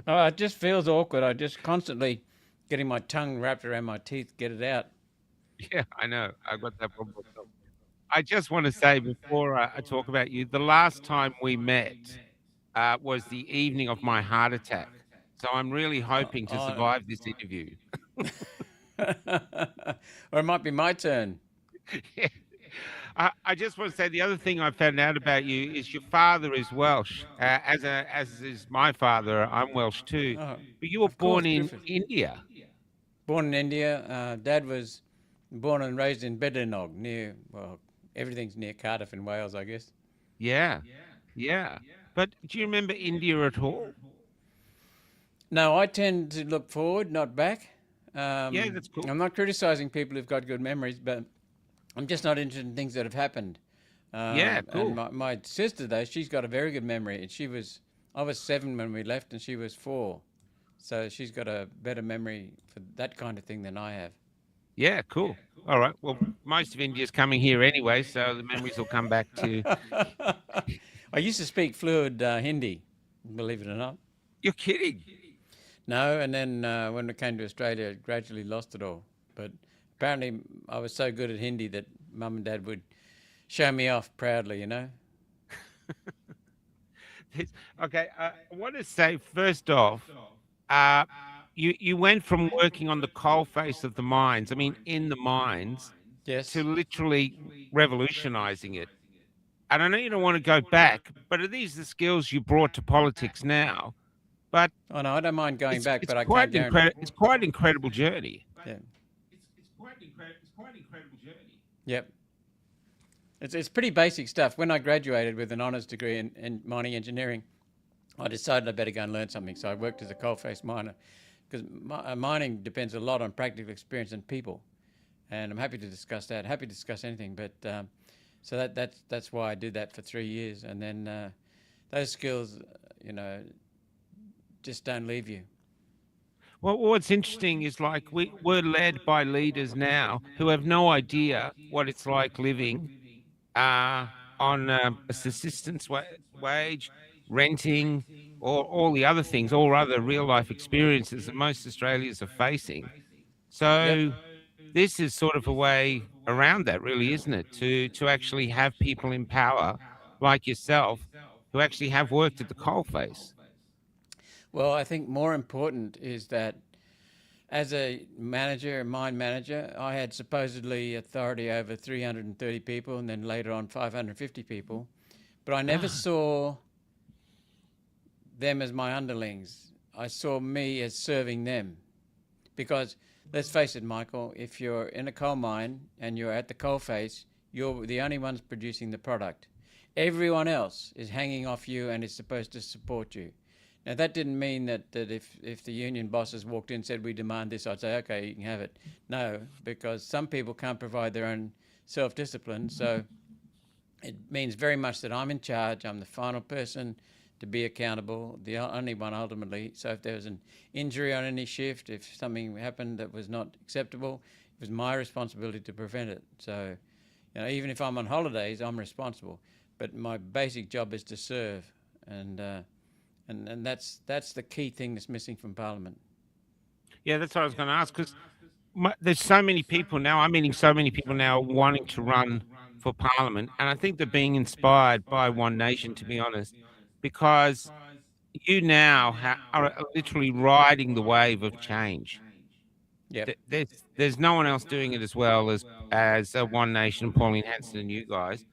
Oh, it just feels awkward. I just constantly getting my tongue wrapped around my teeth, get it out. Yeah, I know. I've got that problem myself. I just want to say before I talk about you, the last time we met was the evening of my heart attack. So I'm really hoping to Oh, survive this interview. or it might be my turn. Yeah. I just want to say the other thing I found out about you is your father is Welsh, as is my father. I'm Welsh too, Oh, but you were of course, born in Griffith. India. Born in India. Dad was born and raised in Bedlinog, near, well, everything's near Cardiff in Wales, I guess. Yeah, yeah. But do you remember India at all? No, I tend to look forward, not back. Yeah, that's cool. I'm not criticizing people who've got good memories, but I'm just not interested in things that have happened. Yeah, And cool. my sister, though, she's got a very good memory. I was 7 when we left, and she was 4. So she's got a better memory for that kind of thing than I have. Yeah, cool. All right. Well, most of India's coming here anyway, so the memories will come back to. I used to speak fluid Hindi, believe it or not. You're kidding. No, and then when I came to Australia, I gradually lost it all. But apparently, I was so good at Hindi that mum and dad would show me off proudly. Okay, I want to say first off, uh, you went from working on the coal face of the mines, I mean, in the mines, to Yes. literally revolutionizing it. And I know you don't want to go back, but are these the skills you brought to politics now? But Oh no, I don't mind going back, it's but I quite can't an guarantee. incredible it's quite an incredible journey. Yeah. It's quite an incredible journey. Yep. It's pretty basic stuff. When I graduated with an honours degree in mining engineering, I decided I better go and learn something. So I worked as a coalface miner because mining depends a lot on practical experience and people. And I'm happy to discuss that. Happy to discuss anything. But so that's why I did that for 3 years, and then those skills, you know, just don't leave you. Well, what's interesting is like we're led by leaders now who have no idea what it's like living uh, on a subsistence wage, renting, or all the other things, all other real life experiences that most Australians are facing. Yep. So this is sort of a way around that, really, isn't it? To actually have people in power like yourself who actually have worked at the coalface. Well, I think more important is that as a manager, a mine manager, I had supposedly authority over 330 people and then later on 550 people. But I never saw them as my underlings. I saw me as serving them. Because let's face it, Michael, if you're in a coal mine and you're at the coal face, you're the only ones producing the product. Everyone else is hanging off you and is supposed to support you. Now, that didn't mean that if the union bosses walked in and said, we demand this, I'd say, okay, you can have it. No, because some people can't provide their own self discipline. So it means very much that I'm in charge. I'm the final person to be accountable, the only one ultimately. So if there was an injury on any shift, if something happened that was not acceptable, it was my responsibility to prevent it. So, even if I'm on holidays, I'm responsible. But my basic job is to serve, and that's the key thing that's missing from Parliament. Yeah, that's what I was going to ask because there's so many people now. I'm meeting so many people now wanting to run for parliament, and I think they're being inspired by One Nation, to be honest, because you now are literally riding the wave of change. Yep. There's no one else doing it as well as One Nation, Pauline Hanson, and you guys.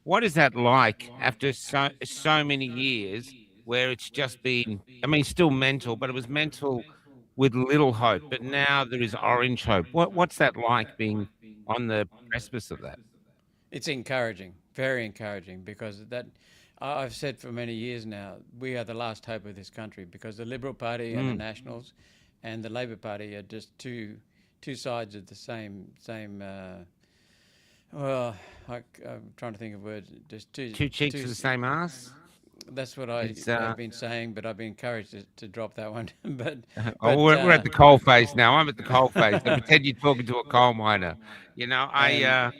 What is that like after so many years where it's just been? I mean, still mental, but it was mental with little hope. But now there is orange hope. What's that like being on the precipice of that? It's encouraging, very encouraging, because I've said for many years now, we are the last hope of this country because the Liberal Party and the Mm. Nationals and the Labor Party are just two sides of the same. Well, I'm trying to think of words. Just Two cheeks two. of the same ass. That's what It's I've been saying, but I've been encouraged to drop that one. but oh, but we're at the coal face now. I'm at the coal face. So pretend you're talking to a coal miner. You know, and I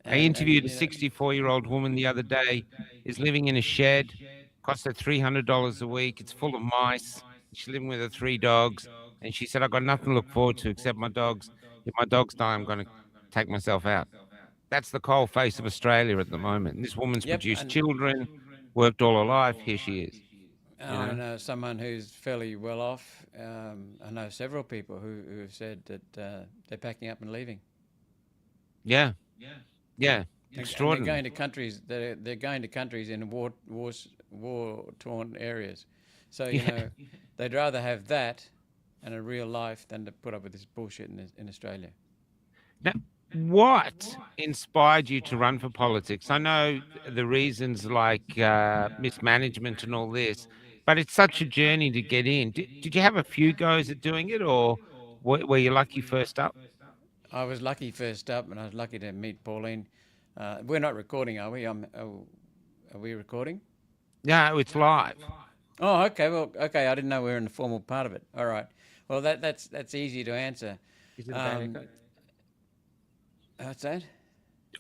and interviewed a 64-year-old woman the other day, is living in a shed, costs her $300 a week. It's full of mice. She's living with her 3 dogs, and she said, "I got nothing to look forward to except my dogs. If my dogs die, I'm going to take myself out." That's the coal face of Australia at the moment. And this woman's Yep, produced and children, worked all her life. Here she is. You I know. know someone who's fairly well off. I know several people who have said that they're packing up and leaving. Yeah. Yeah. And they're Extraordinary. going to countries. They're going to countries in war torn areas. So Yeah. they'd rather have that and a real life than to put up with this bullshit in Australia. Now, what inspired you to run for politics? I know the reasons like mismanagement and all this, but it's such a journey to get in. Did you have a few goes at doing it, or were you lucky first up? I was lucky first up, and I was lucky to meet Pauline. We're not recording, are we? Are we recording? No, it's live. Oh, okay. Well, okay. I didn't know we were in the formal part of it. All right. Well, that's easy to answer. Is it a bad Um, echo? what's that?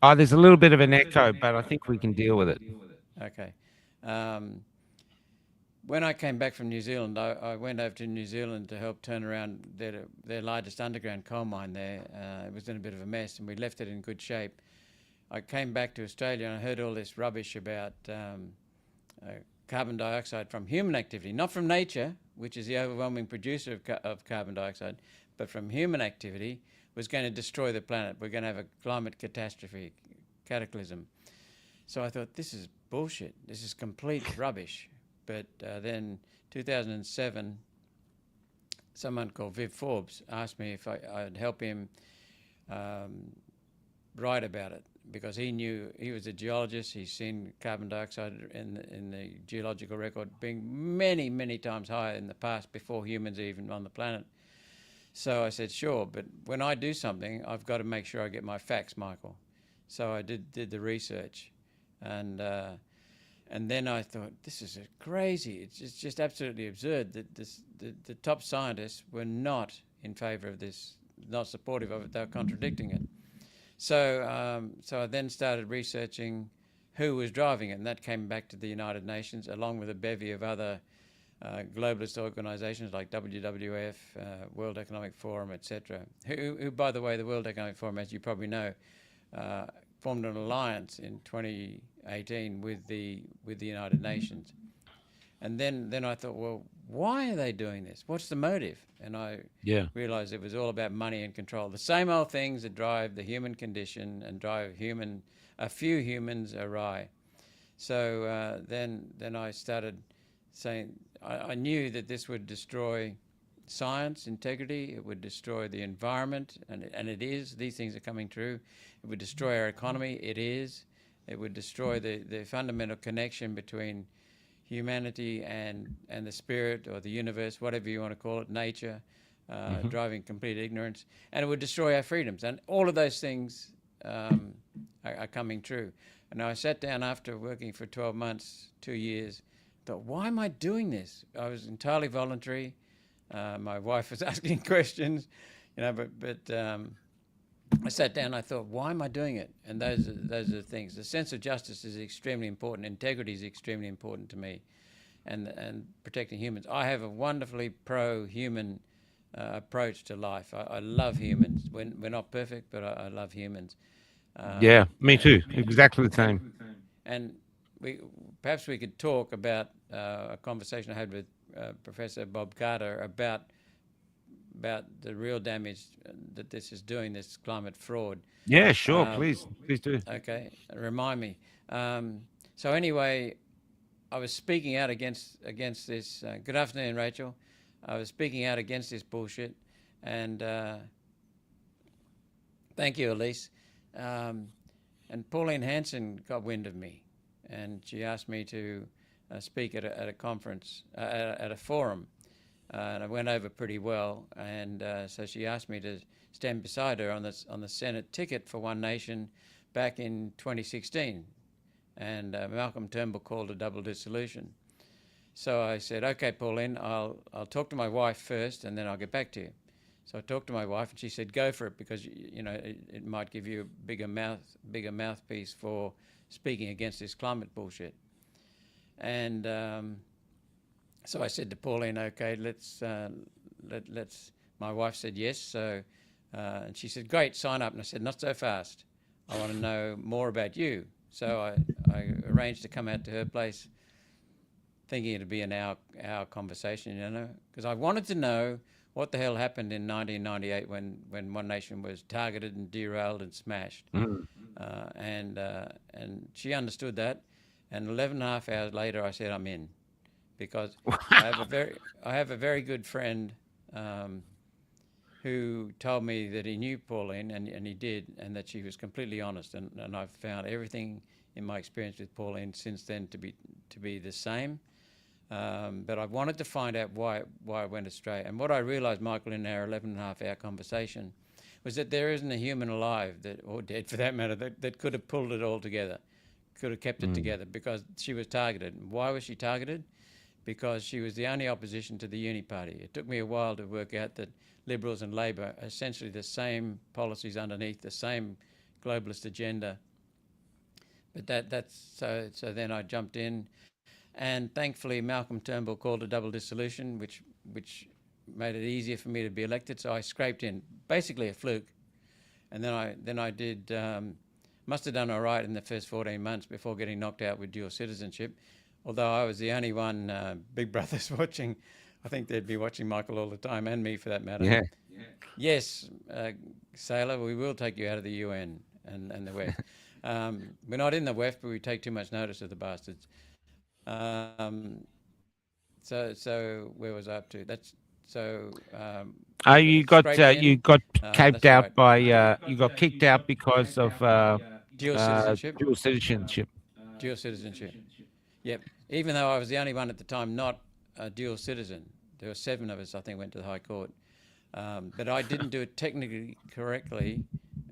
Oh, there's a little bit of an echo, but I think we can deal with it. Okay. Um, when I came back from New Zealand, I went over to New Zealand to help turn around their largest underground coal mine there. It was in a bit of a mess, and we left it in good shape. I came back to Australia and I heard all this rubbish about carbon dioxide from human activity, not from nature, which is the overwhelming producer of carbon dioxide, but from human activity, was going to destroy the planet. We're going to have a climate catastrophe, cataclysm. So I thought, this is bullshit. This is complete rubbish. But then 2007, someone called Viv Forbes asked me if I'd help him write about it, because he was a geologist. He's seen carbon dioxide in the geological record being many, many times higher in the past before humans are even on the planet. So I said, sure, but when I do something, I've got to make sure I get my facts, Michael. So I did the research, and then I thought, this is crazy. It's just absolutely absurd that the top scientists were not in favour of this, not supportive of it. They were contradicting it. So I then started researching who was driving it, and that came back to the United Nations, along with a bevy of other globalist organisations like WWF, World Economic Forum, etc. Who, by the way, the World Economic Forum, as you probably know, formed an alliance in 2018 with the United Nations. And then I thought, well, why are they doing this? What's the motive? And I realised it was all about money and control. The same old things that drive the human condition and drive a few humans awry. So then I started saying, I knew that this would destroy science integrity, it would destroy the environment, and it is. These things are coming true. It would destroy our economy, it is. It would destroy the fundamental connection between humanity and the spirit or the universe, whatever you want to call it, nature, driving complete ignorance, and it would destroy our freedoms. And all of those things are coming true. And I sat down after working for 12 months, 2 years, thought, why am I doing this? I was entirely voluntary. My wife was asking questions, but I sat down and I thought, why am I doing it? And those are the things. The sense of justice is extremely important. Integrity is extremely important to me, and protecting humans. I have a wonderfully pro-human approach to life. I love humans. We're not perfect, but I love humans. Yeah, me too. Exactly the same. And perhaps we could talk about a conversation I had with Professor Bob Carter about the real damage that this is doing, this climate fraud. Yeah, sure. Please do. Okay, remind me. So anyway, I was speaking out against this. Good afternoon, Rachel. I was speaking out against this bullshit, and thank you, Elise. And Pauline Hanson got wind of me, and she asked me to speak at a conference, at a forum. And I went over pretty well, and so she asked me to stand beside her on the Senate ticket for One Nation back in 2016, and Malcolm Turnbull called a double dissolution. So I said, okay, Pauline, I'll talk to my wife first, and then I'll get back to you. So I talked to my wife, and she said, go for it, because it might give you a bigger mouthpiece for speaking against this climate bullshit. And So I said to Pauline, okay, let's. My wife said yes. So, and she said, great, sign up. And I said, not so fast. I want to know more about you. So I arranged to come out to her place, thinking it'd be an hour conversation, because I wanted to know what the hell happened in 1998 when One Nation was targeted and derailed and smashed. Mm. And she understood that. And 11 and a half hours later, I said, I'm in, because I have a very good friend who told me that he knew Pauline, and he did, and that she was completely honest. And I've found everything in my experience with Pauline since then to be the same. But I wanted to find out why it went astray. And what I realised, Michael, in our 11 and a half hour conversation, was that there isn't a human alive, or dead for that matter, that could have pulled it all together, could have kept it together, because she was targeted. Why was she targeted? Because she was the only opposition to the Uni Party. It took me a while to work out that Liberals and Labor are essentially the same policies underneath, the same globalist agenda. But so then I jumped in, and thankfully Malcolm Turnbull called a double dissolution, which made it easier for me to be elected. So I scraped in, basically a fluke, and then I did must have done all right in the first 14 months before getting knocked out with dual citizenship. Although I was the only one, Big Brother's watching. I think they'd be watching Michael all the time, and me for that matter. Yeah. Yes, Sailor, we will take you out of the UN and the WEF. We're not in the WEF, but we take too much notice of the bastards. So where was I up to? You got caped out right. by you got kicked out because of Dual citizenship. dual citizenship. Dual citizenship. Yep. Even though I was the only one at the time not a dual citizen, there were 7 of us, I think, went to the High Court. But I didn't do it technically correctly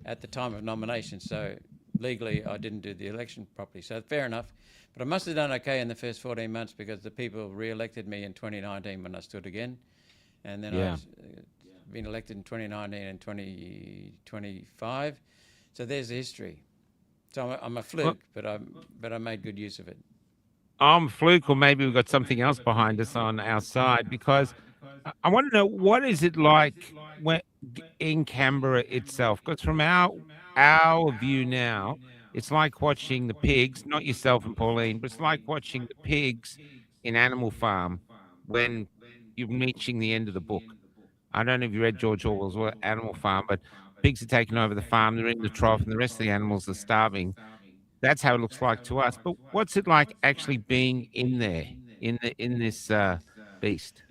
at the time of nomination. So legally, I didn't do the election properly. So fair enough. But I must have done okay in the first 14 months, because the people re-elected me in 2019 when I stood again. And then I've been elected in 2019 and 2025. So there's the history. So I'm a fluke, but I made good use of it. I'm fluke, or maybe we've got something else behind us on our side, because I want to know, what is it like when in Canberra itself? Because from our view now, it's like watching the pigs, not yourself and Pauline, but it's like watching the pigs in Animal Farm when you're reaching the end of the book. I don't know if you read George Orwell's Animal Farm, but pigs are taking over the farm, they're in the trough, and the rest of the animals are starving. That's how it looks like to us. But what's it like actually being in there, in this beast?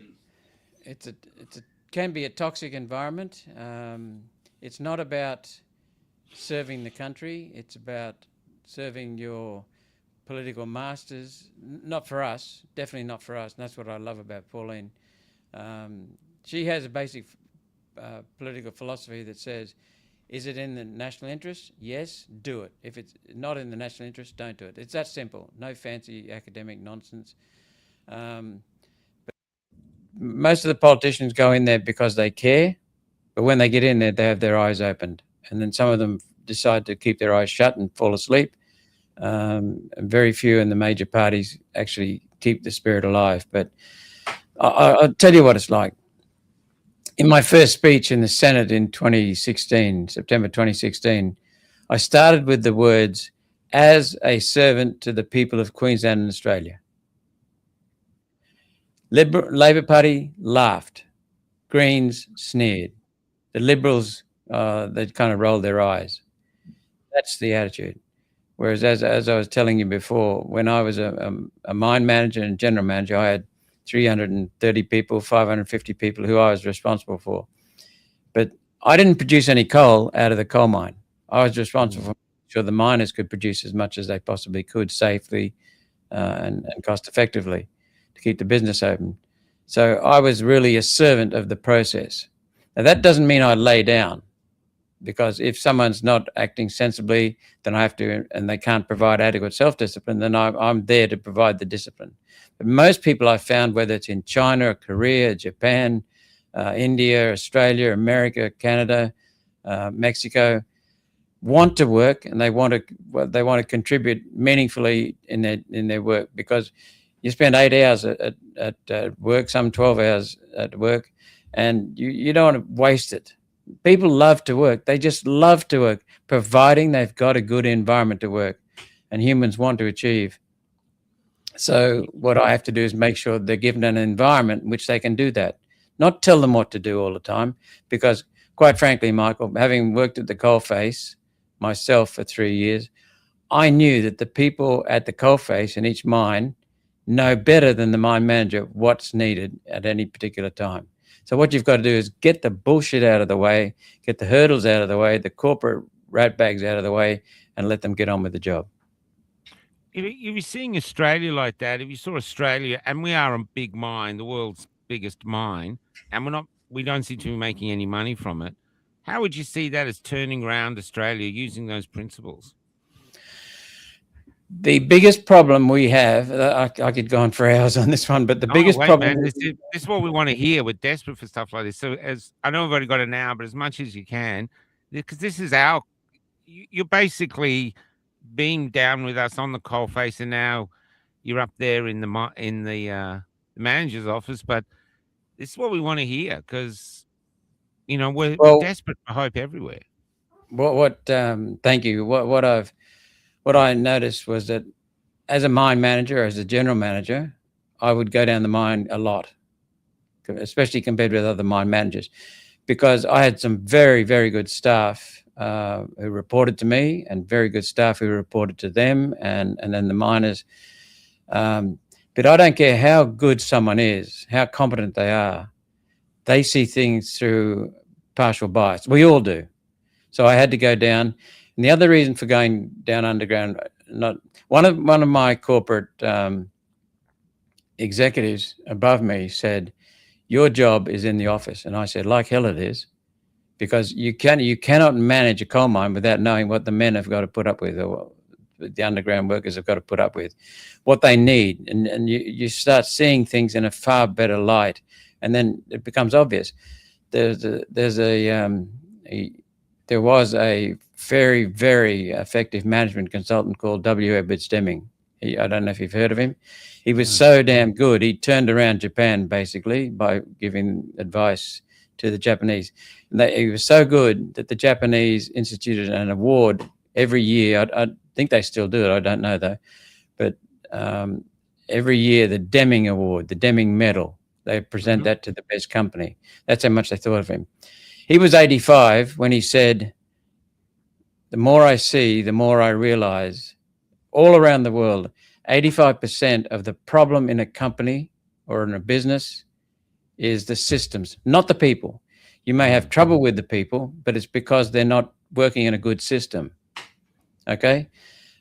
It can be a toxic environment. It's not about serving the country. It's about serving your political masters. Not for us, definitely not for us. And that's what I love about Pauline. She has a basic political philosophy that says, is it in the national interest? Yes, do it. If it's not in the national interest, don't do it. It's that simple. No fancy academic nonsense. But most of the politicians go in there because they care, but when they get in there, they have their eyes opened. And then some of them decide to keep their eyes shut and fall asleep. And very few in the major parties actually keep the spirit alive. But I'll tell you what it's like. In my first speech in the Senate in 2016, September 2016, I started with the words, "as a servant to the people of Queensland and Australia." Labor Party laughed. Greens sneered. The Liberals, they kind of rolled their eyes. That's the attitude. Whereas, as I was telling you before, when I was a mine manager and general manager, I had 330 people, 550 people who I was responsible for. But I didn't produce any coal out of the coal mine. I was responsible for making sure the miners could produce as much as they possibly could safely and cost effectively to keep the business open. So I was really a servant of the process. Now, that doesn't mean I lay down, because if someone's not acting sensibly, then I have to, and they can't provide adequate self-discipline, then I'm there to provide the discipline. But most people I found, whether it's in China, Korea, Japan, India, Australia, America, Canada, Mexico, want to work, and they want to contribute meaningfully in their work, because You spend 8 hours at work, some 12 hours at work, and you don't want to waste it. People love to work. They just love to work, providing they've got a good environment to work, and humans want to achieve. So what I have to do is make sure they're given an environment in which they can do that, not tell them what to do all the time. Because quite frankly, Michael, having worked at the coalface myself for 3 years, I knew that the people at the coalface in each mine know better than the mine manager what's needed at any particular time. So what you've got to do is get the bullshit out of the way, get the hurdles out of the way, the corporate rat bags out of the way, and let them get on with the job. If you're seeing Australia like that, if you saw Australia, and we are a big mine, the world's biggest mine, and we don't seem to be making any money from it, how would you see that as turning around Australia using those principles? The biggest problem we have, I could go on for hours on this one, but the biggest problem. Man, this is what we want to hear. We're desperate for stuff like this. So, as I know we've already got an hour, but as much as you can, because this is you're basically being down with us on the coalface, and now you're up there in the manager's office. But this is what we want to hear, because we're desperate for hope everywhere. Thank you. What I noticed was that as a mine manager, as a general manager, I would go down the mine a lot, especially compared with other mine managers, because I had some very, very good staff who reported to me, and very good staff who reported to them, and then the miners. But I don't care how good someone is, how competent they are, they see things through partial bias. We all do. So I had to go down. And the other reason for going down underground, one of my corporate executives above me said, "Your job is in the office." And I said, "Like hell it is, because you cannot manage a coal mine without knowing what the men have got to put up with, or the underground workers have got to put up with, what they need." And you start seeing things in a far better light, and then it becomes obvious. There was a very, very effective management consultant called W. Edward Deming. I don't know if you've heard of him. He was so damn good. He turned around Japan basically by giving advice to the Japanese. He was so good that the Japanese instituted an award every year. I think they still do it. I don't know though. But every year, the Deming Award, the Deming Medal, they present that to the best company. That's how much they thought of him. He was 85 when he said, "The more I see, the more I realize all around the world, 85% of the problem in a company or in a business is the systems, not the people. You may have trouble with the people, but it's because they're not working in a good system." Okay?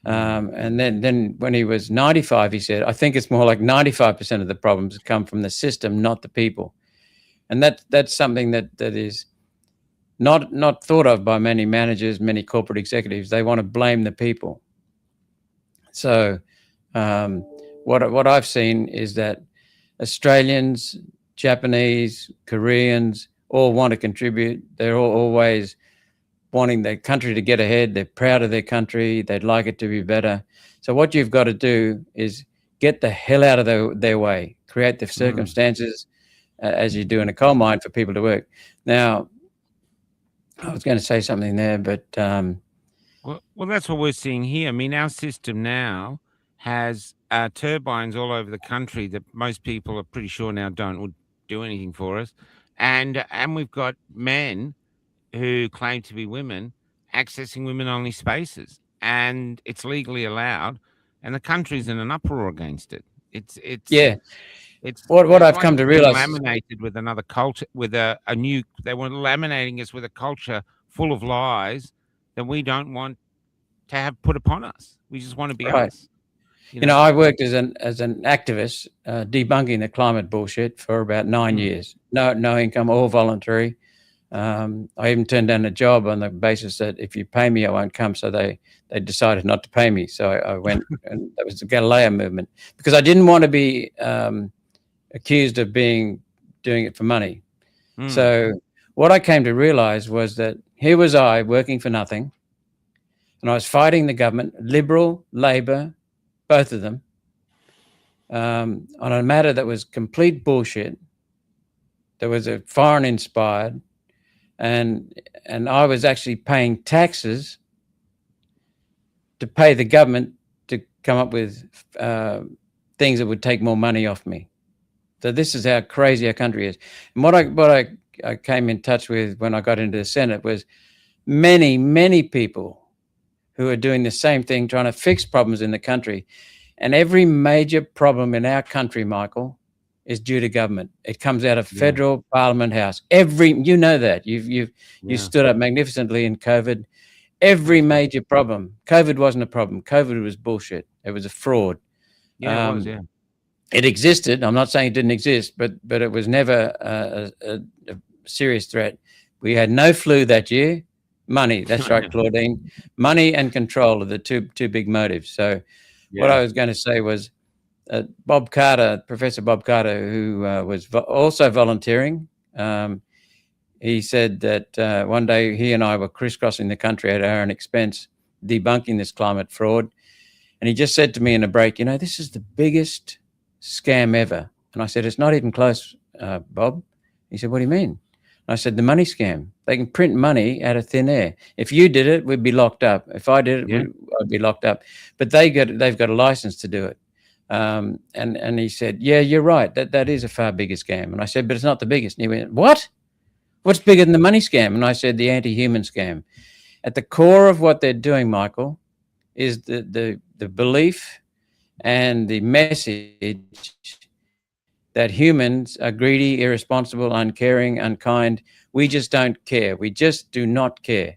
And then when he was 95, he said, "I think it's more like 95% of the problems come from the system, not the people." And that's something that is not thought of by many managers, many corporate executives. They want to blame the people. So what I've seen is that Australians, Japanese, Koreans all want to contribute. They're all always wanting their country to get ahead. They're proud of their country. They'd like it to be better. So what you've got to do is get the hell out of their way, create the circumstances as you do in a coal mine for people to work. Now, I was going to say something there, but well, that's what we're seeing here. I mean, our system now has turbines all over the country that most people are pretty sure now don't do anything for us, and we've got men who claim to be women accessing women-only spaces, and it's legally allowed, and the country's in an uproar against it. It's what I've come to realize, laminated with another culture, with a new. They were laminating us with a culture full of lies that we don't want to have put upon us. We just want to be us. You know, I worked as an activist debunking the climate bullshit for about 9 years. No income, all voluntary. I even turned down a job on the basis that if you pay me, I won't come. So they decided not to pay me. So I went, and that was the Galileo movement, because I didn't want to be accused of doing it for money. So what I came to realize was that here was I working for nothing, and I was fighting the government, Liberal, Labor, both of them, on a matter that was complete bullshit. There was a foreign inspired, and I was actually paying taxes to pay the government to come up with things that would take more money off me. So this is how crazy our country is. And what I came in touch with when I got into the Senate was many people who are doing the same thing, trying to fix problems in the country. And every major problem in our country, Michael, is due to government. It comes out of federal Parliament House. You know that. You stood up magnificently in COVID. Every major problem. COVID wasn't a problem. COVID was bullshit. It was a fraud. Yeah, it was. Yeah. It existed. I'm not saying it didn't exist, but it was never a serious threat. We had no flu that year. Money. That's right, Claudine. Money and control are the two big motives. So what I was going to say was Bob Carter, Professor Bob Carter, who was also volunteering, he said that one day he and I were crisscrossing the country at our own expense, debunking this climate fraud. And he just said to me in a break, this is the biggest scam ever. And I said, it's not even close, Bob. He said, what do you mean? And I said, the money scam. They can print money out of thin air. If you did it, we'd be locked up. If I did it, I'd be locked up. But they've got a license to do it. And he said, yeah, you're right. That is a far bigger scam. And I said, but it's not the biggest. And he went, what? What's bigger than the money scam? And I said, the anti-human scam. At the core of what they're doing, Michael, is the belief and the message that humans are greedy, irresponsible, uncaring, unkind. We just don't care. We just do not care.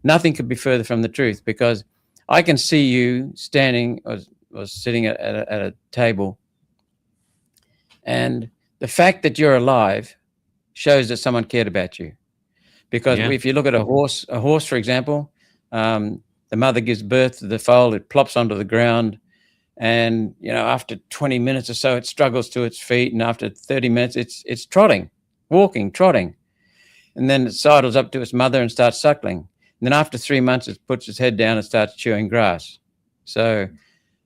Nothing could be further from the truth, because I can see you standing or sitting at a table, and the fact that you're alive shows that someone cared about you. Because if you look at a horse, for example, the mother gives birth to the foal, it plops onto the ground, and after 20 minutes or so, it struggles to its feet, and after 30 minutes, it's trotting, trotting, and then it sidles up to its mother and starts suckling. And then after 3 months, it puts its head down and starts chewing grass. So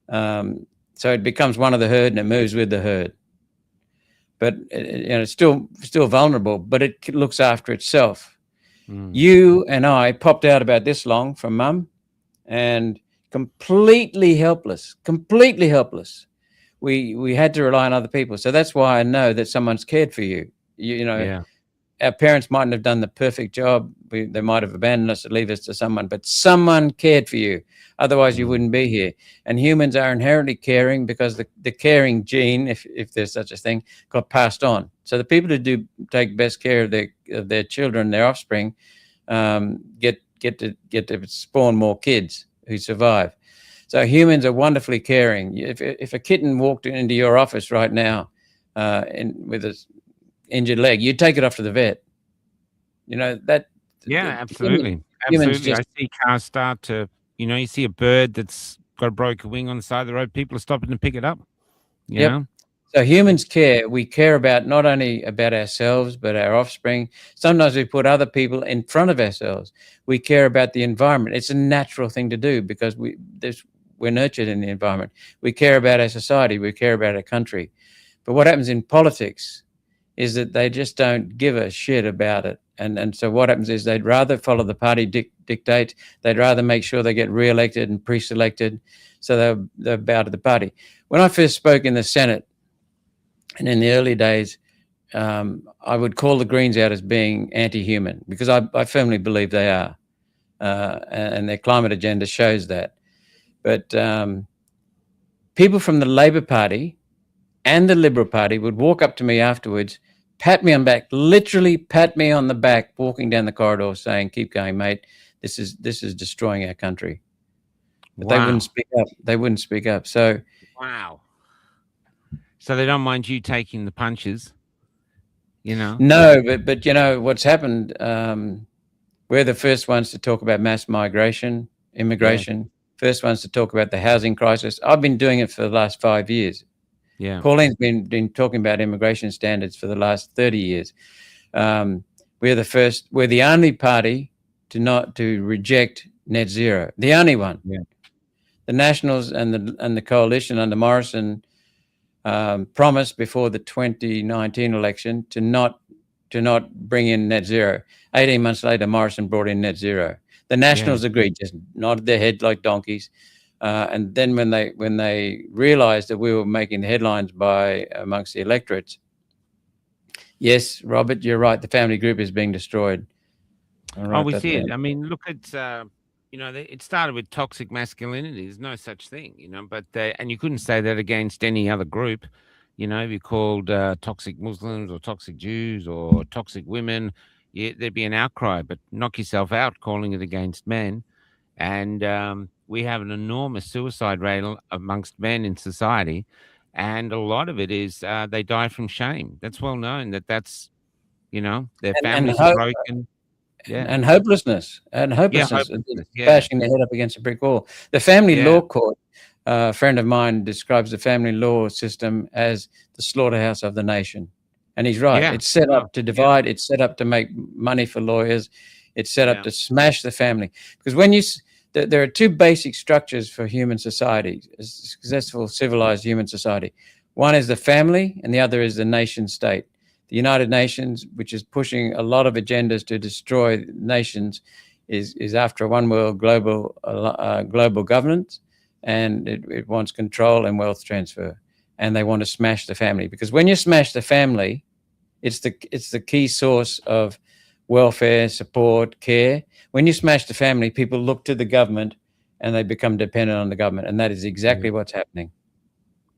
it becomes one of the herd, and it moves with the herd. But it's still vulnerable, but it looks after itself. You and I popped out about this long from Mum, and completely helpless. We had to rely on other people. So that's why I know that someone's cared for you. Our parents mightn't have done the perfect job. They might have abandoned us to leave us to someone, but someone cared for you. Otherwise, you wouldn't be here. And humans are inherently caring, because the caring gene, if there's such a thing, got passed on. So the people who do take best care of their children, their offspring, get to spawn more kids who survive. So humans are wonderfully caring. If a kitten walked into your office right now with a injured leg, you'd take it off to the vet. Absolutely. I see cars start to, you see a bird that's got a broken wing on the side of the road, people are stopping to pick it up. You know? So humans care. We care about not only about ourselves, but our offspring. Sometimes we put other people in front of ourselves. We care about the environment. It's a natural thing to do, because we're nurtured in the environment. We care about our society. We care about our country. But what happens in politics is that they just don't give a shit about it. And so what happens is they'd rather follow the party dictate. They'd rather make sure they get re-elected and pre-selected. So they're bow to the party. When I first spoke in the Senate, and in the early days, I would call the Greens out as being anti-human, because I firmly believe they are. And their climate agenda shows that. But people from the Labor Party and the Liberal Party would walk up to me afterwards, pat me on the back, literally pat me on the back, walking down the corridor, saying, keep going, mate. This is destroying our country. But they wouldn't speak up. So So they don't mind you taking the punches, No, but what's happened, we're the first ones to talk about mass migration, immigration, first ones to talk about the housing crisis. I've been doing it for the last 5 years. Pauline's been talking about immigration standards for the last 30 years. We're the only party to reject net zero. The only one. The Nationals and the coalition under Morrison promised before the 2019 election to not bring in net zero. 18 months later, Morrison brought in net zero. The Nationals agreed, just nodded their head like donkeys. And then when they realised that we were making the headlines amongst the electorates, yes, Robert, you're right. The family group is being destroyed. Oh, we see it. I mean, look at it started with toxic masculinity. There's no such thing, but and you couldn't say that against any other group. If you called toxic Muslims or toxic Jews or toxic women, there'd be an outcry. But knock yourself out calling it against men. And we have an enormous suicide rate amongst men in society. And a lot of it is they die from shame. That's well known that's, their families are broken. Yeah. And hopelessness. Yeah, hopelessness. Yeah. Bashing their head up against a brick wall. The family law court, a friend of mine describes the family law system as the slaughterhouse of the nation. And he's right. Yeah. It's set up to divide. It's set up to make money for lawyers. It's set up to smash the family. Because there are two basic structures for human society, a successful civilized human society. One is the family and the other is the nation state. The United Nations, which is pushing a lot of agendas to destroy nations, is after a one world global governance, and it wants control and wealth transfer, and they want to smash the family, because when you smash the family, it's the key source of welfare, support, care. When you smash the family, people look to the government and they become dependent on the government, and that is exactly what's happening.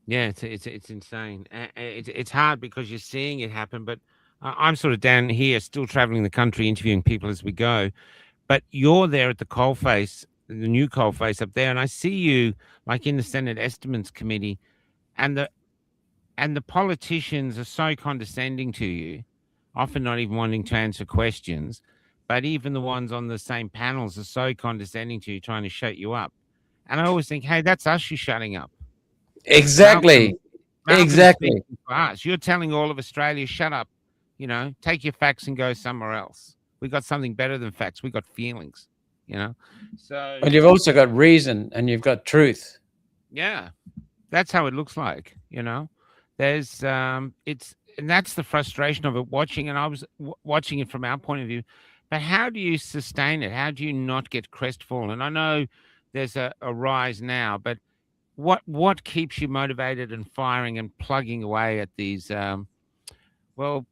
Yeah, it's insane. It's hard because you're seeing it happen, but I'm sort of down here, still traveling the country, interviewing people as we go. But you're there at the coalface, the new coalface up there, and I see you like in the Senate Estimates Committee, and the politicians are so condescending to you, often not even wanting to answer questions. But even the ones on the same panels are so condescending to you, trying to shut you up. And I always think, hey, that's us you're shutting up. Exactly. Exactly. You're telling all of Australia, shut up, take your facts and go somewhere else. We got something better than facts. We got feelings, So. But you've also got reason and you've got truth. Yeah, that's how it looks like. There's and that's the frustration of it. Watching, and I was watching it from our point of view. But how do you sustain it? How do you not get crestfallen? I know there's a rise now, but what keeps you motivated and firing and plugging away at these? Well,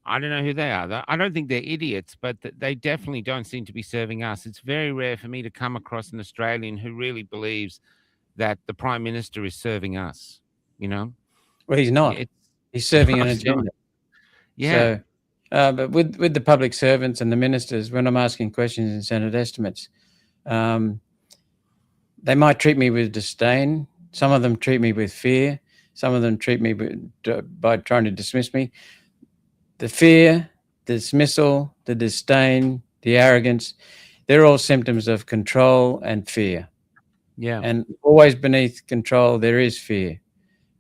I don't know who they are. I don't think they're idiots, but they definitely don't seem to be serving us. It's very rare for me to come across an Australian who really believes that the Prime Minister is serving us. Well, he's not. He's serving an agenda. Yeah. So, but with the public servants and the ministers, when I'm asking questions in Senate Estimates, they might treat me with disdain. Some of them treat me with fear. Some of them treat me by trying to dismiss me. The fear, the dismissal, the disdain, the arrogance, they're all symptoms of control and fear. Yeah. And always beneath control, there is fear.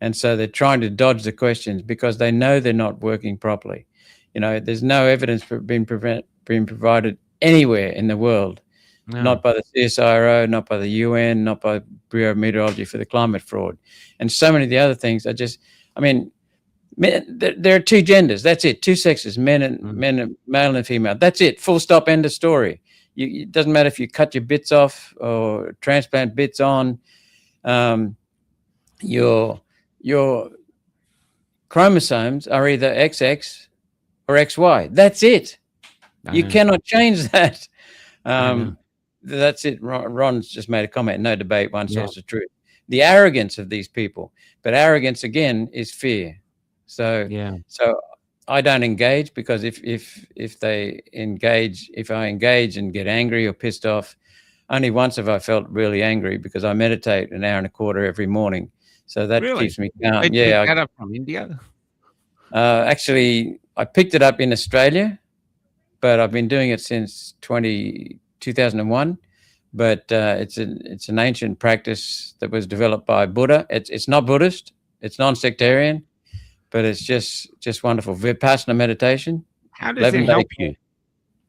And so they're trying to dodge the questions because they know they're not working properly. There's no evidence being provided anywhere in the world. No. Not by the CSIRO, not by the UN, not by Bureau of Meteorology for the climate fraud. And so many of the other things are just, there are two genders. That's it. Two sexes, male and female. That's it. Full stop. End of story. It doesn't matter if you cut your bits off or transplant bits on. Your chromosomes are either XX or XY. That's it. You cannot change that. That's it. Ron's just made a comment. No debate, one source of truth. The arrogance of these people, but arrogance again is fear. So I don't engage, because if I engage and get angry or pissed off, only once have I felt really angry, because I meditate an hour and a quarter every morning. So that keeps me calm. Did you pick that up from India? Actually, I picked it up in Australia, but I've been doing it since 2001. But it's an ancient practice that was developed by Buddha. It's not Buddhist. It's non-sectarian, but it's just wonderful. Vipassana meditation. How does it help you?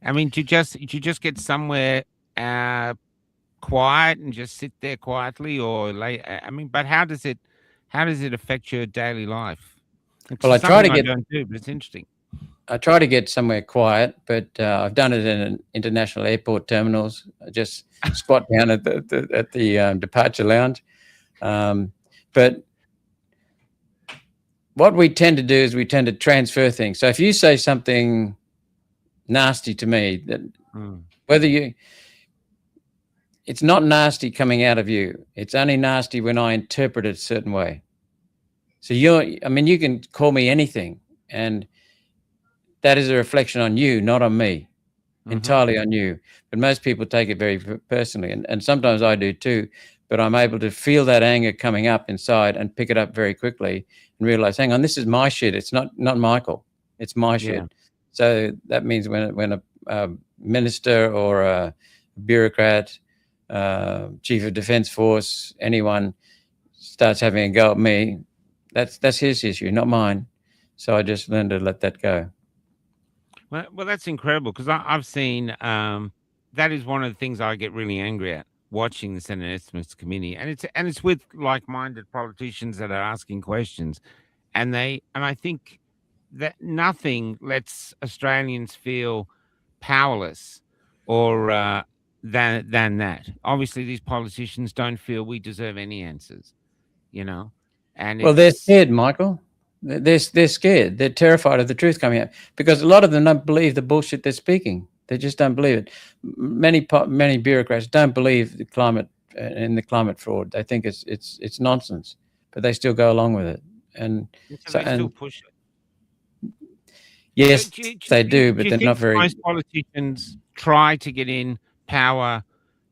Do you just get somewhere quiet and just sit there quietly, or but how does it how does it affect your daily life? It's Well, something I don't do, but it's interesting. I try to get somewhere quiet, but I've done it in international airport terminals. I just squat down at the departure lounge. But what we tend to do is we tend to transfer things. So if you say something nasty to me, that it's not nasty coming out of you. It's only nasty when I interpret it a certain way. So you can call me anything, and that is a reflection on you, not on me, entirely on you. But most people take it very personally, and sometimes I do too. But I'm able to feel that anger coming up inside and pick it up very quickly and realize, hang on, this is my shit. It's not Michael. It's my shit. So that means when a minister or a bureaucrat, chief of defense force, anyone starts having a go at me, that's his issue, not mine. So I just learned to let that go. Well, that's incredible, because I've seen that is one of the things I get really angry at watching the Senate Estimates Committee, and it's with like-minded politicians that are asking questions, and I think that nothing lets Australians feel powerless or than that. Obviously, these politicians don't feel we deserve any answers, and well, they're scared, Michael. They're scared. They're terrified of the truth coming out, because a lot of them don't believe the bullshit they're speaking. They just don't believe it. Many bureaucrats don't believe the climate and the climate fraud. They think it's nonsense, but they still go along with it. And so they still push it. Yes, they do, but they're not very. Most politicians try to get in power.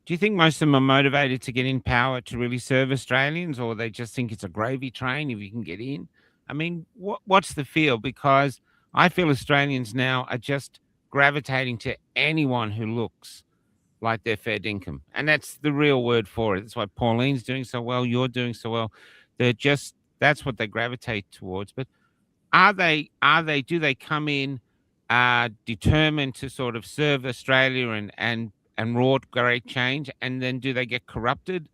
Do you think most of them are motivated to get in power to really serve Australians, or they just think it's a gravy train if you can get in? I mean, what's the feel? Because I feel Australians now are just gravitating to anyone who looks like they're fair dinkum. And that's the real word for it. That's why Pauline's doing so well. You're doing so well. That's what they gravitate towards. But do they come in determined to sort of serve Australia and wrought great change, and then do they get corrupted?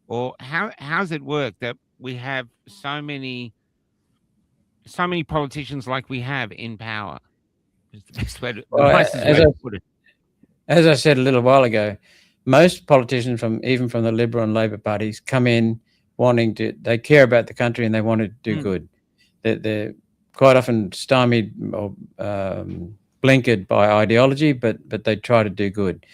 Or how's it work that we have so many politicians like we have in power? Is the best way to, nicest way to put it. As I said a little while ago, most politicians even from the Liberal and Labor parties come in they care about the country and they want to do good. They're quite often stymied or blinkered by ideology, but they try to do good.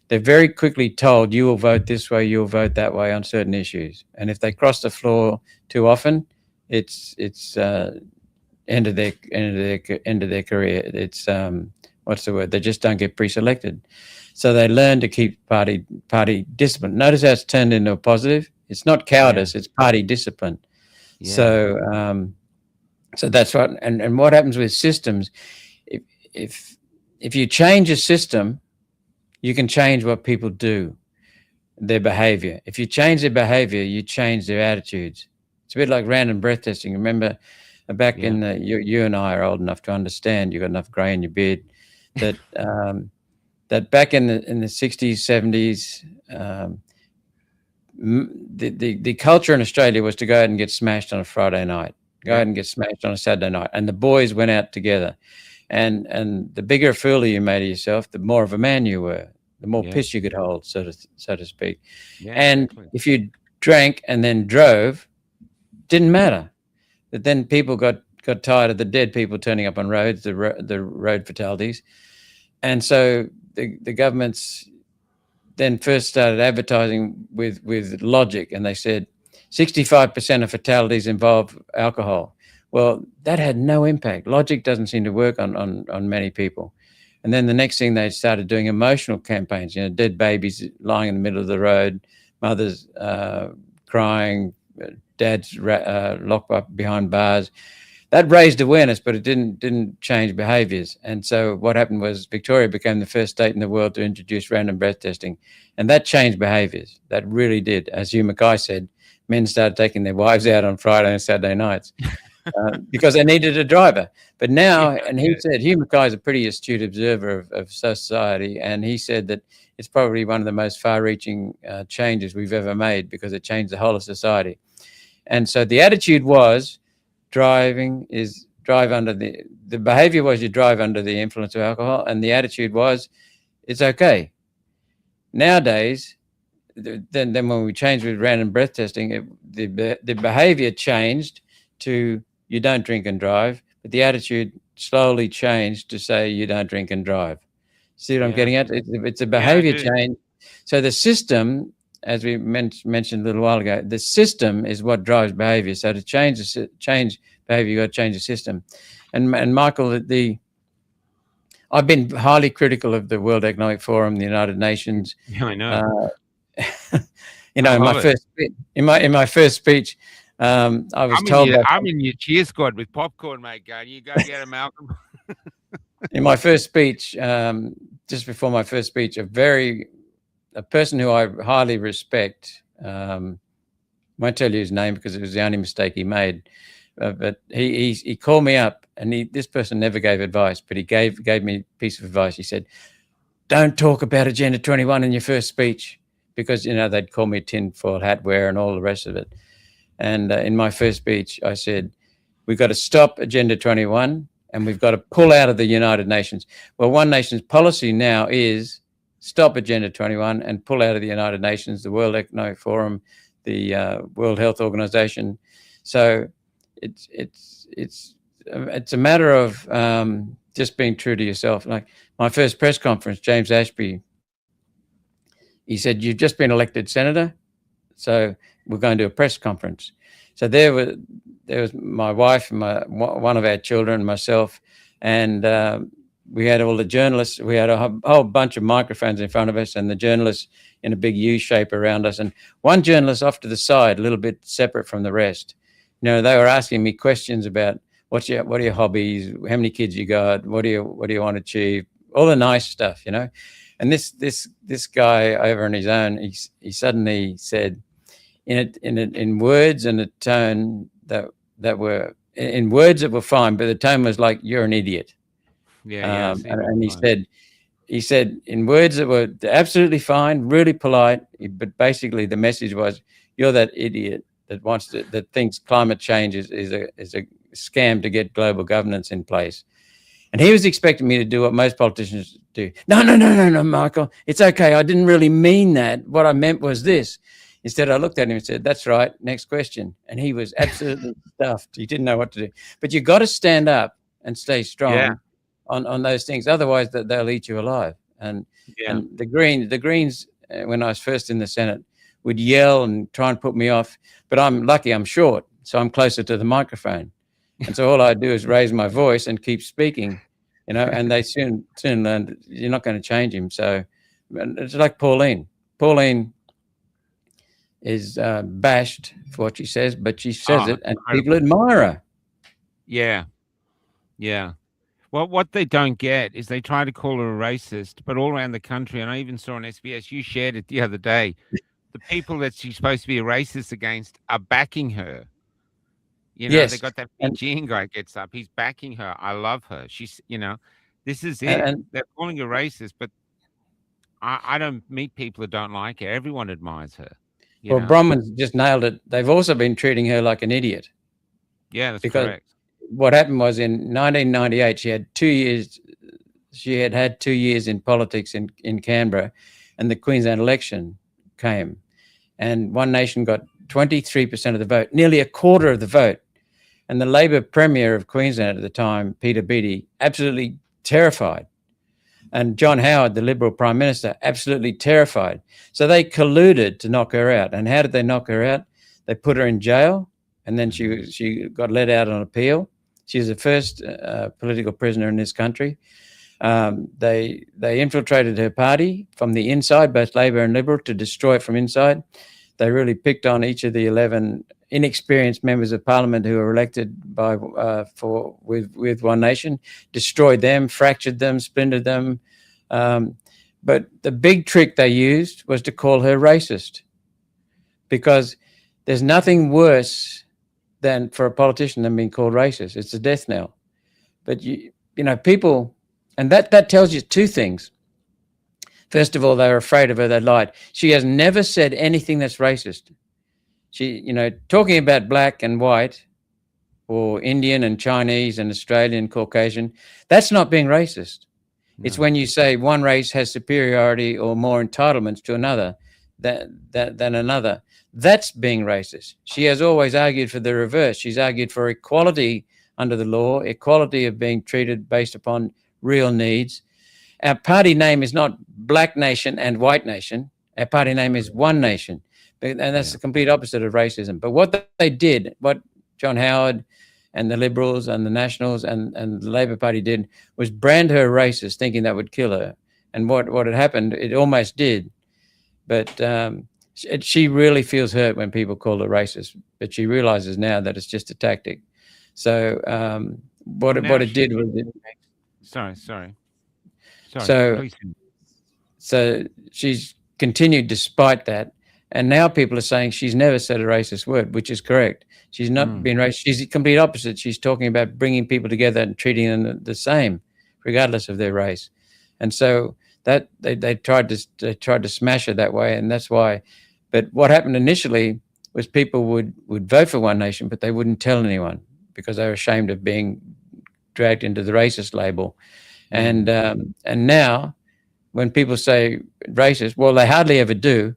They're very quickly told, you will vote this way, you will vote that way on certain issues. And if they cross the floor too often, it's end of their career. It's what's the word? They just don't get pre-selected. So they learn to keep party discipline. Notice how it's turned into a positive. It's not cowardice, it's party discipline. Yeah. So that's right. And what happens with systems, if you change a system, you can change what people do, their behavior. If you change their behavior, you change their attitudes. It's a bit like random breath testing. Remember, back in you and I are old enough to understand. You've got enough grey in your beard that that back in the 60s, 70s, the culture in Australia was to go out and get smashed on a Friday night, go out and get smashed on a Saturday night, and the boys went out together. And the bigger a fool you made of yourself, the more of a man you were, the more piss you could hold, so to speak. Yeah, and exactly. If you drank and then drove, didn't matter. But then people got tired of the dead people turning up on roads, the road fatalities, and so the governments then first started advertising with logic, and they said 65% of fatalities involve alcohol. Well, that had no impact. Logic doesn't seem to work on many people. And then the next thing, they started doing emotional campaigns, dead babies lying in the middle of the road, mothers crying, dads locked up behind bars. That raised awareness, but it didn't change behaviours. And so what happened was Victoria became the first state in the world to introduce random breath testing. And that changed behaviours. That really did. As Hugh Mackay said, men started taking their wives out on Friday and Saturday nights. Because they needed a driver. But now, and he said, Hugh Mackay is a pretty astute observer of society, and he said that it's probably one of the most far-reaching changes we've ever made, because it changed the whole of society. And so the attitude was drive under the behavior was you drive under the influence of alcohol, and the attitude was it's okay. Nowadays, then when we changed with random breath testing, the behavior changed to you don't drink and drive, but the attitude slowly changed to say you don't drink and drive. See what I'm getting at? It's a behavior change. So the system, as we mentioned a little while ago, the system is what drives behavior. So to change behavior, you got to change the system. And Michael, I've been highly critical of the World Economic Forum, the United Nations. Yeah, I know. In my first speech, I was told I'm in your cheer squad with popcorn, mate. Going, you go get him, Malcolm. In my first speech, just before my first speech, a person who I highly respect, won't tell you his name because it was the only mistake he made, but he called me up, and this person never gave advice, but he gave me a piece of advice. He said, "Don't talk about Agenda 21 in your first speech," because they'd call me tinfoil hat wearer and all the rest of it. And in my first speech, I said, "We've got to stop Agenda 21, and we've got to pull out of the United Nations." Well, One Nation's policy now is stop Agenda 21 and pull out of the United Nations, the World Economic Forum, the World Health Organization. So it's a matter of just being true to yourself. Like my first press conference, James Ashby, he said, "You've just been elected senator, so we're going to a press conference." So there was my wife and one of our children, myself, and we had all the journalists. We had a whole bunch of microphones in front of us, and the journalists in a big U shape around us, and one journalist off to the side, a little bit separate from the rest. They were asking me questions about what are your hobbies, how many kids you got, what do you want to achieve, all the nice stuff, And this guy over on his own, he suddenly said, in words and a tone that were in words that were fine, but the tone was like, "You're an idiot." Yeah. And he said in words that were absolutely fine, really polite, but basically the message was, "You're that idiot that thinks climate change is a scam to get global governance in place." And he was expecting me to do what most politicians do. No, Michael, it's okay. I didn't really mean that. What I meant was this. Instead, I looked at him and said, "That's right. Next question." And he was absolutely stuffed. He didn't know what to do. But you got to stand up and stay strong on those things. Otherwise, they'll eat you alive. And the Greens, when I was first in the Senate, would yell and try and put me off. But I'm lucky I'm short, so I'm closer to the microphone. And so all I do is raise my voice and keep speaking, and they soon learned you're not going to change him. So it's like Pauline. Pauline is bashed for what she says, but she says it, and people admire her. Yeah. Well, what they don't get is they try to call her a racist, but all around the country, and I even saw on SBS, you shared it the other day, the people that she's supposed to be a racist against are backing her. Yes. They got that Fijian guy gets up. He's backing her. I love her. She's, this is it. And they're calling her racist, but I don't meet people that don't like her. Everyone admires her. Well, Bronwyn's just nailed it. They've also been treating her like an idiot. Yeah, that's correct. What happened was in 1998, she had 2 years. She had 2 years in politics in Canberra, and the Queensland election came, and One Nation got 23% of the vote, nearly a quarter of the vote. And the Labor Premier of Queensland at the time, Peter Beattie, absolutely terrified. And John Howard, the Liberal Prime Minister, absolutely terrified. So they colluded to knock her out. And how did they knock her out? They put her in jail, and then she got let out on appeal. She was the first political prisoner in this country. They infiltrated her party from the inside, both Labor and Liberal, to destroy it from inside. They really picked on each of the 11 inexperienced members of Parliament who were elected with One Nation, destroyed them, fractured them, splintered them. But the big trick they used was to call her racist, because there's nothing worse than for a politician than being called racist. It's a death knell. But people, and that tells you two things. First of all, they were afraid of her. They lied. She has never said anything that's racist. Talking about black and white, or Indian and Chinese and Australian, Caucasian, that's not being racist. It's No. when you say one race has superiority or more entitlements to another than another. That's being racist. She has always argued for the reverse. She's argued for equality under the law, equality of being treated based upon real needs. Our party name is not Black Nation and White Nation. Our party name is One Nation. And that's the complete opposite of racism. But what they did, what John Howard and the Liberals and the Nationals and the Labor Party did, was brand her racist, thinking that would kill her. And what had happened, it almost did. But she really feels hurt when people call her racist. But she realizes now that it's just a tactic. So what it did was... Sorry. So she's continued despite that. And now people are saying she's never said a racist word, which is correct. She's not been racist. She's the complete opposite. She's talking about bringing people together and treating them the same, regardless of their race. And so that they tried to smash her that way, and that's why. But what happened initially was people would vote for One Nation, but they wouldn't tell anyone because they were ashamed of being dragged into the racist label. And now, when people say racist, well, they hardly ever do.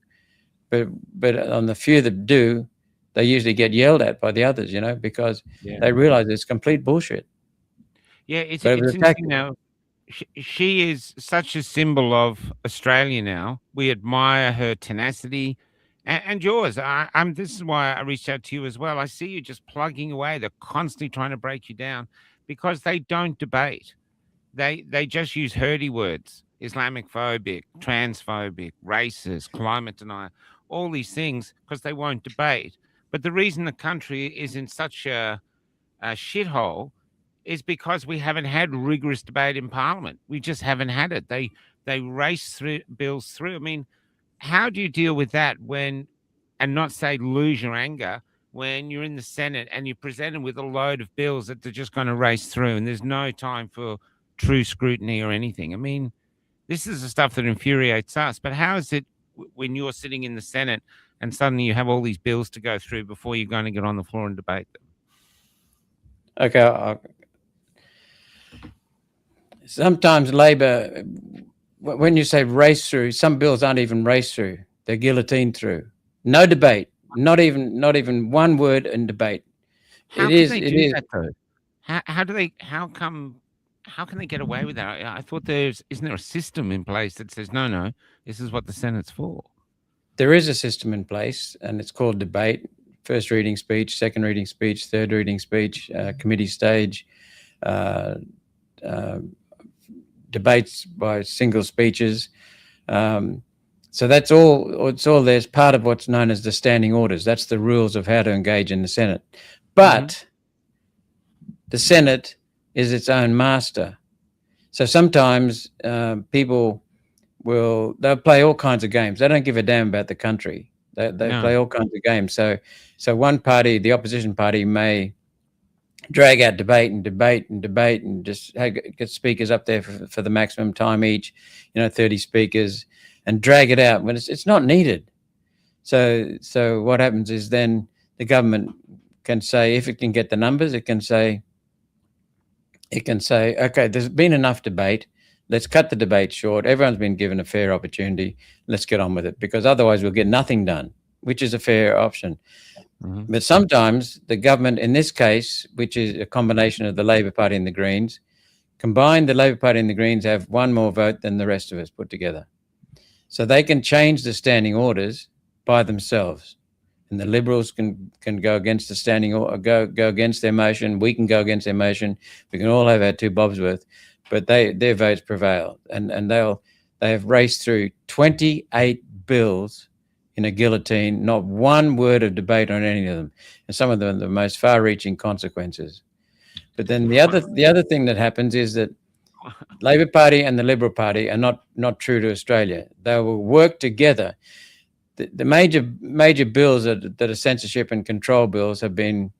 But on the few that do, they usually get yelled at by the others, because they realize it's complete bullshit. Yeah, it's interesting now. She is such a symbol of Australia now. We admire her tenacity and yours. This is why I reached out to you as well. I see you just plugging away. They're constantly trying to break you down because they don't debate. They just use herdy words: Islamophobic, transphobic, racist, climate denier, all these things, because they won't debate. But the reason the country is in such a shithole is because we haven't had rigorous debate in Parliament. We just haven't had it. They race through bills through. I mean, how do you deal with that and not say lose your anger when you're in the Senate and you're presented with a load of bills that they're just going to race through and there's no time for true scrutiny or anything? I mean, this is the stuff that infuriates us. But how is it when you're sitting in the Senate and suddenly you have all these bills to go through before you're going to get on the floor and debate them? Okay. Sometimes Labor, when you say race through, some bills aren't even race through; they're guillotined through. No debate, not even one word in debate. How can they do that though? How can they get away with that? I thought isn't there a system in place that says no, this is what the Senate's for? There is a system in place, and it's called debate: first reading speech, second reading speech, third reading speech, committee stage, debates by single speeches. So that's all. It's all there's part of what's known as the standing orders. That's the rules of how to engage in the Senate. But the Senate is its own master. So sometimes people they'll play all kinds of games. They don't give a damn about the country. They play all kinds of games. So one party, the opposition party, may drag out debate and just get speakers up there for the maximum time each, 30 speakers, and drag it out when it's not needed. So what happens is then the government can say, if it can get the numbers, it can say, okay, there's been enough debate. Let's cut the debate short. Everyone's been given a fair opportunity. Let's get on with it, because otherwise we'll get nothing done, which is a fair option. But sometimes the government, in this case, which is a combination of the Labor Party and the Greens, combined, the Labor Party and the Greens have one more vote than the rest of us put together. So they can change the standing orders by themselves. And the Liberals can go against the standing order, go against their motion. We can go against their motion. We can all have our two bobs worth, but their votes prevail. And they have raced through 28 bills in a guillotine, not one word of debate on any of them, and some of them the most far-reaching consequences. But then the other thing that happens is that Labor Party and the Liberal Party are not true to Australia. They will work together. The major bills that are censorship and control bills have been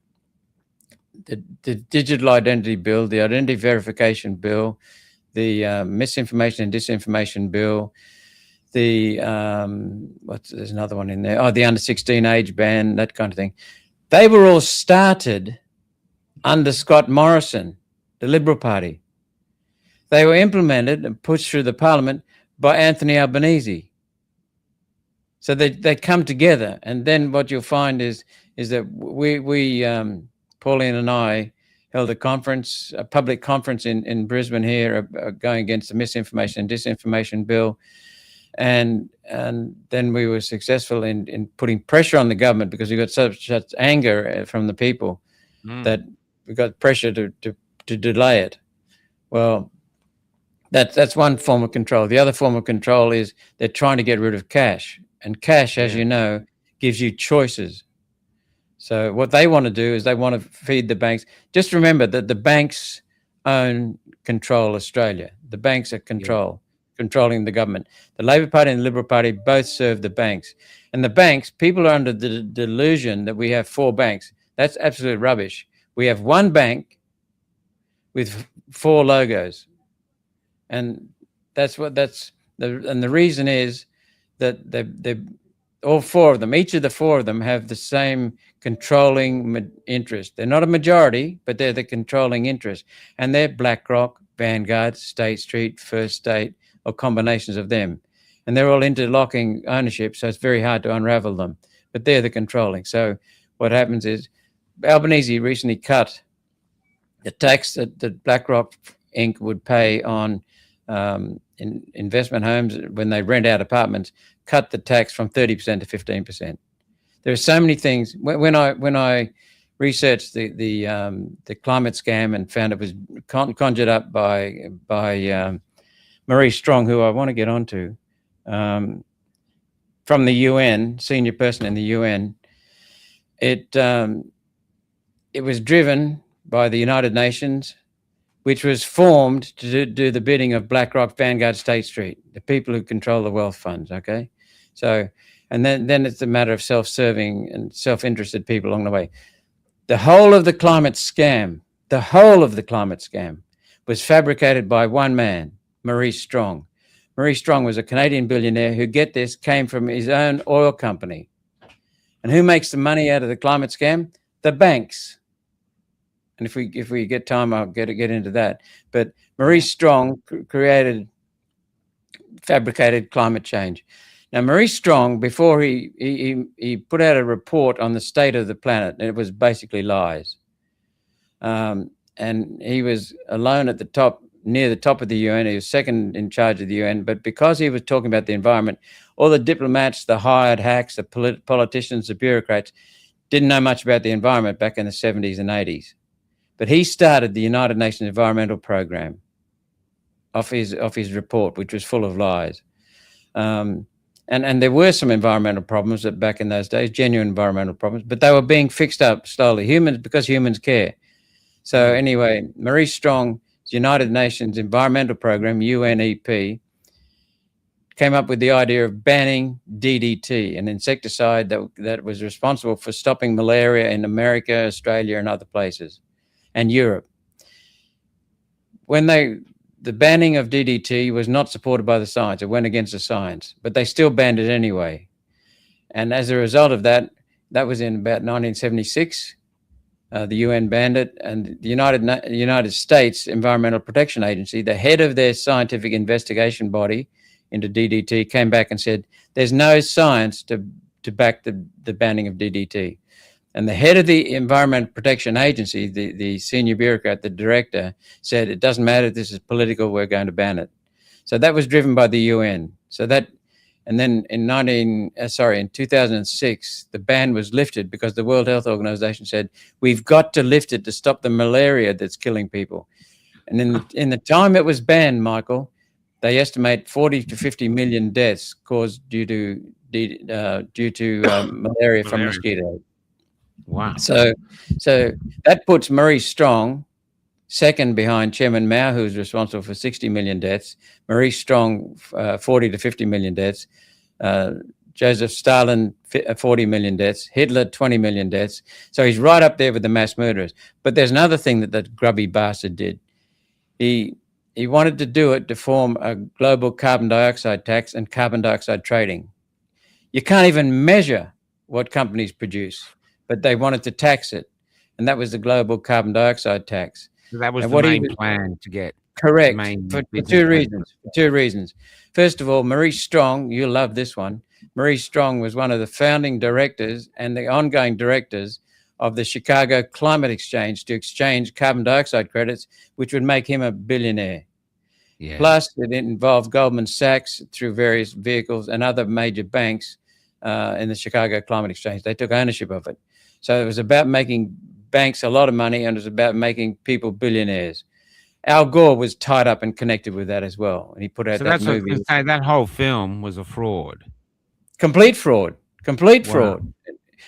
the Digital Identity Bill, the Identity Verification Bill, the Misinformation and Disinformation Bill, there's another one in there. Oh, the under 16 age ban, that kind of thing. They were all started under Scott Morrison, the Liberal Party. They were implemented and pushed through the Parliament by Anthony Albanese. So they come together, and then what you'll find is that we Pauline and I held a public conference in Brisbane here, going against the misinformation and disinformation bill, and then we were successful in putting pressure on the government, because we got such anger from the people that we got pressure to delay it. Well, that's one form of control. The other form of control is they're trying to get rid of cash. And cash, as you know, gives you choices. So what they want to do is they want to feed the banks. Just remember that the banks control Australia. The banks are controlling the government. The Labor Party and the Liberal Party both serve the banks. And the banks, people are under the delusion that we have 4 banks. That's absolute rubbish. We have one bank with 4 logos. And the reason is that they all 4 of them, each of the 4 of them have the same controlling interest. They're not a majority, but they're the controlling interest. And they're BlackRock, Vanguard, State Street, First State, or combinations of them. And they're all interlocking ownership, so it's very hard to unravel them. But they're the controlling. So what happens is Albanese recently cut the tax that BlackRock Inc. would pay on in investment homes when they rent out apartments, cut the tax from 30% to 15%. There are so many things. When I researched the climate scam and found it was conjured up by Marie Strong, who I want to get onto, from the UN, senior person in the UN, it was driven by the United Nations, which was formed to do the bidding of BlackRock, Vanguard, State Street, the people who control the wealth funds, okay? So, and then it's a matter of self-serving and self-interested people along the way. The whole of the climate scam was fabricated by one man, Maurice Strong. Maurice Strong was a Canadian billionaire who, get this, came from his own oil company. And who makes the money out of the climate scam? The banks. And if we get time, I'll get into that. But Maurice Strong fabricated climate change. Now, Maurice Strong, before he put out a report on the state of the planet, and it was basically lies. And he was alone at the top, near the top of the UN. He was second in charge of the UN. But because he was talking about the environment, all the diplomats, the hired hacks, the politicians, the bureaucrats didn't know much about the environment back in the 70s and 80s. But he started the United Nations Environmental Program off his report, which was full of lies. And there were some environmental problems back in those days, genuine environmental problems, but they were being fixed up slowly. Because humans care. So anyway, Maurice Strong's United Nations Environmental Program, UNEP, came up with the idea of banning DDT, an insecticide that was responsible for stopping malaria in America, Australia, and other places, and Europe. When the banning of DDT was not supported by the science. It went against the science, but they still banned it anyway. And as a result of that was in about 1976. The UN banned it, and the United States Environmental Protection Agency, the head of their scientific investigation body into DDT, came back and said, there's no science to back the banning of DDT. And the head of the Environment Protection Agency, the senior bureaucrat, the director, said, it doesn't matter, this is political, we're going to ban it. So that was driven by the UN. And then in 2006, the ban was lifted because the World Health Organization said, we've got to lift it to stop the malaria that's killing people. And in the time it was banned, Michael, they estimate 40 to 50 million deaths caused due to malaria from mosquitoes. Wow. So that puts Maurice Strong second behind Chairman Mao, who's responsible for 60 million deaths, Maurice Strong, 40 to 50 million deaths, Joseph Stalin, 40 million deaths, Hitler, 20 million deaths. So he's right up there with the mass murderers. But there's another thing that grubby bastard did. He he wanted to do it to form a global carbon dioxide tax and carbon dioxide trading. You can't even measure what companies produce, but they wanted to tax it. And that was the global carbon dioxide tax. So that was And the what he main was plan to get the correct main for business two plan. reasons. For two reasons. First of all, Maurice Strong, you'll love this one. Maurice Strong was one of the founding directors and the ongoing directors of the Chicago Climate Exchange to exchange carbon dioxide credits, which would make him a billionaire. Yeah. Plus, it involved Goldman Sachs through various vehicles and other major banks in the Chicago Climate Exchange. They took ownership of it. So it was about making banks a lot of money, and it was about making people billionaires. Al Gore was tied up and connected with that as well, and he put out So that that's what I was movie. going to say. That whole film was a fraud. Complete fraud. Complete Wow. fraud.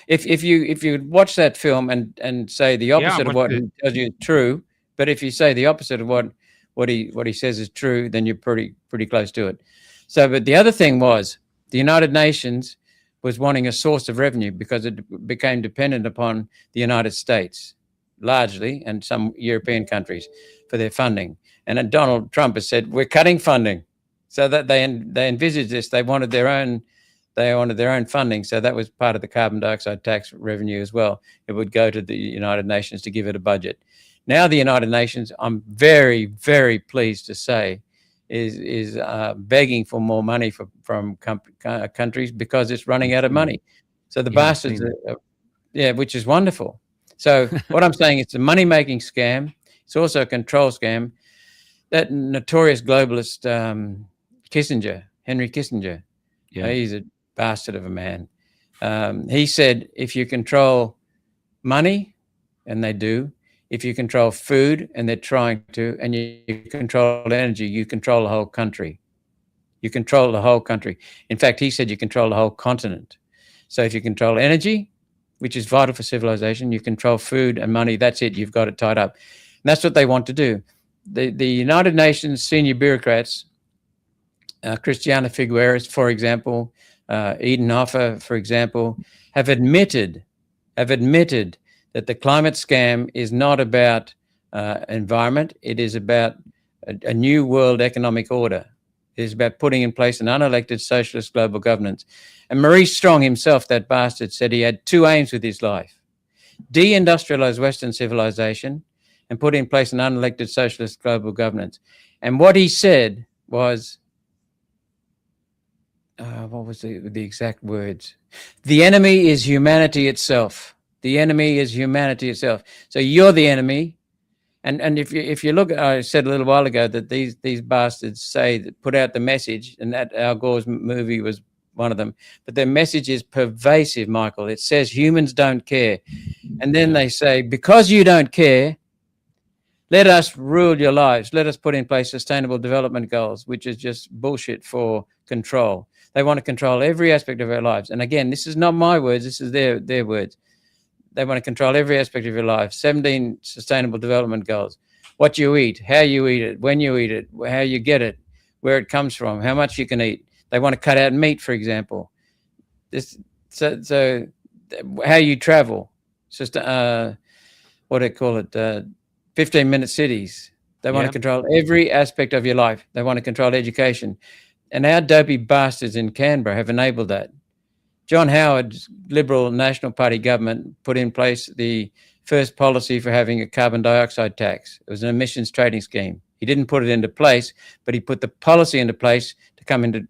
If you watch that film and say the Yeah, I opposite of watched what it. he tells you is true, but if you say the opposite of what he says is true, then you're pretty close to it. So, but the other thing was the United Nations was wanting a source of revenue because it became dependent upon the United States largely and some European countries for their funding. And then Donald Trump has said we're cutting funding, so that they envisaged this. They wanted their own funding. So that was part of the carbon dioxide tax revenue as well. It would go to the United Nations to give it a budget. Now the United Nations, I'm very, very pleased to say, is begging for more money from countries because it's running out of money. So the Yeah, I've bastards, seen it. yeah, which is wonderful. So what I'm saying, it's a money-making scam. It's also a control scam. That notorious globalist Kissinger, Henry Kissinger, Yeah. he's a bastard of a man. He said, if you control money, and they do, if you control food, and they're trying to, and you control energy, you control the whole country. You control the whole country. In fact, he said you control the whole continent. So if you control energy, which is vital for civilization, you control food and money, that's it, you've got it tied up. And that's what they want to do. The United Nations senior bureaucrats, Christiana Figueres, for example, Eden Hoffer, for example, have admitted that the climate scam is not about environment. It is about a new world economic order. It is about putting in place an unelected socialist global governance. And Maurice Strong himself, that bastard, said he had two aims with his life: deindustrialize Western civilization and put in place an unelected socialist global governance. And what he said was, what was the exact words? The enemy is humanity itself. The enemy is humanity itself. So you're the enemy. And if you look, I said a little while ago that these bastards say that put out the message, and that Al Gore's movie was one of them. But their message is pervasive, Michael. It says humans don't care, and then they say, because you don't care, let us rule your lives. Let us put in place sustainable development goals, which is just bullshit for control. They want to control every aspect of our lives. And again, this is not my words. This is their words. They want to control every aspect of your life. 17 sustainable development goals. What you eat, how you eat it, when you eat it, how you get it, where it comes from, how much you can eat. They want to cut out meat, for example. So how you travel. Just what do they call it? 15-minute cities. They want to control every aspect of your life. They want to control education. And our dopey bastards in Canberra have enabled that. John Howard's Liberal National Party government put in place the first policy for having a carbon dioxide tax. It was an emissions trading scheme. He didn't put it into place, but he put the policy into place to come into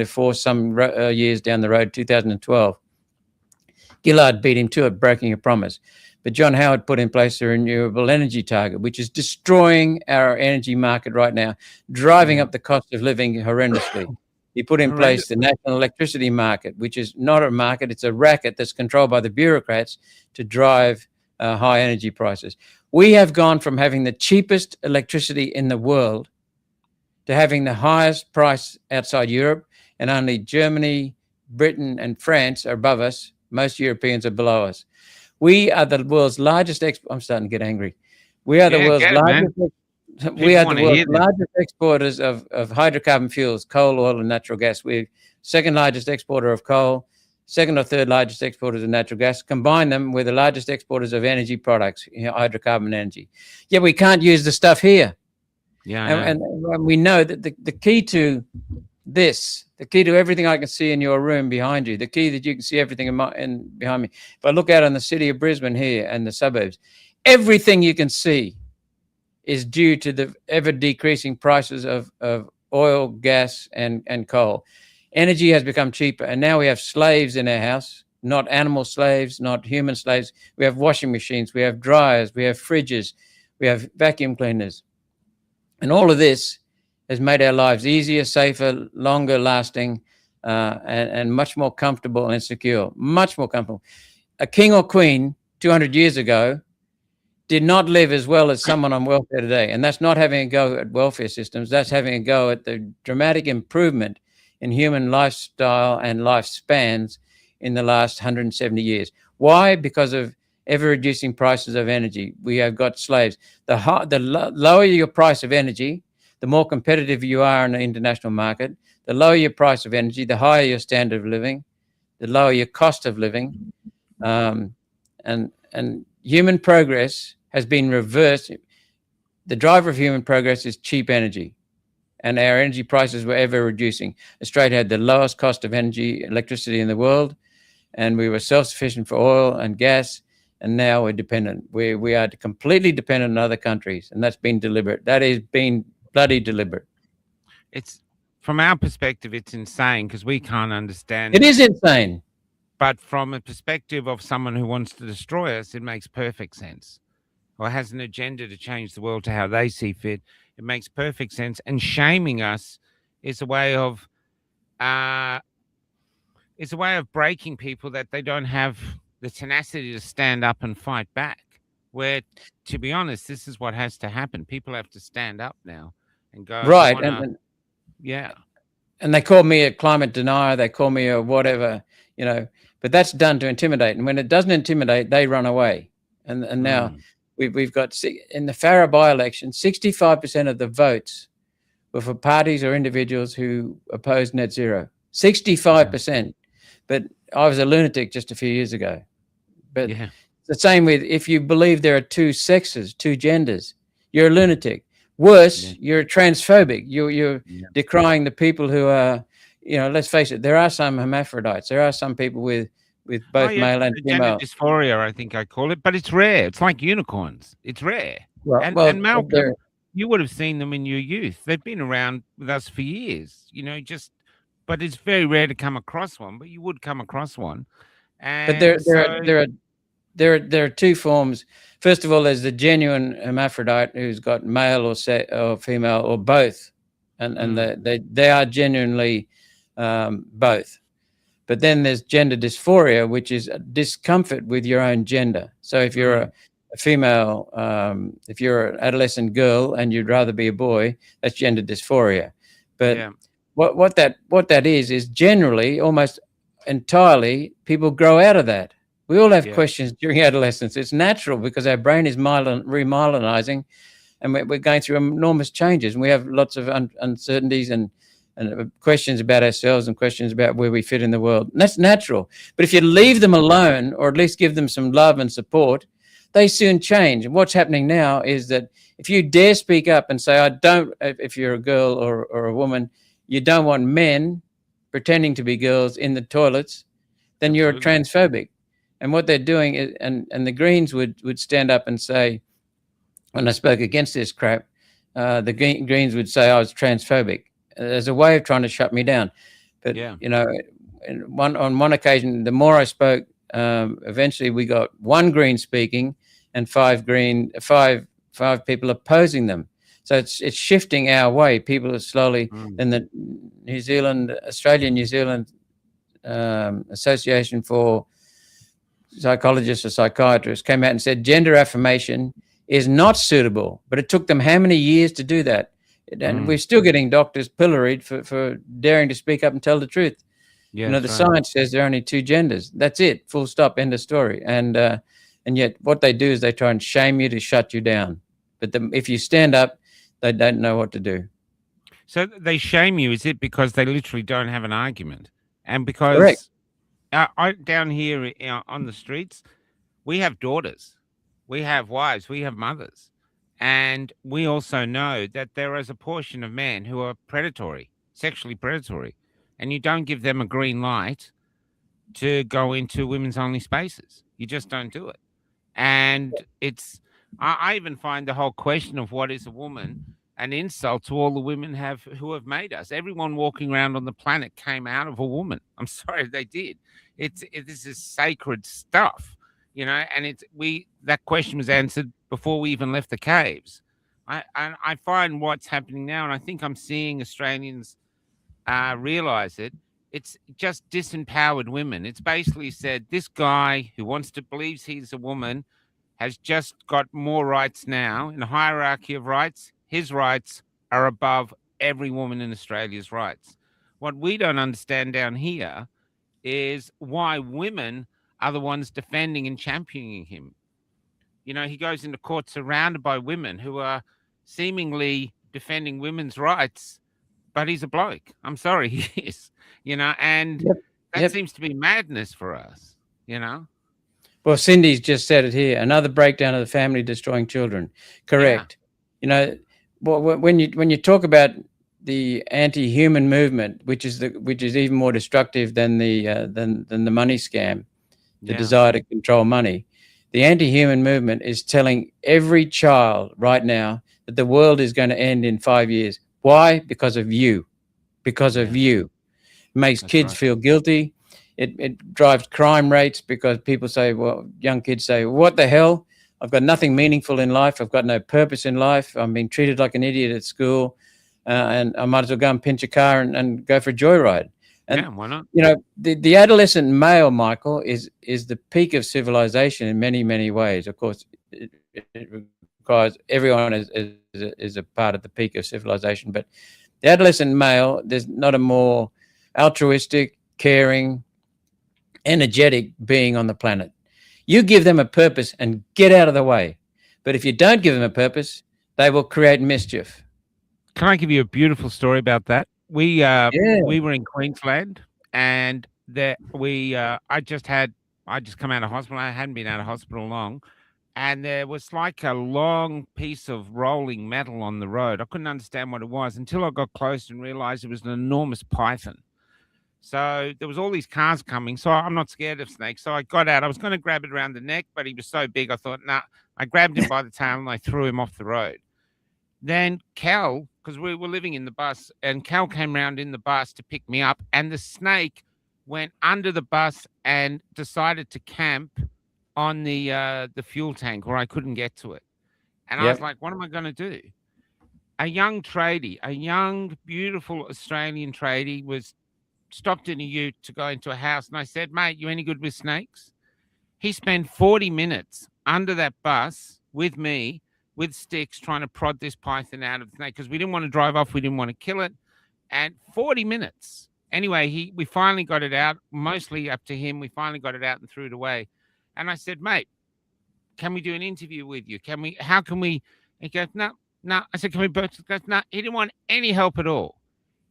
force some years down the road, 2012. Gillard beat him to it, breaking a promise. But John Howard put in place a renewable energy target, which is destroying our energy market right now, driving up the cost of living horrendously. He put in place the national electricity market, which is not a market, it's a racket that's controlled by the bureaucrats to drive high energy prices. We have gone from having the cheapest electricity in the world to having the highest price outside Europe, and only Germany, Britain, and France are above us. Most Europeans are below us. We are the world's largest I'm starting to get angry. We are the world's largest. We are the world's largest exporters of hydrocarbon fuels, coal, oil, and natural gas. We're second largest exporter of coal, second or third largest exporters of natural gas. Combine them with the largest exporters of energy products, hydrocarbon energy. Yet we can't use the stuff here. Yeah, And we know that the key to this, the key to everything I can see in your room behind you, the key that you can see everything behind me. If I look out on the city of Brisbane here and the suburbs, everything you can see is due to the ever decreasing prices of oil, gas, and coal. Energy has become cheaper, and now we have slaves in our house, not animal slaves, not human slaves. We have washing machines, we have dryers, we have fridges, we have vacuum cleaners. And all of this has made our lives easier, safer, longer lasting, and much more comfortable and secure, much more comfortable. A king or queen 200 years ago did not live as well as someone on welfare today. And that's not having a go at welfare systems. That's having a go at the dramatic improvement in human lifestyle and lifespans in the last 170 years. Why? Because of ever reducing prices of energy. We have got slaves. The lower your price of energy, the more competitive you are in the international market. The lower your price of energy, the higher your standard of living, the lower your cost of living. And human progress has been reversed. The driver of human progress is cheap energy, and our energy prices were ever reducing. Australia had the lowest cost of energy, electricity in the world, and we were self-sufficient for oil and gas, and now we're dependent. We are completely dependent on other countries, and that's been deliberate. That is been bloody deliberate. It's, from our perspective, it's insane because we can't understand. It is insane. But from a perspective of someone who wants to destroy us, it makes perfect sense. Or has an agenda to change the world to how they see fit. It makes perfect sense. And shaming us is a way of breaking people, that they don't have the tenacity to stand up and fight back. Where, to be honest, this is what has to happen. People have to stand up now and go, right. Yeah. And they call me a climate denier. They call me a whatever, but that's done to intimidate. And when it doesn't intimidate, they run away. And now we've got, in the Farah by-election, 65% of the votes were for parties or individuals who opposed net zero. 65%. Yeah. But I was a lunatic just a few years ago. But it's the same with, if you believe there are two sexes, two genders, you're a lunatic. Worse, you're transphobic. You're decrying the people who are, let's face it, there are some hermaphrodites. There are some people with both male and female. Gender dysphoria, I think I call it, but it's rare. It's like unicorns. It's rare. And Malcolm, you would have seen them in your youth. They've been around with us for years, but it's very rare to come across one, but you would come across one. And but there are two forms. First of all, there's the genuine hermaphrodite who's got male or female or both, and they are genuinely both. But then there's gender dysphoria, which is discomfort with your own gender. So if you're a female, if you're an adolescent girl and you'd rather be a boy, that's gender dysphoria. But what that is generally, almost entirely, people grow out of that. We all have questions during adolescence. It's natural because our brain is remyelinizing, and we're going through enormous changes, and we have lots of uncertainties and questions about ourselves and questions about where we fit in the world. And that's natural. But if you leave them alone, or at least give them some love and support, they soon change. And what's happening now is that if you dare speak up and say, if you're a girl or a woman, you don't want men pretending to be girls in the toilets, then you're transphobic. And what they're doing is, and the Greens would stand up and say, when I spoke against this crap, the Greens would say I was transphobic as a way of trying to shut me down. But on one occasion, the more I spoke, eventually we got one Green speaking and five people opposing them. So it's shifting our way. People are slowly. And the Australian-New Zealand Association for Psychologists or Psychiatrists came out and said gender affirmation is not suitable. But it took them how many years to do that? And we're still getting doctors pilloried for daring to speak up and tell the truth. The science says there are only two genders. That's it. Full stop. End of story. And yet what they do is they try and shame you to shut you down. But if you stand up, they don't know what to do. So they shame you. Is it because they literally don't have an argument? And because Correct. I down here on the streets, we have daughters, we have wives, we have mothers, and we also know that there is a portion of men who are predatory, sexually predatory, and you don't give them a green light to go into women's only spaces. You just don't do it. And I even find the whole question of what is a woman an insult to all the women have who have made us. Everyone walking around on the planet came out of a woman. I'm sorry, they did. This is sacred stuff, and that question was answered before we even left the caves. I find what's happening now, and I think I'm seeing Australians realize it. It's just disempowered women. It's basically said this guy who wants to believes he's a woman has just got more rights now in the hierarchy of rights. His rights are above every woman in Australia's rights. What we don't understand down here is why women are the ones defending and championing him. He goes into court surrounded by women who are seemingly defending women's rights, but he's a bloke. I'm sorry, he is, and Yep. that Yep. seems to be madness for us. Well, Cindy's just said it here. Another breakdown of the family, destroying children. Correct. When you talk about the anti-human movement, which is even more destructive than the money scam, the desire to control money. The anti-human movement is telling every child right now that the world is going to end in 5 years. Why? Because of you. Because of you. It makes kids feel guilty. It drives crime rates because people say, young kids say, what the hell? I've got nothing meaningful in life. I've got no purpose in life. I'm being treated like an idiot at school. And I might as well go and pinch a car and go for a joyride. And, why not? The adolescent male, Michael, is the peak of civilization in many, many ways. Of course, it requires everyone is a part of the peak of civilization. But the adolescent male, there's not a more altruistic, caring, energetic being on the planet. You give them a purpose and get out of the way. But if you don't give them a purpose, they will create mischief. Can I give you a beautiful story about that? We were in Queensland, and I just come out of hospital. I hadn't been out of hospital long, and there was like a long piece of rolling metal on the road. I couldn't understand what it was until I got close and realized it was an enormous python. So there was all these cars coming. So I'm not scared of snakes. So I got out. I was going to grab it around the neck, but he was so big. I thought, nah. I grabbed him by the tail and I threw him off the road. Then Cal, because we were living in the bus, and Cal came round in the bus to pick me up, and the snake went under the bus and decided to camp on the fuel tank where I couldn't get to it. And I was like, what am I going to do? A young tradie, a young, beautiful Australian tradie was stopped in a ute to go into a house. And I said, mate, you any good with snakes? He spent 40 minutes under that bus with me, with sticks, trying to prod this python out of the snake because we didn't want to drive off. We didn't want to kill it. And 40 minutes. Anyway, we finally got it out, mostly up to him. We finally got it out and threw it away. And I said, mate, can we do an interview with you? How can we? He goes, no. I said, can we both? He goes, no. He didn't want any help at all.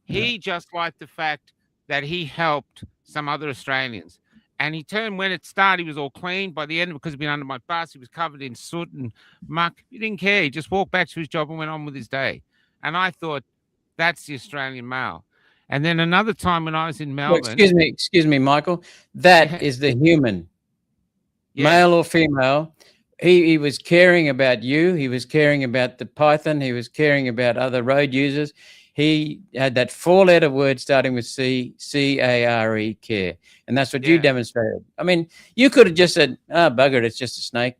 He just liked the fact that he helped some other Australians. And he turned, when it started, he was all clean. By the end, because he'd been under my bus, he was covered in soot and muck. He didn't care. He just walked back to his job and went on with his day. And I thought, that's the Australian male. And then another time when I was in Melbourne. Well, excuse me, Michael. That is the human, male or female. He was caring about you. He was caring about the python. He was caring about other road users. He had that 4-letter word starting with C, C-A-R-E, care. And that's what you demonstrated. I mean, you could have just said, bugger it, it's just a snake.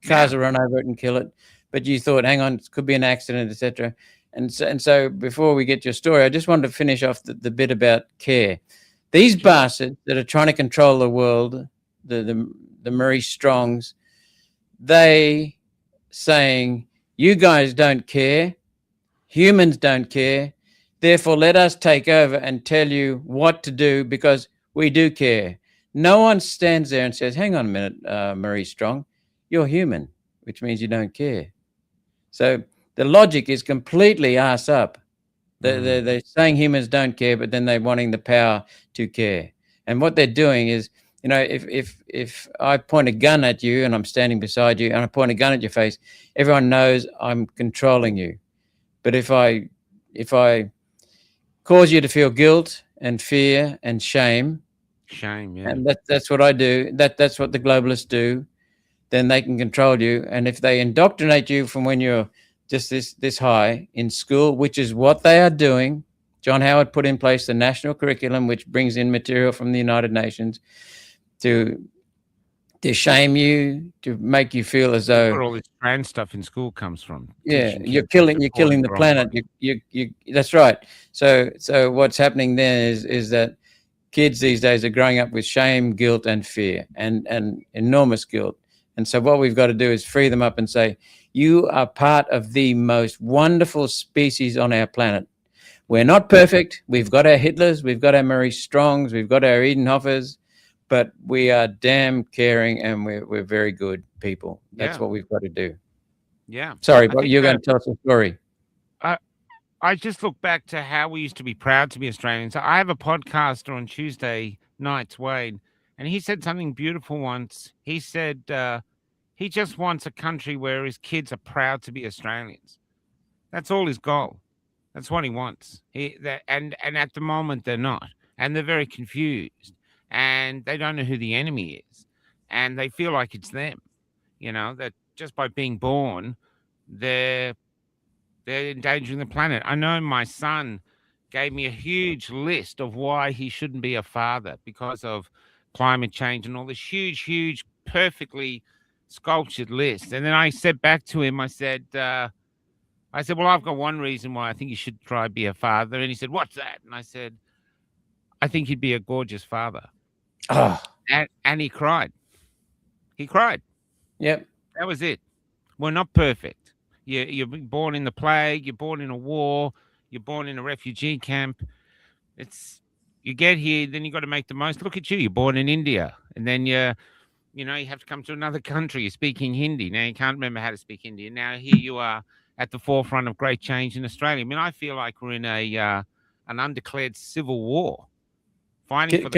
Cars will run over it and kill it. But you thought, hang on, it could be an accident, etc. And so before we get your story, I just wanted to finish off the bit about care. These bastards that are trying to control the world, the Maurice Strongs, they saying, you guys don't care. Humans don't care. Therefore, let us take over and tell you what to do because we do care. No one stands there and says, hang on a minute, Maurice Strong, you're human, which means you don't care. So the logic is completely arse up. They're saying humans don't care, but then they're wanting the power to care. And what they're doing is, if I point a gun at you and I'm standing beside you and I point a gun at your face, everyone knows I'm controlling you. But if I cause you to feel guilt and fear and shame, Yeah. and that's what I do, that's what the globalists do, then they can control you. And if they indoctrinate you from when you're just this high in school, which is what they are doing. John Howard put in place the national curriculum, which brings in material from the United Nations to shame you, to make you feel as though, where all this trans stuff in school comes from. yeah, Teaching you're kids killing the wrong planet. body. You that's right. So what's happening then is that kids these days are growing up with shame, guilt, and fear, and enormous guilt. And so what we've got to do is free them up and say, you are part of the most wonderful species on our planet. We're not perfect. We've got our Hitlers, we've got our Marie Strongs, we've got our Edenhoffers, but we are damn caring and we're very good people. That's what we've got to do. Yeah. Sorry, but you're going to tell us a story. I just look back to how we used to be proud to be Australians. I have a podcaster on Tuesday nights, Wade, and he said something beautiful once. He said he just wants a country where his kids are proud to be Australians. That's all his goal. That's what he wants. And at the moment they're not, and they're very confused, and they don't know who the enemy is, and they feel like it's them. That just by being born, they're endangering the planet. I know my son gave me a huge list of why he shouldn't be a father because of climate change and all this huge, perfectly sculptured list. And then I said back to him, I said, well, I've got one reason why I think you should try be a father. And he said, what's that? And I said, I think you'd be a gorgeous father. Oh. And he cried. He cried. Yep. That was it. We're not perfect. You're born in the plague. You're born in a war. You're born in a refugee camp. You get here, then you got to make the most. Look at you. You're born in India, and then you have to come to another country. You're speaking Hindi. Now you can't remember how to speak Hindi. And now here you are at the forefront of great change in Australia. I mean, I feel like we're in an undeclared civil war, fighting for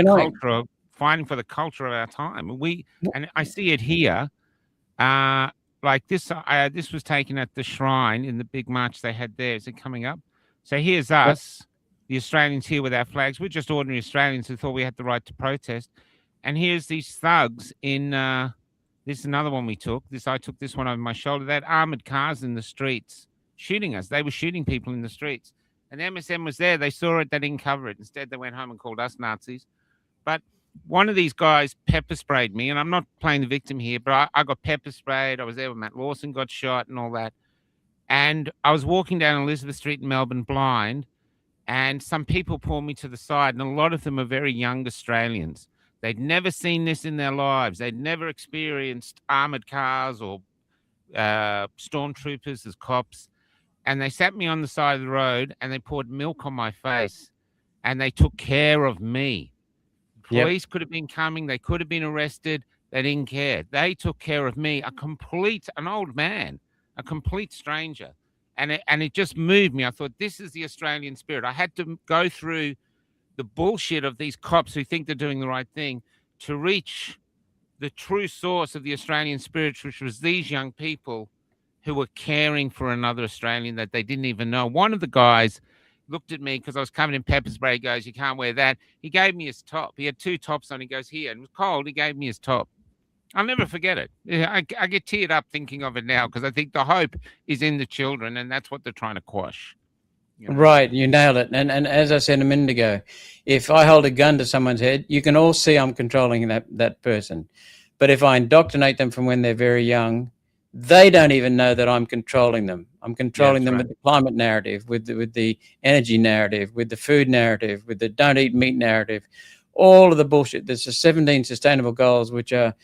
the culture of our time. And I see it here. Like this was taken at the Shrine in the big march they had there. Is it coming up? So here's us, the Australians here with our flags. We're just ordinary Australians who thought we had the right to protest. And here's these thugs in, this is another one we took. I took this one over my shoulder. They had armored cars in the streets shooting us. They were shooting people in the streets. And the MSM was there. They saw it. They didn't cover it. Instead, they went home and called us Nazis. But one of these guys pepper sprayed me, and I'm not playing the victim here, but I got pepper sprayed. I was there when Matt Lawson got shot and all that. And I was walking down Elizabeth Street in Melbourne blind, and some people pulled me to the side, and a lot of them are very young Australians. They'd never seen this in their lives. They'd never experienced armored cars or stormtroopers as cops. And they sat me on the side of the road, and they poured milk on my face, and they took care of me. Police could have been coming. They could have been arrested. They didn't care. They took care of me, an old man, a complete stranger. And it just moved me. I thought, this is the Australian spirit. I had to go through the bullshit of these cops who think they're doing the right thing to reach the true source of the Australian spirit, which was these young people who were caring for another Australian that they didn't even know. One of the guys looked at me because I was covered in pepper spray. He goes, you can't wear that. He gave me his top. He had two tops on. He goes, here. And it was cold. He gave me his top. I'll never forget it. I get teared up thinking of it now because I think the hope is in the children, and that's what they're trying to quash. Right, you nailed it. And as I said a minute ago, if I hold a gun to someone's head, you can all see I'm controlling that person. But if I indoctrinate them from when they're very young, they don't even know that I'm controlling them. I'm controlling them with the climate narrative, with the energy narrative, with the food narrative, with the don't eat meat narrative, all of the bullshit. There's the 17 sustainable goals, which are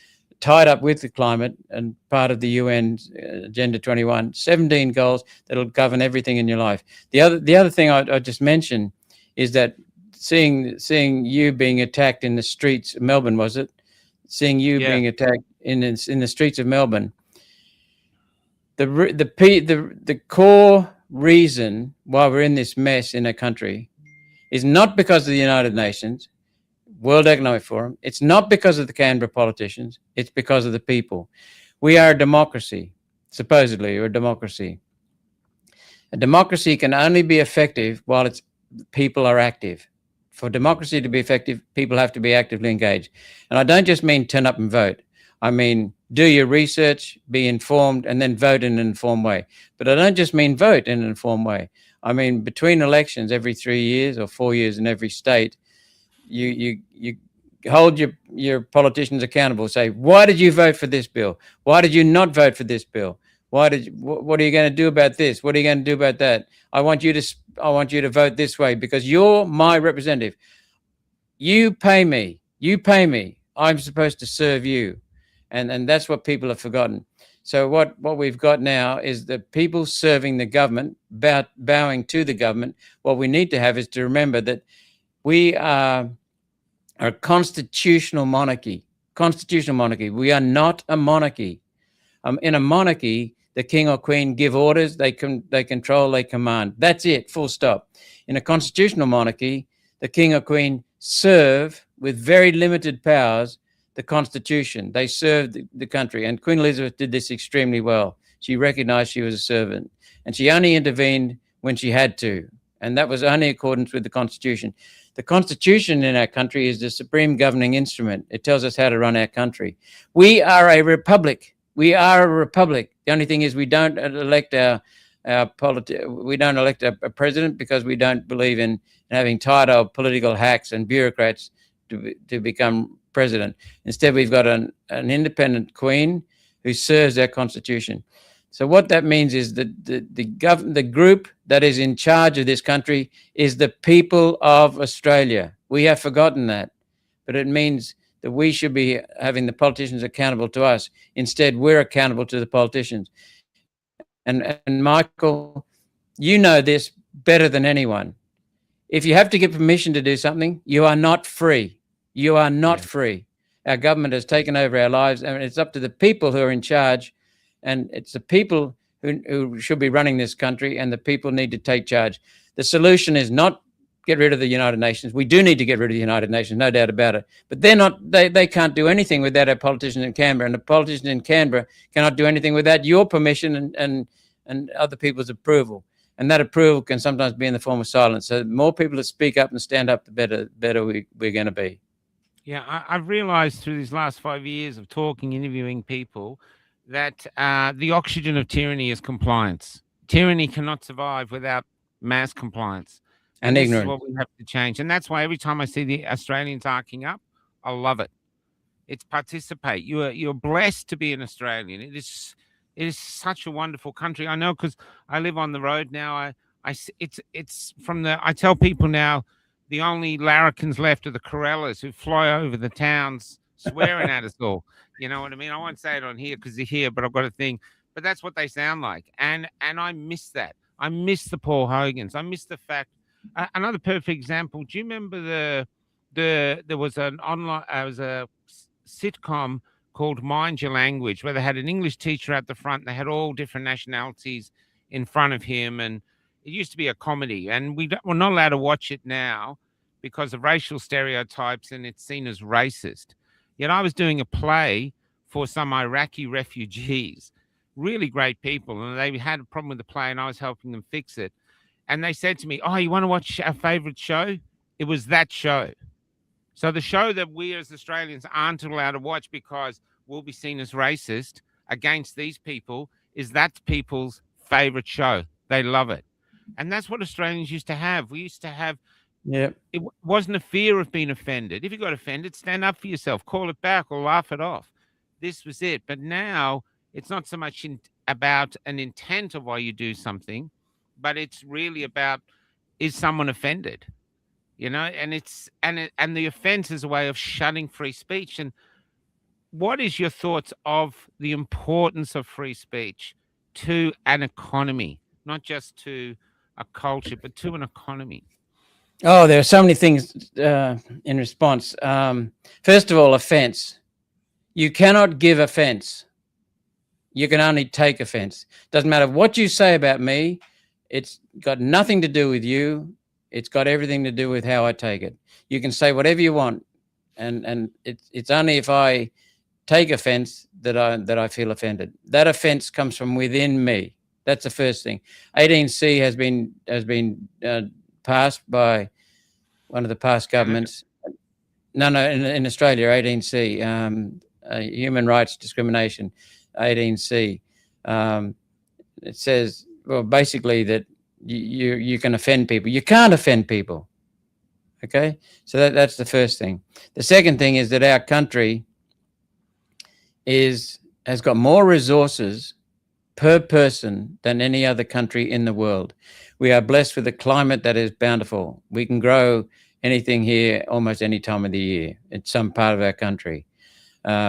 tied up with the climate and part of the UN Agenda 21, 17 goals that'll govern everything in your life. The other thing I just mentioned is that seeing you being attacked in the streets of Melbourne, was it? Seeing you being attacked in the streets of Melbourne. The core reason why we're in this mess in our country is not because of the United Nations. World Economic Forum. It's not because of the Canberra politicians. It's because of the people. We are a democracy, supposedly, or a democracy. A democracy can only be effective while its people are active. For democracy to be effective, people have to be actively engaged. And I don't just mean turn up and vote. I mean, do your research, be informed, and then vote in an informed way. But I don't just mean vote in an informed way. I mean, between elections every 3 years or 4 years in every state, you hold your politicians accountable. Say, why did you vote for this bill? Why did you not vote for this bill? What are you going to do about this? What are you going to do about that? I want you to vote this way because you're my representative. You pay me. I'm supposed to serve you. And that's what people have forgotten. So what we've got now is the people serving the government, bowing to the government. What we need to have is to remember that we are a constitutional monarchy. We are not a monarchy. In a monarchy, the king or queen give orders, they control, they command. That's it, full stop. In a constitutional monarchy, the king or queen serve with very limited powers the Constitution. They serve the country. And Queen Elizabeth did this extremely well. She recognized she was a servant. And she only intervened when she had to. And that was only in accordance with the Constitution. The Constitution in our country is the supreme governing instrument. It tells us how to run our country. We are a republic. The only thing is we don't elect a president because we don't believe in having tired old political hacks and bureaucrats to become president. Instead, we've got an independent queen who serves our Constitution. So what that means is that the group that is in charge of this country is the people of Australia. We have forgotten that, but it means that we should be having the politicians accountable to us. Instead, we're accountable to the politicians. And Michael, you know this better than anyone. If you have to get permission to do something, you are not free. You are not free. Our government has taken over our lives, and it's up to the people who are in charge. And it's the people who should be running this country, and the people need to take charge. The solution is not get rid of the United Nations. We do need to get rid of the United Nations, no doubt about it. But they can't do anything without our politicians in Canberra, and the politicians in Canberra cannot do anything without your permission and other people's approval. And that approval can sometimes be in the form of silence. So the more people that speak up and stand up, the better we're going to be. Yeah, I've realized through these last 5 years of talking, interviewing people, that the oxygen of tyranny is compliance. Tyranny cannot survive without mass compliance. And this ignorance. is what we have to change. And that's why every time I see the Australians arcing up, I love it. It's participate. You're blessed to be an Australian. It is such a wonderful country. I know because I live on the road now. I tell people now the only larrikins left are the Corellas who fly over the towns swearing at us all. You know what I mean? I won't say it on here because they're here, but I've got a thing. But that's what they sound like. And I miss that. I miss the Paul Hogans. I miss the fact. Another perfect example. Do you remember there was an online, was a sitcom called Mind Your Language, where they had an English teacher at the front. They had all different nationalities in front of him. And it used to be a comedy. And we're not allowed to watch it now because of racial stereotypes, and it's seen as racist. Yet I was doing a play for some Iraqi refugees, really great people, and they had a problem with the play, and I was helping them fix it. And they said to me, "Oh, you want to watch our favorite show?" It was that show. So the show that we as Australians aren't allowed to watch because we'll be seen as racist against these people is that people's favorite show. They love it. And that's what Australians used to have. We used to have, it wasn't a fear of being offended. If you got offended, stand up for yourself, call it back or laugh it off. This was it. But now it's not so much about an intent of why you do something, but it's really about, is someone offended? You know, and the offense is a way of shutting free speech. And what is your thoughts of the importance of free speech to an economy, not just to a culture, but to an economy? Oh, there are so many things in response. First of all, offense. You cannot give offense. You can only take offense. Doesn't matter what you say about me. It's got nothing to do with you. It's got everything to do with how I take it. You can say whatever you want. and it's only if I take offence that I feel offended. That offence comes from within me. That's the first thing. 18C has been passed by one of the past governments. No, in Australia, 18C, human rights discrimination, 18C. It says, well, basically that you can offend people. You can't offend people. Okay, so that's the first thing. The second thing is that our country has got more resources per person than any other country in the world. We are blessed with a climate that is bountiful. We can grow anything here almost any time of the year in some part of our country.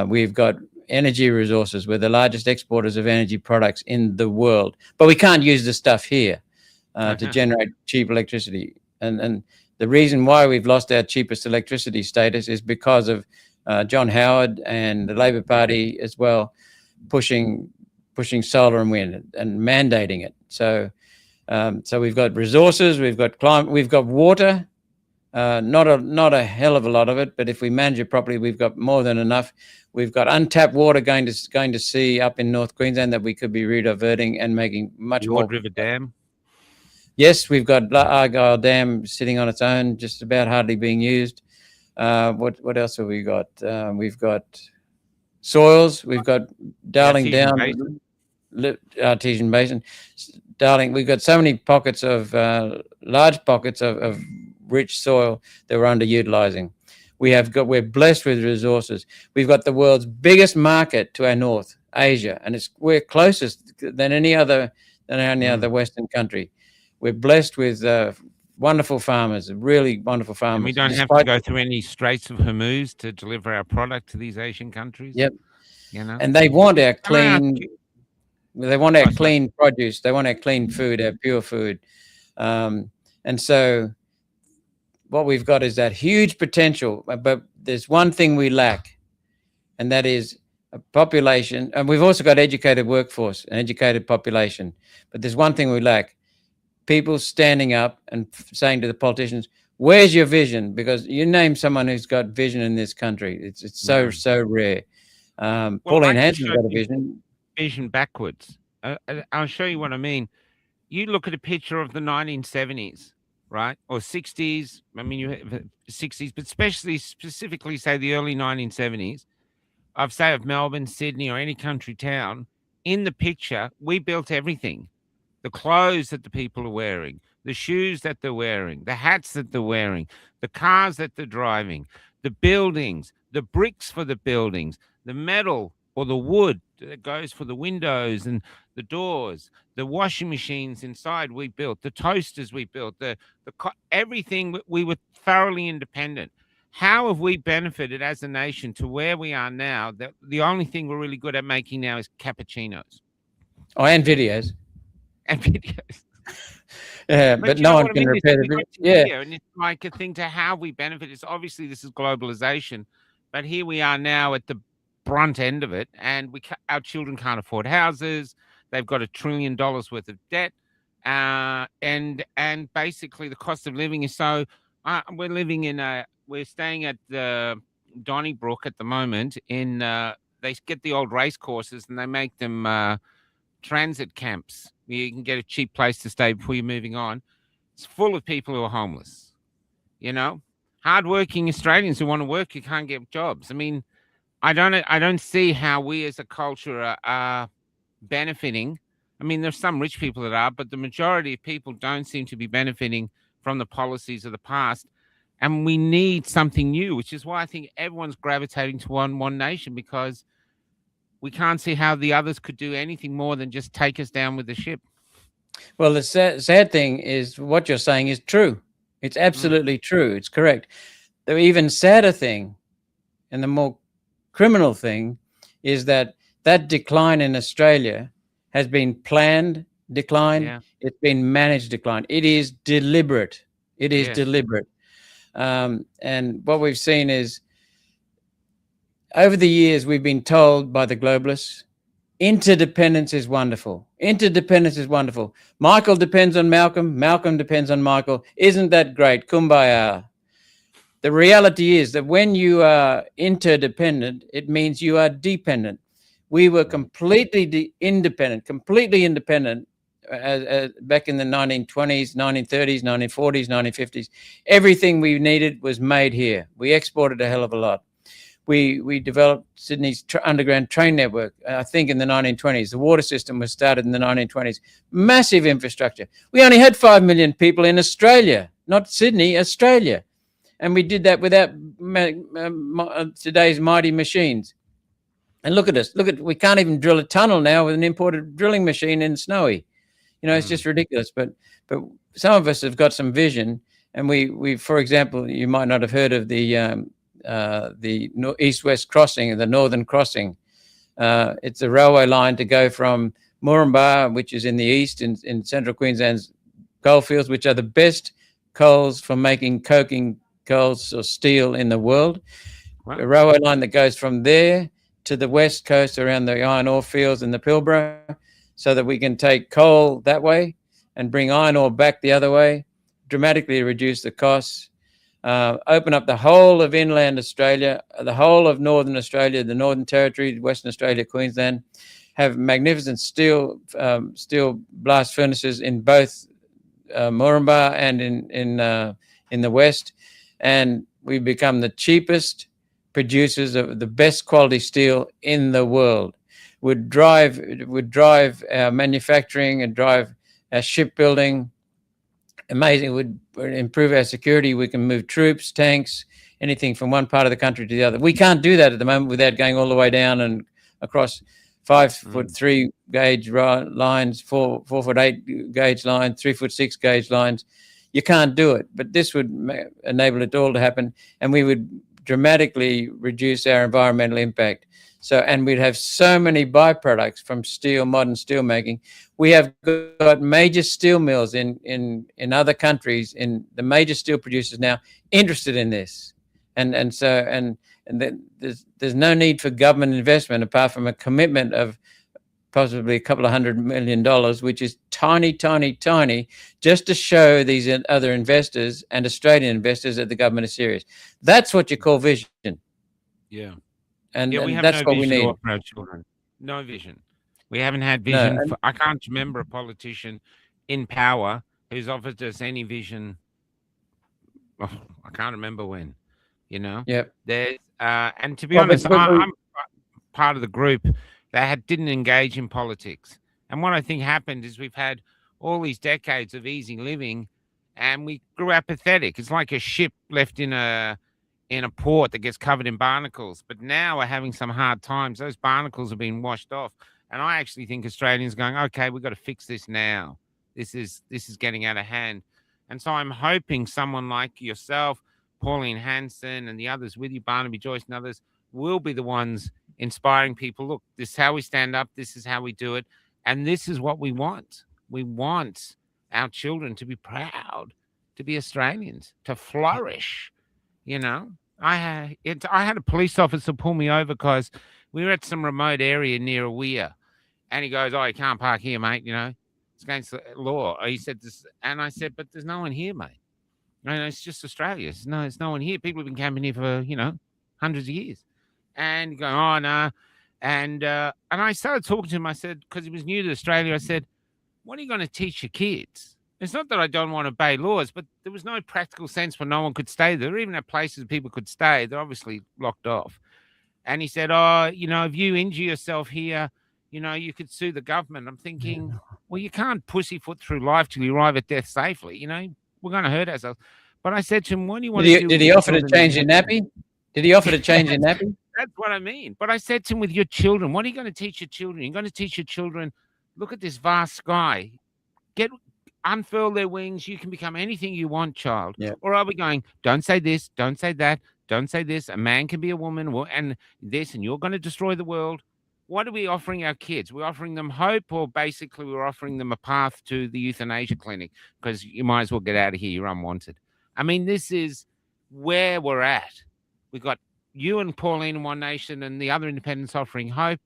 We've got energy resources. We're the largest exporters of energy products in the world, but we can't use the stuff here to generate cheap electricity. And the reason why we've lost our cheapest electricity status is because of John Howard and the Labor Party as well, pushing solar and wind and mandating it. So we've got resources, we've got climate, we've got water. Not a hell of a lot of it, but if we manage it properly, we've got more than enough. We've got untapped water going to sea up in North Queensland that we could be rediverting and making much more. River Dam. Yes, we've got Argyle Dam sitting on its own, just about hardly being used. What else have we got? We've got soils. We've got Darling Down, Artesian Basin. Darling, we've got so many pockets of large pockets of rich soil that we're underutilizing. We're blessed with resources. We've got the world's biggest market to our north, Asia, and we're closest than any other Western country. We're blessed with wonderful farmers, really wonderful farmers. And we don't have to go through any Straits of Hormuz to deliver our product to these Asian countries. Yep. You know, and they want our clean. They want our clean produce. They want our clean food, our pure food, and so what we've got is that huge potential. But there's one thing we lack, and that is a population. And we've also got educated workforce, an educated population. But there's one thing we lack: people standing up and saying to the politicians, "Where's your vision?" Because you name someone who's got vision in this country, it's so rare. Pauline Hanson's got a vision. Vision backwards. I'll show you what I mean. You look at a picture of the 1970s, right, or 60s. I mean, you have 60s, but specifically say the early 1970s. I've say of Melbourne, Sydney, or any country town. In the picture, we built everything: the clothes that the people are wearing, the shoes that they're wearing, the hats that they're wearing, the cars that they're driving, the buildings, the bricks for the buildings, the metal or the wood that goes for the windows and the doors, the washing machines inside we built, the toasters we built, everything. We were thoroughly independent. How have we benefited as a nation to where we are now that the only thing we're really good at making now is cappuccinos? Oh, and videos. And videos. Yeah, but no one can repair the video. Yeah, and it's like a thing to how we benefit. It's obviously this is globalization, but here we are now at the brunt end of it, and our children can't afford houses. They've got $1 trillion worth of debt, and basically the cost of living is so. We're staying at the Donnybrook at the moment. They get the old race courses and they make them transit camps. You can get a cheap place to stay before you're moving on. It's full of people who are homeless. You know, hardworking Australians who want to work who can't get jobs. I mean, I don't see how we as a culture are benefiting. I mean, there's some rich people that are, but the majority of people don't seem to be benefiting from the policies of the past. And we need something new, which is why I think everyone's gravitating to one nation, because we can't see how the others could do anything more than just take us down with the ship. Well, the sad thing is what you're saying is true. It's absolutely true. It's correct. The even sadder thing and the more criminal thing is that decline in Australia has been planned decline. Yeah. It's been managed decline. It is deliberate. It is deliberate. And what we've seen is over the years, we've been told by the globalists, interdependence is wonderful. Interdependence is wonderful. Michael depends on Malcolm. Malcolm depends on Michael. Isn't that great? Kumbaya. The reality is that when you are interdependent, it means you are dependent. We were completely independent back in the 1920s, 1930s, 1940s, 1950s. Everything we needed was made here. We exported a hell of a lot. We developed Sydney's underground train network, I think, in the 1920s. The water system was started in the 1920s. Massive infrastructure. We only had 5 million people in Australia, not Sydney, Australia. And we did that without today's mighty machines. And look at us. We can't even drill a tunnel now with an imported drilling machine in Snowy. It's just ridiculous. But some of us have got some vision. And we for example, you might not have heard of the east-west crossing, the northern crossing. It's a railway line to go from Moranbah, which is in the east, in Central Queensland's coalfields, which are the best coals for making coking coals or steel in the world. Wow. A railway line that goes from there to the west coast around the iron ore fields in the Pilbara, so that we can take coal that way and bring iron ore back the other way, dramatically reduce the costs, open up the whole of inland Australia, the whole of northern Australia, the Northern Territory, Western Australia, Queensland, have magnificent steel blast furnaces in both Moranbah and in the west, and we become the cheapest producers of the best quality steel in the world. Would drive our manufacturing and drive our shipbuilding. Amazing. It would improve our security. We can move troops, tanks, anything from one part of the country to the other. We can't do that at the moment without going all the way down and across 5'3" gauge lines, 4'8" gauge lines, 3'6" gauge lines. You can't do it, but this would enable it all to happen, and we would dramatically reduce our environmental impact. And we'd have so many byproducts from steel, modern steel making. We have got major steel mills in other countries, in the major steel producers now interested in this, and then there's no need for government investment apart from a commitment of possibly a couple of $100 million, which is tiny, just to show these other investors and Australian investors that the government is serious. That's what you call vision. Yeah. And we have that's no what we vision need. for our children. No vision. We haven't had vision. No, I can't remember a politician in power who's offered us any vision. Oh, I can't remember when. Yep. There's and to be honest, I'm part of the group that didn't engage in politics. And what I think happened is we've had all these decades of easy living, and we grew apathetic. It's like a ship left in a port that gets covered in barnacles. But now we're having some hard times. Those barnacles have been washed off. And I actually think Australians are going, okay, we've got to fix this now. This is getting out of hand. And so I'm hoping someone like yourself, Pauline Hanson, and the others with you, Barnaby Joyce and others, will be the ones inspiring people. Look, this is how we stand up. This is how we do it. And this is what we want. We want our children to be proud, to be Australians, to flourish. I had a police officer pull me over because we were at some remote area near a weir, and he goes, "Oh, you can't park here, mate. It's against the law." He said this, and I said, "But there's no one here, mate. It's just Australia. There's no one here. People have been camping here for hundreds of years." And he goes, "Oh no," and I started talking to him. I said, because he was new to Australia, I said, "What are you going to teach your kids?" It's not that I don't want to obey laws, but there was no practical sense where no one could stay there. Even at places people could stay, they're obviously locked off. And he said, "Oh, if you injure yourself here, you could sue the government." I'm thinking, well, you can't pussyfoot through life till you arrive at death safely. We're going to hurt ourselves. But I said to him, "What do you want to do?" Did he offer to change your nappy? Did he offer to change your nappy? That's what I mean. But I said to him, with your children, what are you going to teach your children? You're going to teach your children, look at this vast sky. Unfurl their wings. You can become anything you want, child. Yeah. Or are we going, don't say this, don't say that, don't say this. A man can be a woman and this, and you're going to destroy the world. What are we offering our kids? We're offering them hope, or basically we're offering them a path to the euthanasia clinic because you might as well get out of here. You're unwanted. I mean, this is where we're at. We've got you and Pauline in One Nation and the other independents offering hope.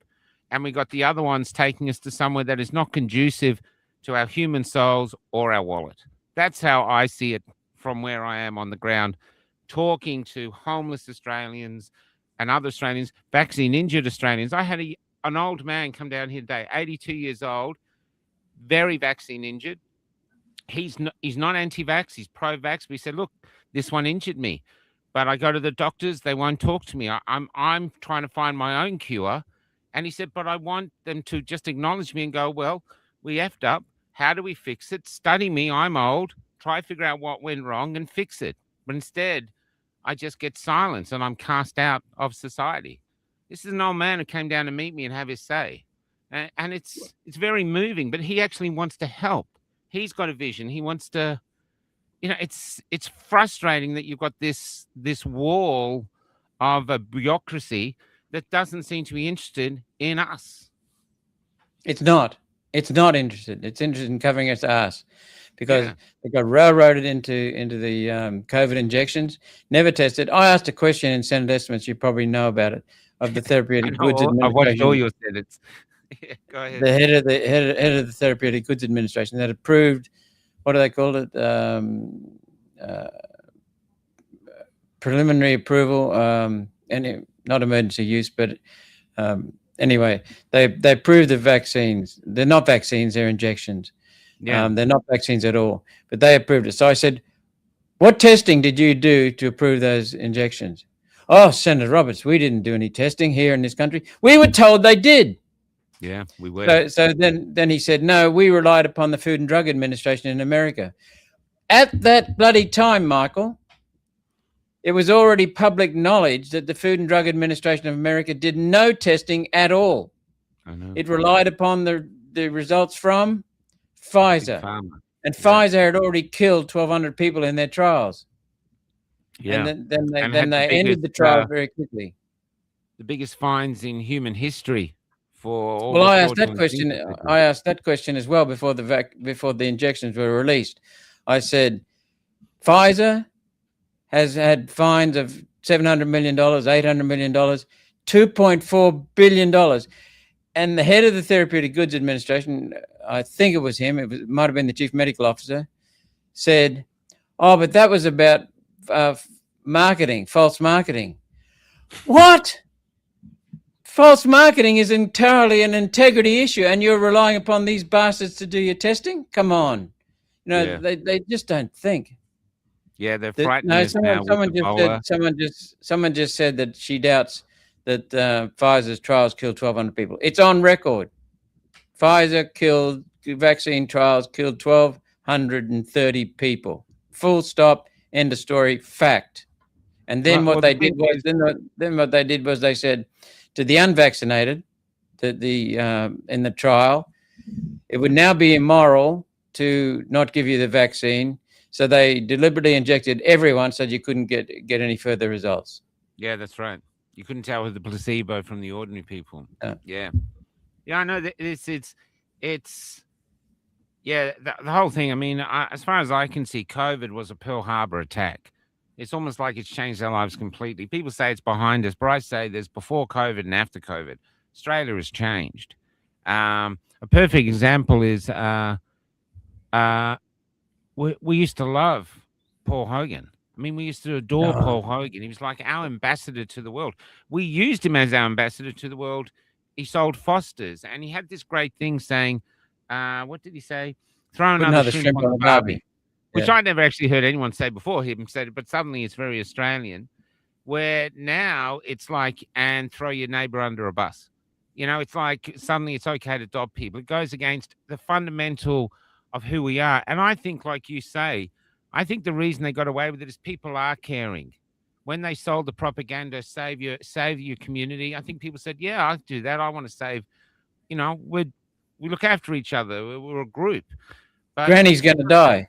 And we got the other ones taking us to somewhere that is not conducive to our human souls or our wallet. That's how I see it from where I am on the ground. talking to homeless Australians and other Australians, vaccine injured Australians. I had an old man come down here today, 82 years old, very vaccine injured. He's not anti-vax, he's pro-vax. But he said, look, this one injured me. But I go to the doctors, they won't talk to me. I'm trying to find my own cure. And he said, but I want them to just acknowledge me and go, well, we effed up. How do we fix it? Study me. I'm old. Try to figure out what went wrong and fix it. But instead, I just get silence and I'm cast out of society. This is an old man who came down to meet me and have his say. And it's very moving, but he actually wants to help. He's got a vision. He wants to, it's frustrating that you've got this wall of a bureaucracy that doesn't seem to be interested in us. It's not interested. It's interested in covering its ass, because they got railroaded into the COVID injections, never tested. I asked a question in Senate estimates, you probably know about it, of the Therapeutic Goods Administration. I've watched all your senate. Yeah, go ahead. The head of the Therapeutic Goods Administration that approved, what do they call it? Preliminary approval, and not emergency use, but anyway, they approved the vaccines. They're not vaccines; they're injections. Yeah. They're not vaccines at all, but they approved it. So I said, "What testing did you do to approve those injections?" "Oh, Senator Roberts, we didn't do any testing here in this country. We were told they did." Yeah, we were. So then he said, "No, we relied upon the Food and Drug Administration in America." At that bloody time, Michael, it was already public knowledge that the Food and Drug Administration of America did no testing at all. I know. It relied upon the results from Pfizer. And Pfizer had already killed 1,200 people in their trials. Yeah. And then they ended the trial very quickly. The biggest fines in human history. Well, I asked that question. I asked that question as well before the injections were released. I said, Pfizer has had fines of $700 million, $800 million, $2.4 billion. And the head of the Therapeutic Goods Administration, I think it was him, it might have been the chief medical officer, said, "Oh, but that was about marketing, false marketing." What? False marketing is entirely an integrity issue, and you're relying upon these bastards to do your testing? Come on. They just don't think. Yeah, they're frightened. Someone just said that she doubts that Pfizer's trials killed 1,200 people. It's on record. Pfizer vaccine trials killed 1,230 people. Full stop. End of story. Fact. And then what they did was they said to the unvaccinated, in the trial, it would now be immoral to not give you the vaccine. So they deliberately injected everyone so you couldn't get any further results. Yeah, that's right. You couldn't tell with the placebo from the ordinary people. Yeah. I know that it's the whole thing. I mean, as far as I can see, COVID was a Pearl Harbor attack. It's almost like it's changed our lives completely. People say it's behind us, but I say there's before COVID and after COVID. Australia has changed. A perfect example is we used to love Paul Hogan. I mean, we used to adore Paul Hogan. He was like our ambassador to the world. We used him as our ambassador to the world. He sold Foster's, and he had this great thing saying, what did he say? Throw another shrimp on the barbie. Which I never actually heard anyone say before him said it, but suddenly it's very Australian, where now it's like, and throw your neighbor under a bus. It's like suddenly it's okay to adopt people. It goes against the fundamental of who we are. And I think, like you say, I think the reason they got away with it is people are caring. When they sold the propaganda, save your community, I think people said, yeah, I'll do that. I want to save, we look after each other. We're a group. But Granny's going to die.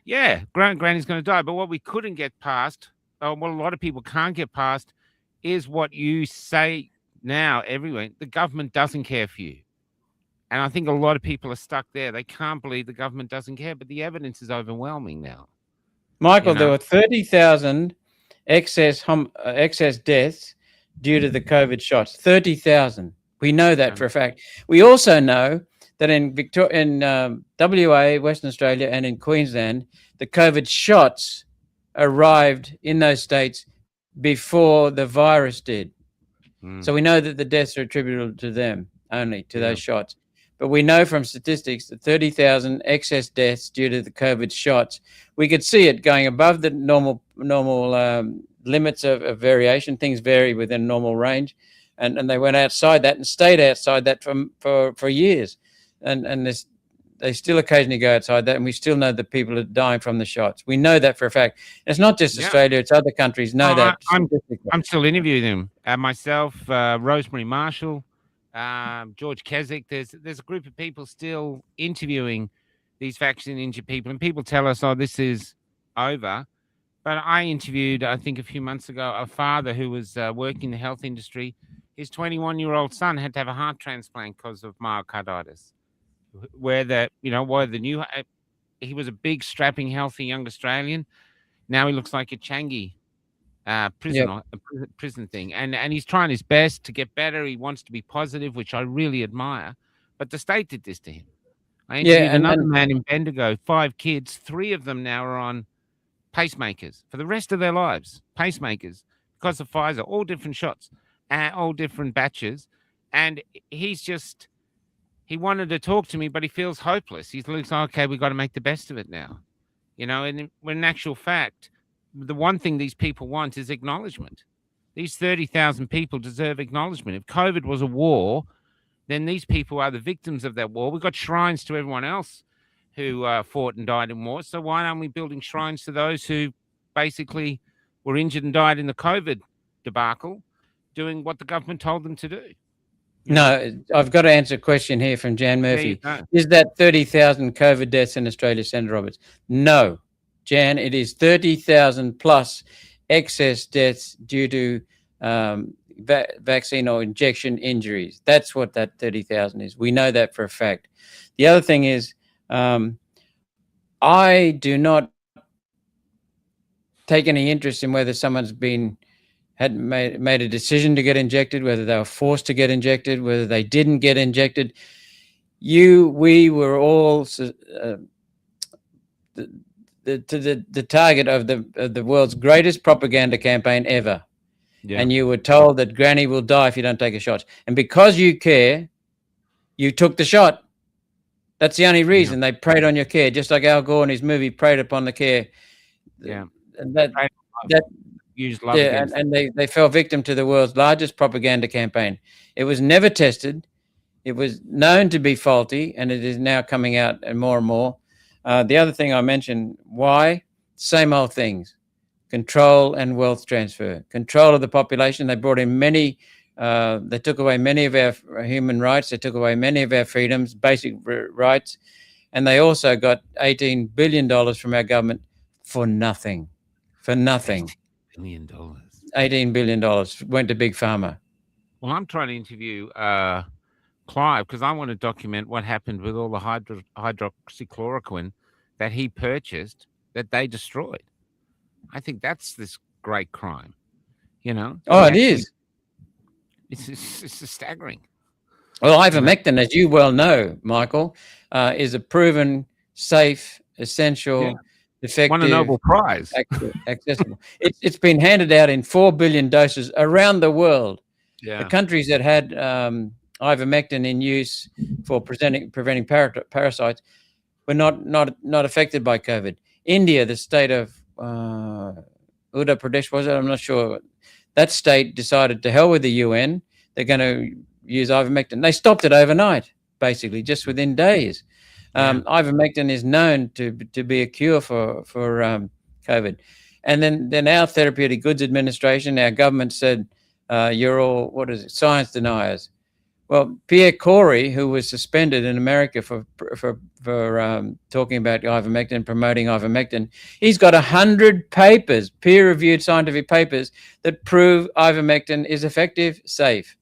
Yeah, Granny's going to die. But what we couldn't get past, what a lot of people can't get past, is what you say now everywhere. The government doesn't care for you. And I think a lot of people are stuck there. They can't believe the government doesn't care, but the evidence is overwhelming now. Michael, there were 30,000 excess deaths due to the COVID shots. 30,000. We know that for a fact. We also know that in WA, Western Australia, and in Queensland, the COVID shots arrived in those states before the virus did. So Mm. we know that the deaths are attributable to them only, to Yeah. those shots. But we know from statistics that 30,000 excess deaths due to the COVID shots. We could see it going above the normal limits of variation. Things vary within normal range, and they went outside that and stayed outside that for years, and they still occasionally go outside that, and we still know that people are dying from the shots. We know that for a fact. It's not just Yeah. Australia; it's other countries know that statistically. I'm still interviewing them. Myself, Rosemary Marshall, George Keswick. There's a group of people still interviewing these vaccine injured people, and people tell us, "Oh, this is over." But I interviewed, I think, a few months ago, a father who was working in the health industry. His 21-year-old son had to have a heart transplant because of myocarditis. Where the new he was a big, strapping, healthy young Australian. Now he looks like a Changi Yep. prison thing, and he's trying his best to get better. He wants to be positive, which I really admire. But the state did this to him. I interviewed Yeah, another man in Bendigo, 5 kids, 3 of them now are on pacemakers for the rest of their lives. Pacemakers because of Pfizer, all different shots, all different batches, and he wanted to talk to me, but he feels hopeless. He looks, okay, we've got to make the best of it now. And when in actual fact, the one thing these people want is acknowledgement. These 30,000 people deserve acknowledgement. If COVID was a war, then these people are the victims of that war. We've got shrines to everyone else who fought and died in war. So why aren't we building shrines to those who basically were injured and died in the COVID debacle, doing what the government told them to do? No, I've got to answer a question here from Jan Murphy. There you go. Is that 30,000 COVID deaths in Australia, Senator Roberts? No, Jan, it is 30,000 plus excess deaths due to vaccine or injection injuries. That's what that 30,000 is. We know that for a fact. The other thing is, I do not take any interest in whether someone's had made a decision to get injected, whether they were forced to get injected, whether they didn't get injected. We were all the target of the world's greatest propaganda campaign ever. Yeah. And you were told that Granny will die if you don't take a shot. And because you care, you took the shot. That's the only reason. They preyed on your care, just like Al Gore in his movie preyed upon the care. Yeah. And they fell victim to the world's largest propaganda campaign. It was never tested. It was known to be faulty, and it is now coming out and more. The other thing I mentioned, why? Same old things. Control and wealth transfer. Control of the population. They brought in they took away many of our human rights. They took away many of our freedoms, basic rights. And they also got $18 billion from our government for nothing. For nothing. $18 billion. $18 billion went to Big Pharma. Well, I'm trying to interview Clive because I want to document what happened with all the hydroxychloroquine that he purchased that they destroyed. I think that's this great crime, Oh, it is. It's staggering. Well, ivermectin, as you well know, Michael, is a proven, safe, essential, effective, won a Nobel Prize, accessible. It's been handed out in 4 billion doses around the world. Yeah. The countries that had ivermectin in use for preventing parasites were not affected by COVID. India, the state of Uttar Pradesh, was it? I'm not sure. That state decided to hell with the UN. They're going to use ivermectin. They stopped it overnight, basically, just within days. Ivermectin is known to be a cure for COVID. And then our Therapeutic Goods Administration, our government said, you're all, science deniers. Well, Pierre Corey, who was suspended in America for talking about ivermectin, promoting ivermectin, he's got 100 papers, peer-reviewed scientific papers, that prove ivermectin is effective, safe,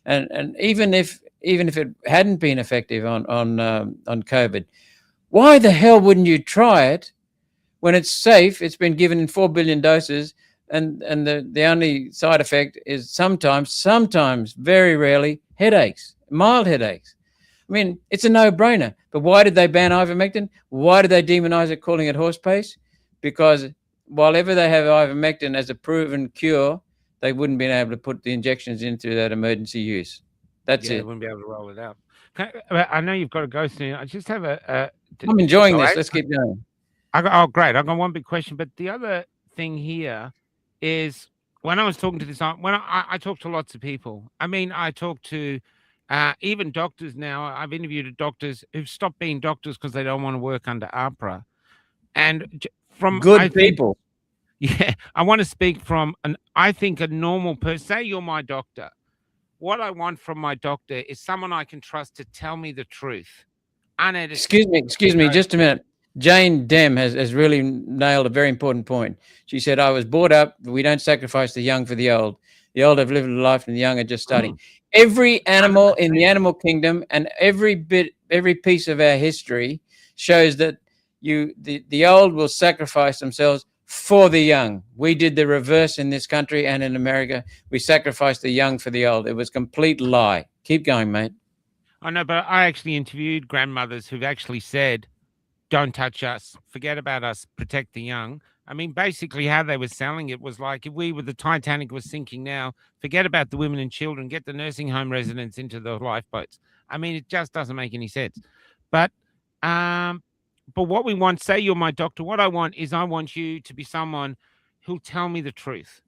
and even if it hadn't been effective on COVID, why the hell wouldn't you try it when it's safe? It's been given in 4 billion doses. And the only side effect is sometimes, very rarely, headaches, mild headaches. I mean, it's a no-brainer. But why did they ban ivermectin? Why did they demonize it, calling it horse paste? Because while ever they have ivermectin as a proven cure, they wouldn't been able to put the injections into that emergency use. That's Yeah, it. wouldn't be able to roll it out. I know you've got to go soon. I just have I'm enjoying so this. Let's keep going. oh, great. I've got one big question. But the other thing here is when I was talking to this, when I talk to lots of people, I mean, I talk to even doctors now. I've interviewed doctors who've stopped being doctors because they don't want to work under APRA. And I Good think, people. yeah, I want to speak from I think a normal person. Say you're my doctor. What I want from my doctor is someone I can trust to tell me the truth, unedited. Excuse me, just a minute. Jane Dem has really nailed a very important point. She said, I was brought up, we don't sacrifice the young for the old. The old have lived a life and the young are just starting. Every animal in the animal kingdom and every piece of our history shows that the old will sacrifice themselves for the young. We did the reverse in this country and in America. We sacrificed the young for the old. It was a complete lie. Keep going, mate. I know, but I actually interviewed grandmothers who've actually said, don't touch us, forget about us, protect the young. I mean, basically, how they were selling it was like if we were the Titanic was sinking now, forget about the women and children, get the nursing home residents into the lifeboats. I mean, it just doesn't make any sense. But, um, but what we want, say you're my doctor, what I want is I want you to be someone who'll tell me the truth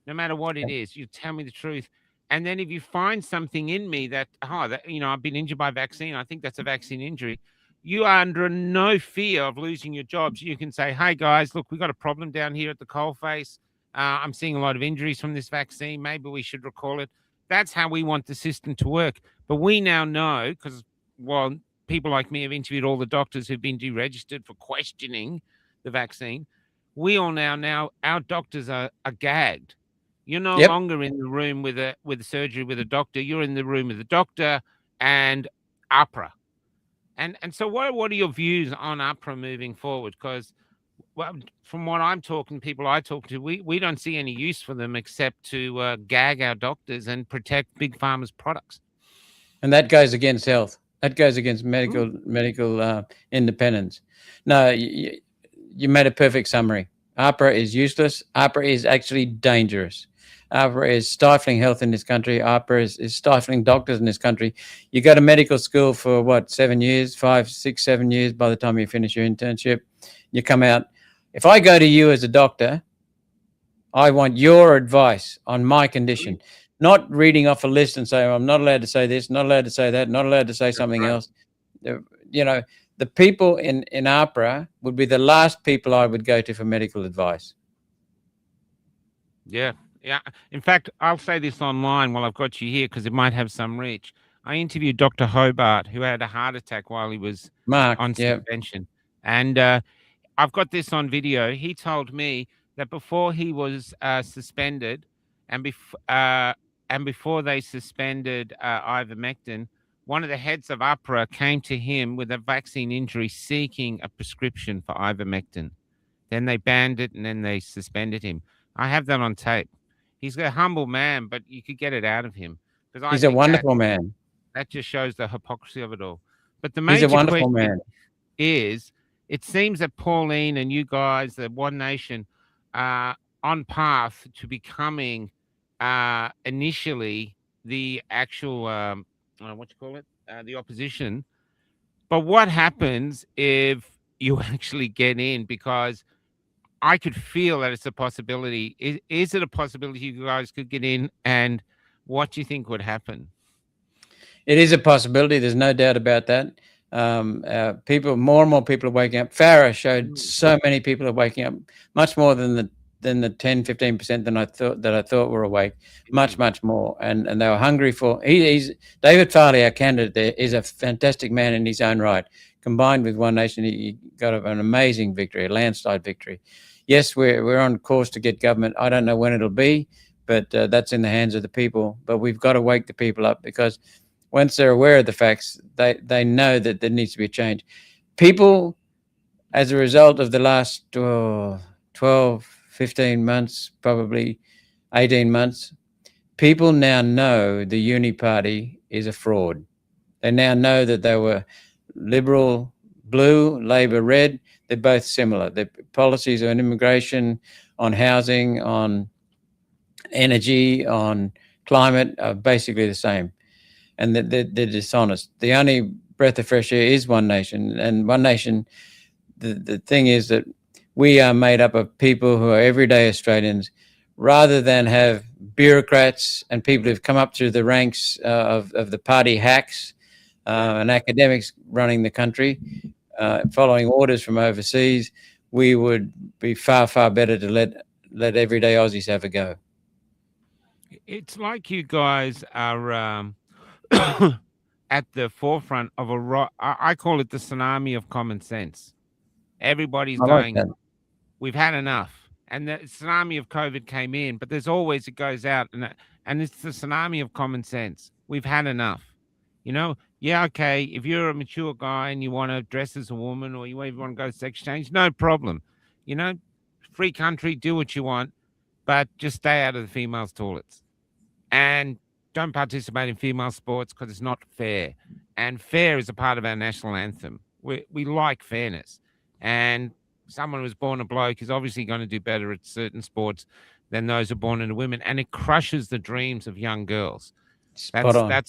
no matter what it is. You tell me the truth. And then if you find something in me that, I've been injured by vaccine, I think that's a vaccine injury. You are under no fear of losing your jobs. You can say, hey, guys, look, we've got a problem down here at the coalface. I'm seeing a lot of injuries from this vaccine. Maybe we should recall it. That's how we want the system to work. But we now know, because, well, people like me have interviewed all the doctors who've been deregistered for questioning the vaccine. We all now our doctors are gagged. You're no Yep. longer in the room with a surgery with a doctor. You're in the room with a doctor and APRA. And so what are your views on APRA moving forward? Because from what I'm talking, people I talk to, we don't see any use for them except to gag our doctors and protect big pharma's products. And that goes against health. That goes against medical independence. No, you made a perfect summary. APRA is useless. APRA is actually dangerous. APRA is stifling health in this country. APRA is stifling doctors in this country. You go to medical school for what, 7 years, 5, 6, 7 years by the time you finish your internship. You come out. If I go to you as a doctor, I want your advice on my condition, not reading off a list and saying, I'm not allowed to say this, not allowed to say that, not allowed to say something else. The people in APRA would be the last people I would go to for medical advice. Yeah. Yeah. In fact, I'll say this online while I've got you here because it might have some reach. I interviewed Dr. Hobart, who had a heart attack while he was on suspension. And I've got this on video. He told me that before he was suspended and before they suspended ivermectin, one of the heads of APRA came to him with a vaccine injury seeking a prescription for ivermectin. Then they banned it and then they suspended him. I have that on tape. He's a humble man, but you could get it out of him. He's a wonderful man. That just shows the hypocrisy of it all. But the He's a major wonderful question man. is, it seems that Pauline and you guys, the One Nation, are on path to becoming initially the actual, the opposition. But what happens if you actually get in? Because I could feel that it's a possibility. Is it a possibility you guys could get in? And what do you think would happen? It is a possibility. There's no doubt about that. More and more people are waking up. Farah showed so many people are waking up, much more than the 10, 15% than I thought were awake, much more. And they were hungry for. He's David Farley, our candidate there, is a fantastic man in his own right. Combined with One Nation, he got an amazing victory, a landslide victory. Yes, we're on course to get government. I don't know when it'll be, but that's in the hands of the people. But we've got to wake the people up, because once they're aware of the facts, they know that there needs to be a change. People, as a result of the last 12, 15 months, probably 18 months, people now know the Uni Party is a fraud. They now know that they were liberal blue, Labor red. They're both similar. Their policies on immigration, on housing, on energy, on climate are basically the same, and they're dishonest. The only breath of fresh air is One Nation, and One Nation. The thing is that we are made up of people who are everyday Australians, rather than have bureaucrats and people who've come up through the ranks of the party hacks and academics running the country, following orders from overseas. We would be far, far better to let everyday Aussies have a go. It's like you guys are at the forefront of I call it the tsunami of common sense. Everybody's I like going, that. we've had enough. And the tsunami of COVID came in, but there's always, it goes out, and it's the tsunami of common sense. We've had enough. Yeah, okay, if you're a mature guy and you want to dress as a woman, or you even want to go to sex change, no problem. You know, free country, do what you want, but just stay out of the females' toilets. And don't participate in female sports because it's not fair. And fair is a part of our national anthem. We like fairness. And someone who was born a bloke is obviously going to do better at certain sports than those who are born into women. And it crushes the dreams of young girls. Spot on.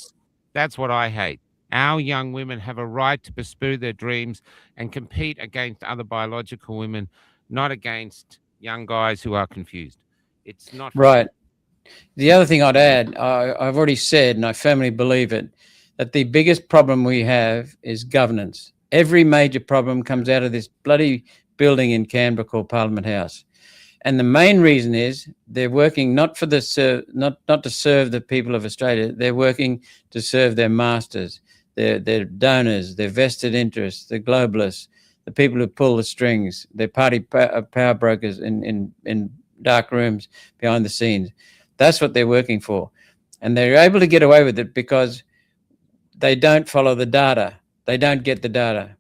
That's what I hate. Our young women have a right to pursue their dreams and compete against other biological women, not against young guys who are confused. It's not fair. Right. The other thing I'd add, I've already said, and I firmly believe it, that the biggest problem we have is governance. Every major problem comes out of this bloody building in Canberra called Parliament House. And the main reason is they're working not to serve the people of Australia. They're working to serve their masters, their donors, their vested interests, the globalists, the people who pull the strings, their party power brokers in dark rooms behind the scenes. That's what they're working for. And they're able to get away with it because they don't follow the data. They don't get the data.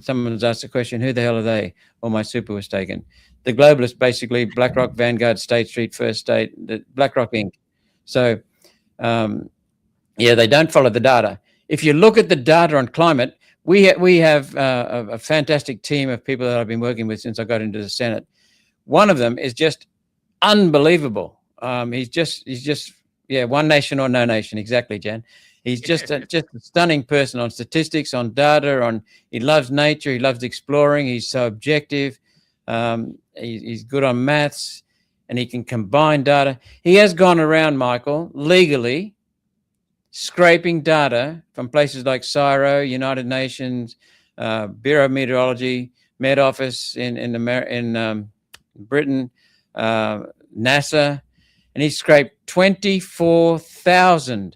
Someone's asked the question, who the hell are they? Or my super was taken. The globalists, basically, BlackRock, Vanguard, State Street, First State, BlackRock Inc. So, they don't follow the data. If you look at the data on climate, we have a fantastic team of people that I've been working with since I got into the Senate. One of them is just unbelievable. He's just one nation or no nation. Exactly, Jan. He's just a stunning person on statistics, on data, he loves nature. He loves exploring. He's so objective. He's good on maths, and he can combine data. He has gone around, Michael, legally scraping data from places like CSIRO, United Nations, Bureau of Meteorology, Met Office in Britain, NASA, and he scraped 24,000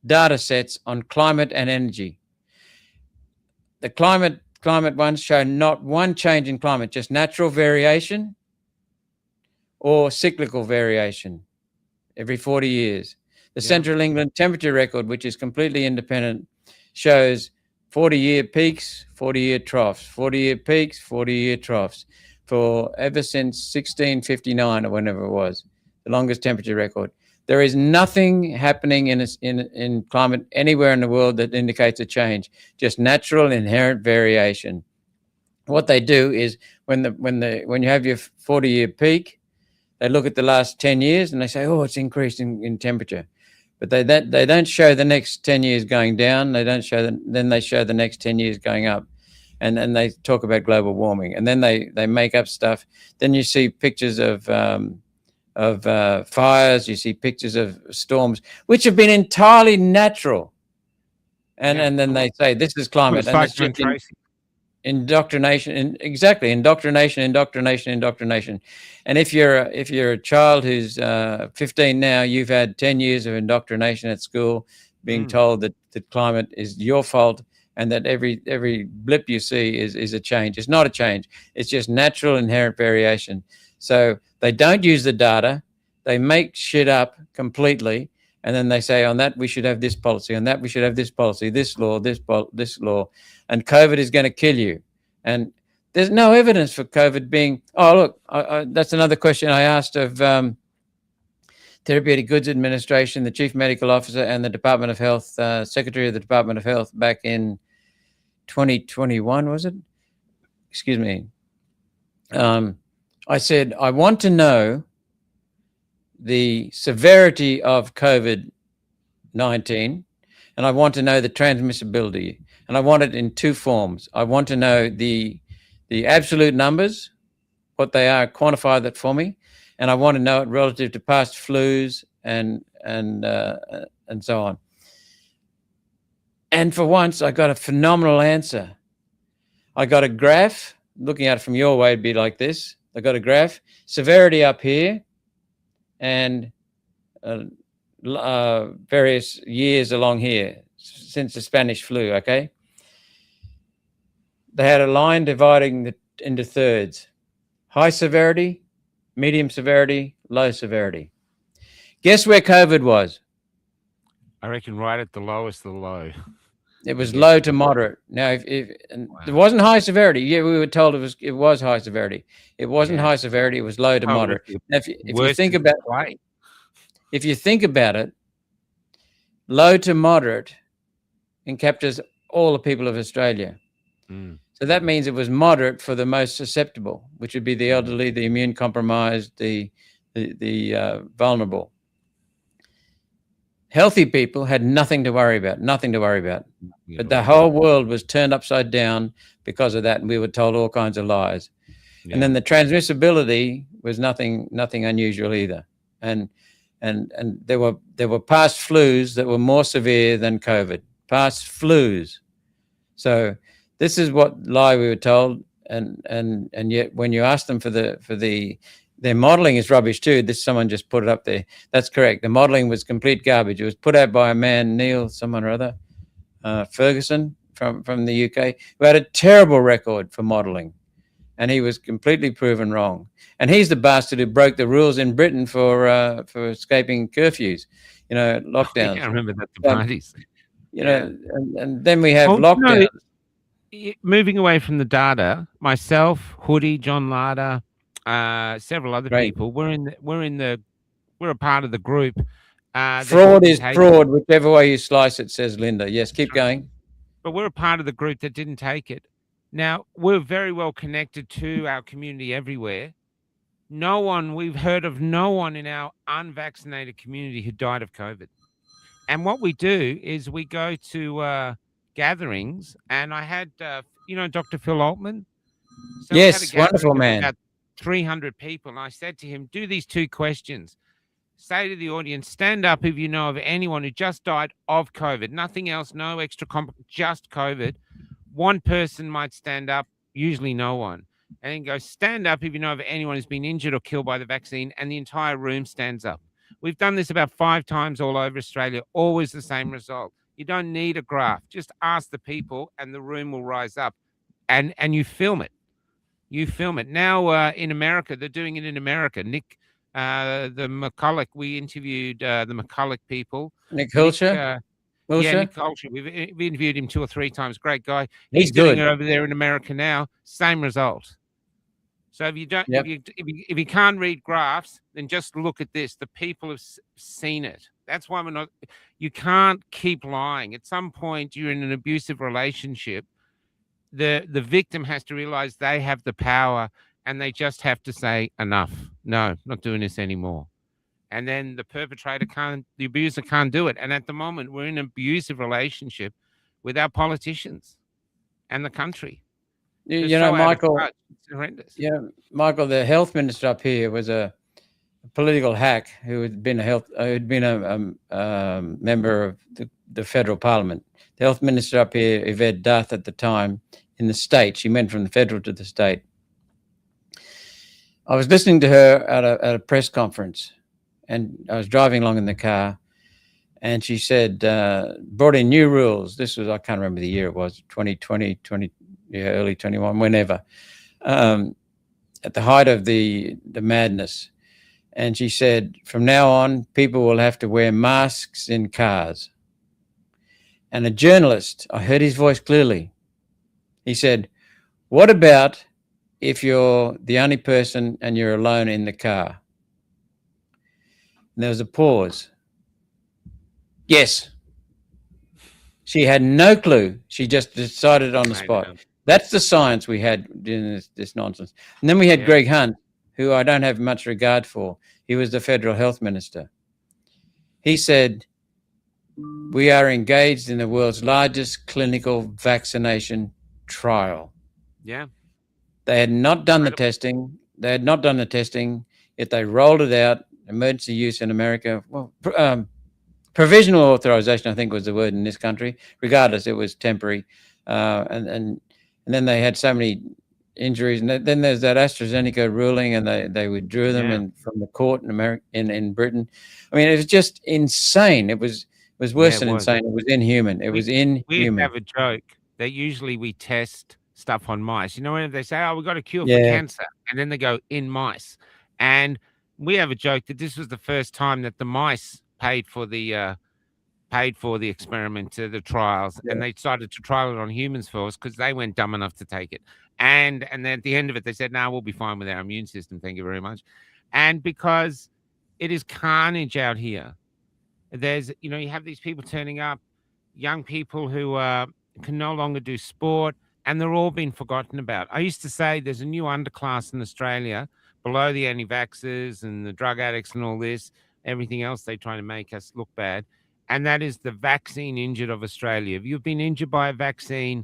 data sets on climate and energy. The climate ones show not one change in climate, just natural variation or cyclical variation every 40 years. The Central England temperature record, which is completely independent, shows 40-year peaks, 40-year troughs, 40-year peaks, 40-year troughs for ever since 1659 or whenever it was, the longest temperature record. There is nothing happening in climate anywhere in the world that indicates a change, just natural inherent variation. What they do is when you have your 40-year peak, they look at the last 10 years and they say, oh, it's increased in temperature. But they don't show the next 10 years going down. They don't show then they show the next 10 years going up. And they talk about global warming. And then they make up stuff. Then you see pictures of fires. You see pictures of storms, which have been entirely natural. And then they say, this is climate. And it's just indoctrination. Indoctrination. And if you're a child who's 15 now, you've had 10 years of indoctrination at school, being told that the climate is your fault and that every blip you see is a change. It's not a change. It's just natural inherent variation. So they don't use the data. They make shit up completely. And then they say, on that, we should have this policy. On that, we should have this policy, this law, this law. And COVID is going to kill you. And there's no evidence for COVID being, that's another question I asked of Therapeutic Goods Administration, the Chief Medical Officer, and the Department of Health, Secretary of the Department of Health back in 2021, was it? Excuse me. I said, I want to know the severity of COVID-19, and I want to know the transmissibility. And I want it in two forms. I want to know the absolute numbers, what they are, quantify that for me, and I want to know it relative to past flus and so on. And for once, I got a phenomenal answer. I got a graph. Looking at it from your way, it'd be like this. I got a graph, severity up here, and various years along here since the Spanish flu. Okay, they had a line dividing into thirds: high severity, medium severity, low severity. Guess where COVID was? I reckon right at the lowest of the low. It was low to moderate. Now, if there wasn't high severity, yeah, we were told it was high severity. It wasn't high severity. It was low to moderate. Now, if you think about it, low to moderate encaptures all the people of Australia. So that means it was moderate for the most susceptible, which would be the elderly, the immune compromised, the vulnerable. Healthy people had nothing to worry about. But the whole world was turned upside down because of that, and we were told all kinds of lies. And then the transmissibility was nothing unusual either. And there were past flus that were more severe than COVID. Past flus. So this is what lie we were told, and yet when you ask them for their modelling is rubbish too. Someone just put it up there. That's correct. The modelling was complete garbage. It was put out by a man, Neil, someone or other, Ferguson from the UK, who had a terrible record for modelling, and he was completely proven wrong. And he's the bastard who broke the rules in Britain for escaping curfews, lockdowns. I remember that, the parties. And then we have lockdowns. Moving away from the data, myself, Hoodie, John Larder, several other people, we're a part of the group. Fraud is fraud, whichever way you slice it, says Linda. Yes, keep going. But we're a part of the group that didn't take it. Now, we're very well connected to our community everywhere. We've heard of no one in our unvaccinated community who died of COVID. And what we do is we go to gatherings, and I had, Dr. Phil Altman. So yes, wonderful man. About 300 people, and I said to him, do these two questions. Say to the audience, stand up if you know of anyone who just died of COVID. Nothing else, no extra just COVID. One person might stand up, usually no one. And then go, stand up if you know of anyone who's been injured or killed by the vaccine, and the entire room stands up. We've done this about 5 times all over Australia, always the same result. You don't need a graph. Just ask the people, and the room will rise up. And you film it. Now in America, they're doing it in America. Nick, the McCulloch, we interviewed the McCulloch people. Nick Hilscher? Nick Hilscher. We've interviewed him 2 or 3 times. Great guy. He's doing good. it over there in America now. Same result. So if you don't, if you can't read graphs, then just look at this. The people have seen it. That's why you can't keep lying. At some point, you're in an abusive relationship. The victim has to realize they have the power, and they just have to say, enough. No, not doing this anymore. And then the perpetrator the abuser can't do it. And at the moment, we're in an abusive relationship with our politicians and the country. Michael, Michael, the health minister up here was a political hack who had been a member of the federal parliament. The health minister up here, Yvette Duth, at the time in the state, she went from the federal to the state. I was listening to her at a press conference, and I was driving along in the car, and she said, brought in new rules. This was, I can't remember the year it was, 2020, early 21, whenever, at the height of the madness. And she said, from now on, people will have to wear masks in cars. And a journalist, I heard his voice clearly. He said, what about if you're the only person and you're alone in the car? And there was a pause. Yes. She had no clue. She just decided on the I spot. know. That's the science we had in this nonsense. And then we had Yeah. Greg Hunt, who I don't have much regard for. He was the federal health minister. He said, "We are engaged in the world's largest clinical vaccination trial." Yeah. They had not done the Incredible. testing. They had not done the testing, yet they rolled it out, emergency use in America. Well, provisional authorization, I think, was the word in this country. Regardless, it was temporary, and then they had so many injuries, and then there's that AstraZeneca ruling, and they withdrew them Yeah. from the court in America, in Britain. I mean, it was just insane. It was Yeah, worse it than was. insane. It was inhuman. It We was we inhuman. have a joke that usually we test stuff on mice. You know, when they say, "Oh, we got a cure for Yeah, cancer," and then they go in mice, and we have a joke that this was the first time that the mice paid for the experiment, the trials, yeah. and they decided to trial it on humans first because they weren't dumb enough to take it. And then at the end of it, they said, "No, we'll be fine with our immune system. Thank you very much." And because it is carnage out here, you have these people turning up, young people who can no longer do sport, and they're all being forgotten about. I used to say there's a new underclass in Australia below the anti-vaxxers and the drug addicts and all this, everything else they try to make us look bad. And that is the vaccine injured of Australia. If you've been injured by a vaccine,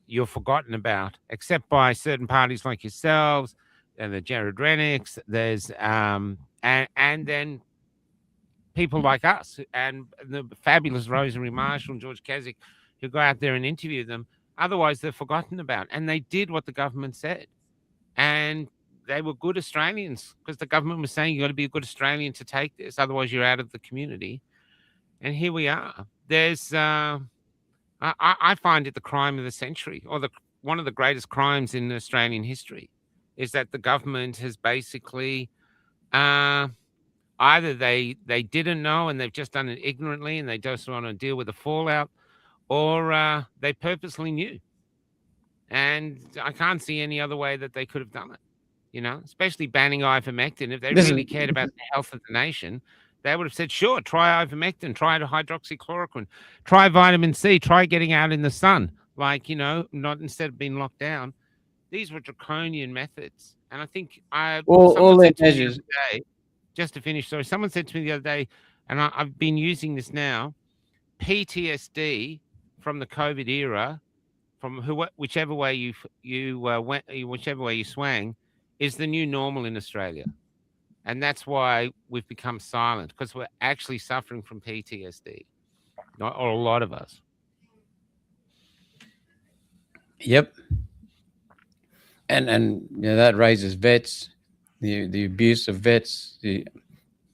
you're forgotten about, except by certain parties like yourselves and the Jared Rennicks. There's and then people like us and the fabulous Rosemary Marshall and George Keswick who go out there and interview them. Otherwise, they're forgotten about. And they did what the government said. And they were good Australians because the government was saying you got to be a good Australian to take this. Otherwise, you're out of the community. And here we are. I find it the crime of the century, or one of the greatest crimes in Australian history, is that the government has basically uh, either they didn't know and they've just done it ignorantly and they just want to deal with the fallout, or they purposely knew. And I can't see any other way that they could have done it. Especially banning ivermectin. If they This is really cared about the health of the nation, they would have said, sure, try ivermectin, try hydroxychloroquine, try vitamin C, try getting out in the sun. Not instead of being locked down. These were draconian methods. And I think all someone their said to me the measures. other day, just to finish, sorry, someone said to me the other day, and I've been using this now, PTSD from the COVID era, from whichever way whichever way you swang, is the new normal in Australia. And that's why we've become silent, because we're actually suffering from PTSD, or a lot of us. Yep. And that raises vets, the abuse of vets. They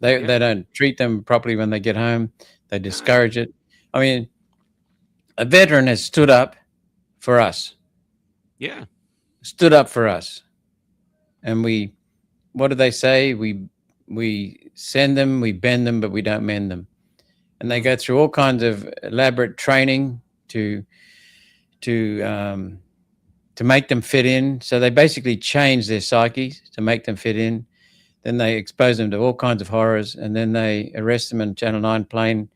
don't treat them properly when they get home. They discourage it. I mean, a veteran has stood up for us. Yeah. Stood up for us. And what do they say? We send them, we bend them, but we don't mend them. And they go through all kinds of elaborate training to make them fit in. So they basically change their psyches to make them fit in. Then they expose them to all kinds of horrors, and then they arrest them in Channel 9 plane.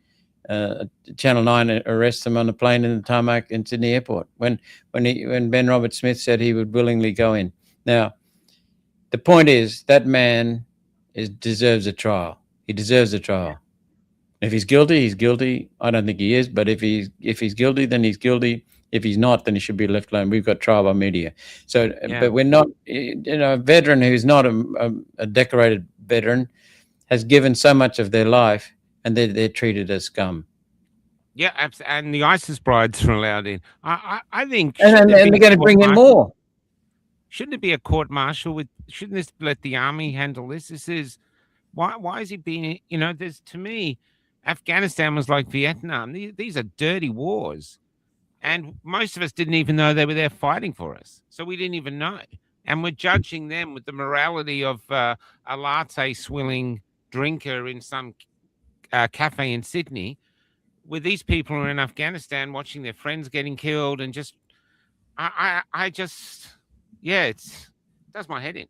Channel 9 arrests them on a plane in the tarmac in Sydney Airport when Ben Robert Smith said he would willingly go in. Now, the point is that man deserves a trial. He deserves a trial. If he's guilty, he's guilty. I don't think he is, but if he's guilty, then he's guilty. If he's not, then he should be left alone. We've got trial by media. So, but we're not, a veteran who's not a decorated veteran has given so much of their life, and they're treated as scum. Yeah, and the ISIS brides are allowed in. I think, and they're going to bring in more. Shouldn't it be a court martial shouldn't this let the army handle this? This is why is he being? There's, to me, Afghanistan was like Vietnam. These are dirty wars. And most of us didn't even know they were there fighting for us. So we didn't even know. And we're judging them with the morality of a latte swilling drinker in some cafe in Sydney, with these people who are in Afghanistan watching their friends getting killed, and just, I just, it does my head in.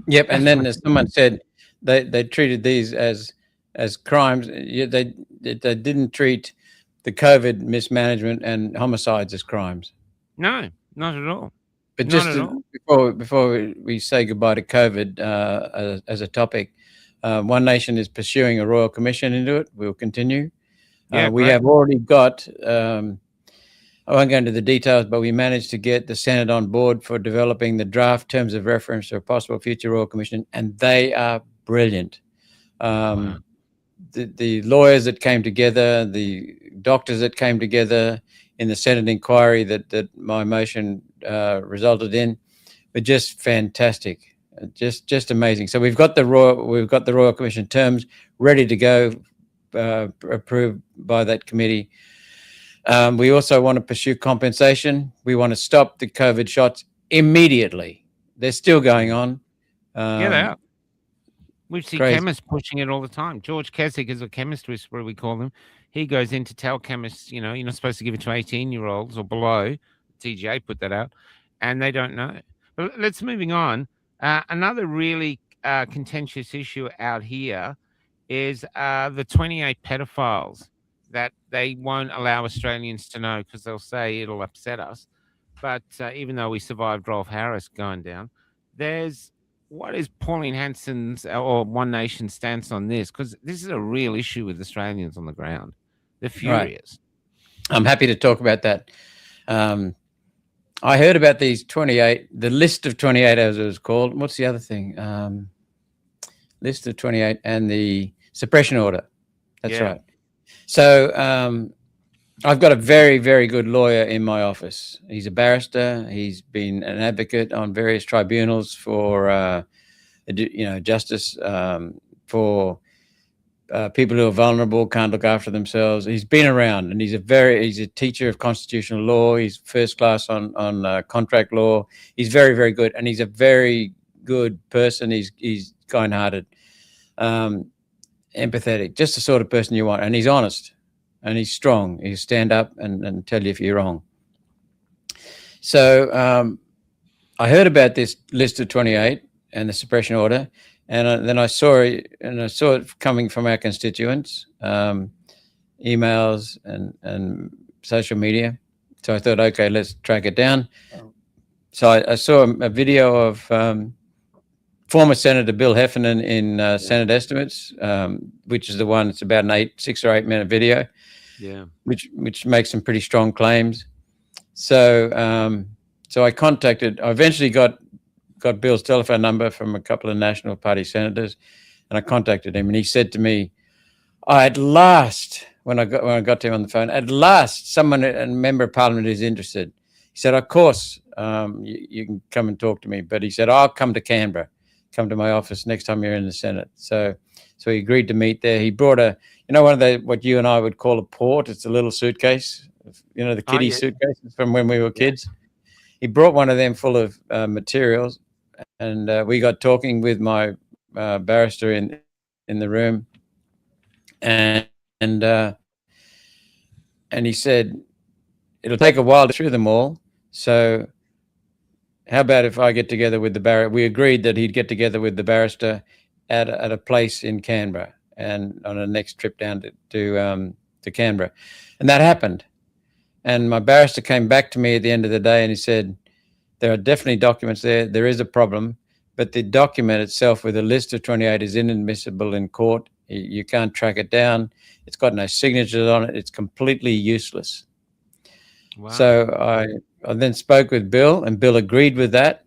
Yep. And then as someone said, they treated these as as crimes. They didn't treat the COVID mismanagement and homicides as crimes. No, not at all. But Not just at all. before we say goodbye to COVID as a topic, One Nation is pursuing a royal commission into it. We'll continue. Yeah, We great. have already got. I won't go into the details, but we managed to get the Senate on board for developing the draft terms of reference for a possible future royal commission, and they are brilliant. Wow. The lawyers that came together, the doctors that came together in the Senate inquiry that my motion resulted in, were just fantastic, just amazing. So we've got the Royal Commission terms ready to go, approved by that committee. We also want to pursue compensation. We want to stop the COVID shots immediately. They're still going on. Yeah, they are. We see crazy. chemists pushing it all the time. George Keswick is a chemist whisperer, we call him. He goes in to tell chemists, you're not supposed to give it to 18-year-olds or below. TGA put that out, and they don't know. But let's moving on. Another really contentious issue out here is the 28 pedophiles that they won't allow Australians to know because they'll say it'll upset us. But even though we survived Rolf Harris going down, what is Pauline Hanson's or One Nation's stance on this? Because this is a real issue with Australians on the ground. They're furious. Right. I'm happy to talk about that. I heard about these 28, the list of 28 as it was called. What's the other thing? List of 28 and the suppression order. That's right. So I've got a very, very good lawyer in my office. He's a barrister. He's been an advocate on various tribunals for, justice for people who are vulnerable, can't look after themselves. He's been around, and he's a teacher of constitutional law. He's first class on contract law. He's very, very good, and he's a very good person. He's kind-hearted, empathetic, just the sort of person you want, and he's honest. And he's strong. He'll stand up and tell you if you're wrong. So I heard about this list of 28 and the suppression order, and then I saw it coming from our constituents, emails and social media. So I thought, okay, let's track it down. So I saw a video of former Senator Bill Heffernan in Senate Estimates, which is the one. It's about an 6 or 8 minute video. Yeah, which makes some pretty strong claims. So I eventually got Bill's telephone number from a couple of National Party senators, and I contacted him, and he said to me, at last, when I got to him on the phone, at last someone, a member of Parliament, is interested. He said, of course, you can come and talk to me, but he said, I'll come to Canberra, come to my office next time you're in the Senate. So he agreed to meet there. He brought one of what you and I would call a port. It's a little suitcase, the kiddie suitcases from when we were kids. He brought one of them full of materials, and we got talking with my barrister in the room, and he said, it'll take a while to through them all. So how about if I get together with the barrister? We agreed that he'd get together with the barrister at a place in Canberra, and on a next trip down to Canberra. And that happened. And my barrister came back to me at the end of the day, and he said, there are definitely documents there. There is a problem, but the document itself with a list of 28 is inadmissible in court. You can't track it down. It's got no signatures on it. It's completely useless. Wow. So I then spoke with Bill, and Bill agreed with that.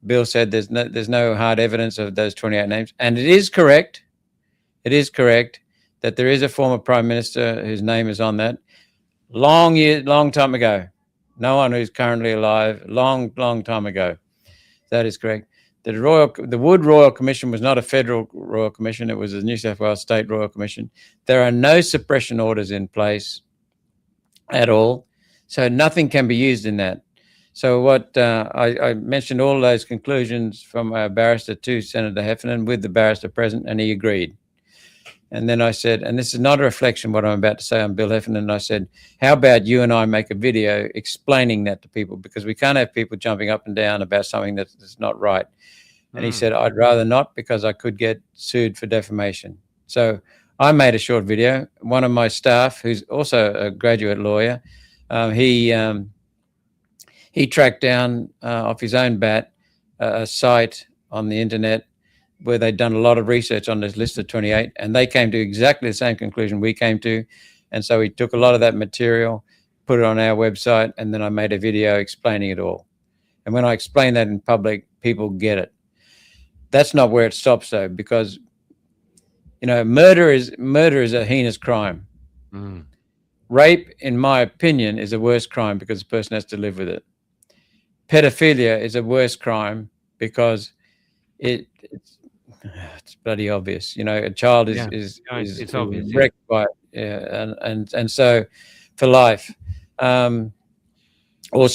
Bill said there's no hard evidence of those 28 names. And it is correct that there is a former Prime Minister whose name is on that. Long time ago. No one who's currently alive, long time ago. That is correct. The Wood Royal Commission was not a federal Royal Commission. It was a New South Wales State Royal Commission. There are no suppression orders in place at all. So nothing can be used in that. So what I mentioned all those conclusions from our barrister to Senator Heffernan with the barrister present, and he agreed. And then I said, and this is not a reflection what I'm about to say on Bill Heffernan, I said, how about you and I make a video explaining that to people, because we can't have people jumping up and down about something that's not right. And he said, I'd rather not, because I could get sued for defamation. So I made a short video. One of my staff, who's also a graduate lawyer, he tracked down off his own bat a site on the internet where they'd done a lot of research on this list of 28, and they came to exactly the same conclusion we came to. And so we took a lot of that material, put it on our website, and then I made a video explaining it all. And when I explain that in public, people get it. That's not where it stops, though, because murder is a heinous crime. Mm. Rape, in my opinion, is a worse crime because the person has to live with it. Pedophilia is a worse crime because it's bloody obvious. A child is wrecked by it, and so for life. Or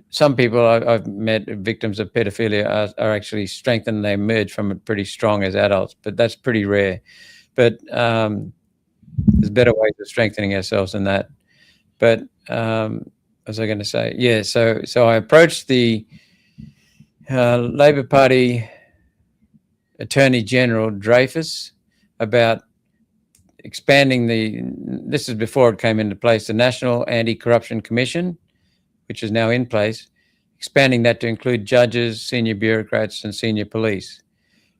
some people I've met, victims of pedophilia, are actually strengthened. They emerge from it pretty strong as adults, but that's pretty rare. But there's better ways of strengthening ourselves than that. But what was I going to say? Yeah, so I approached the Labor Party Attorney General Dreyfus about expanding this is before it came into place, the National Anti-Corruption Commission, which is now in place, expanding that to include judges, senior bureaucrats, and senior police.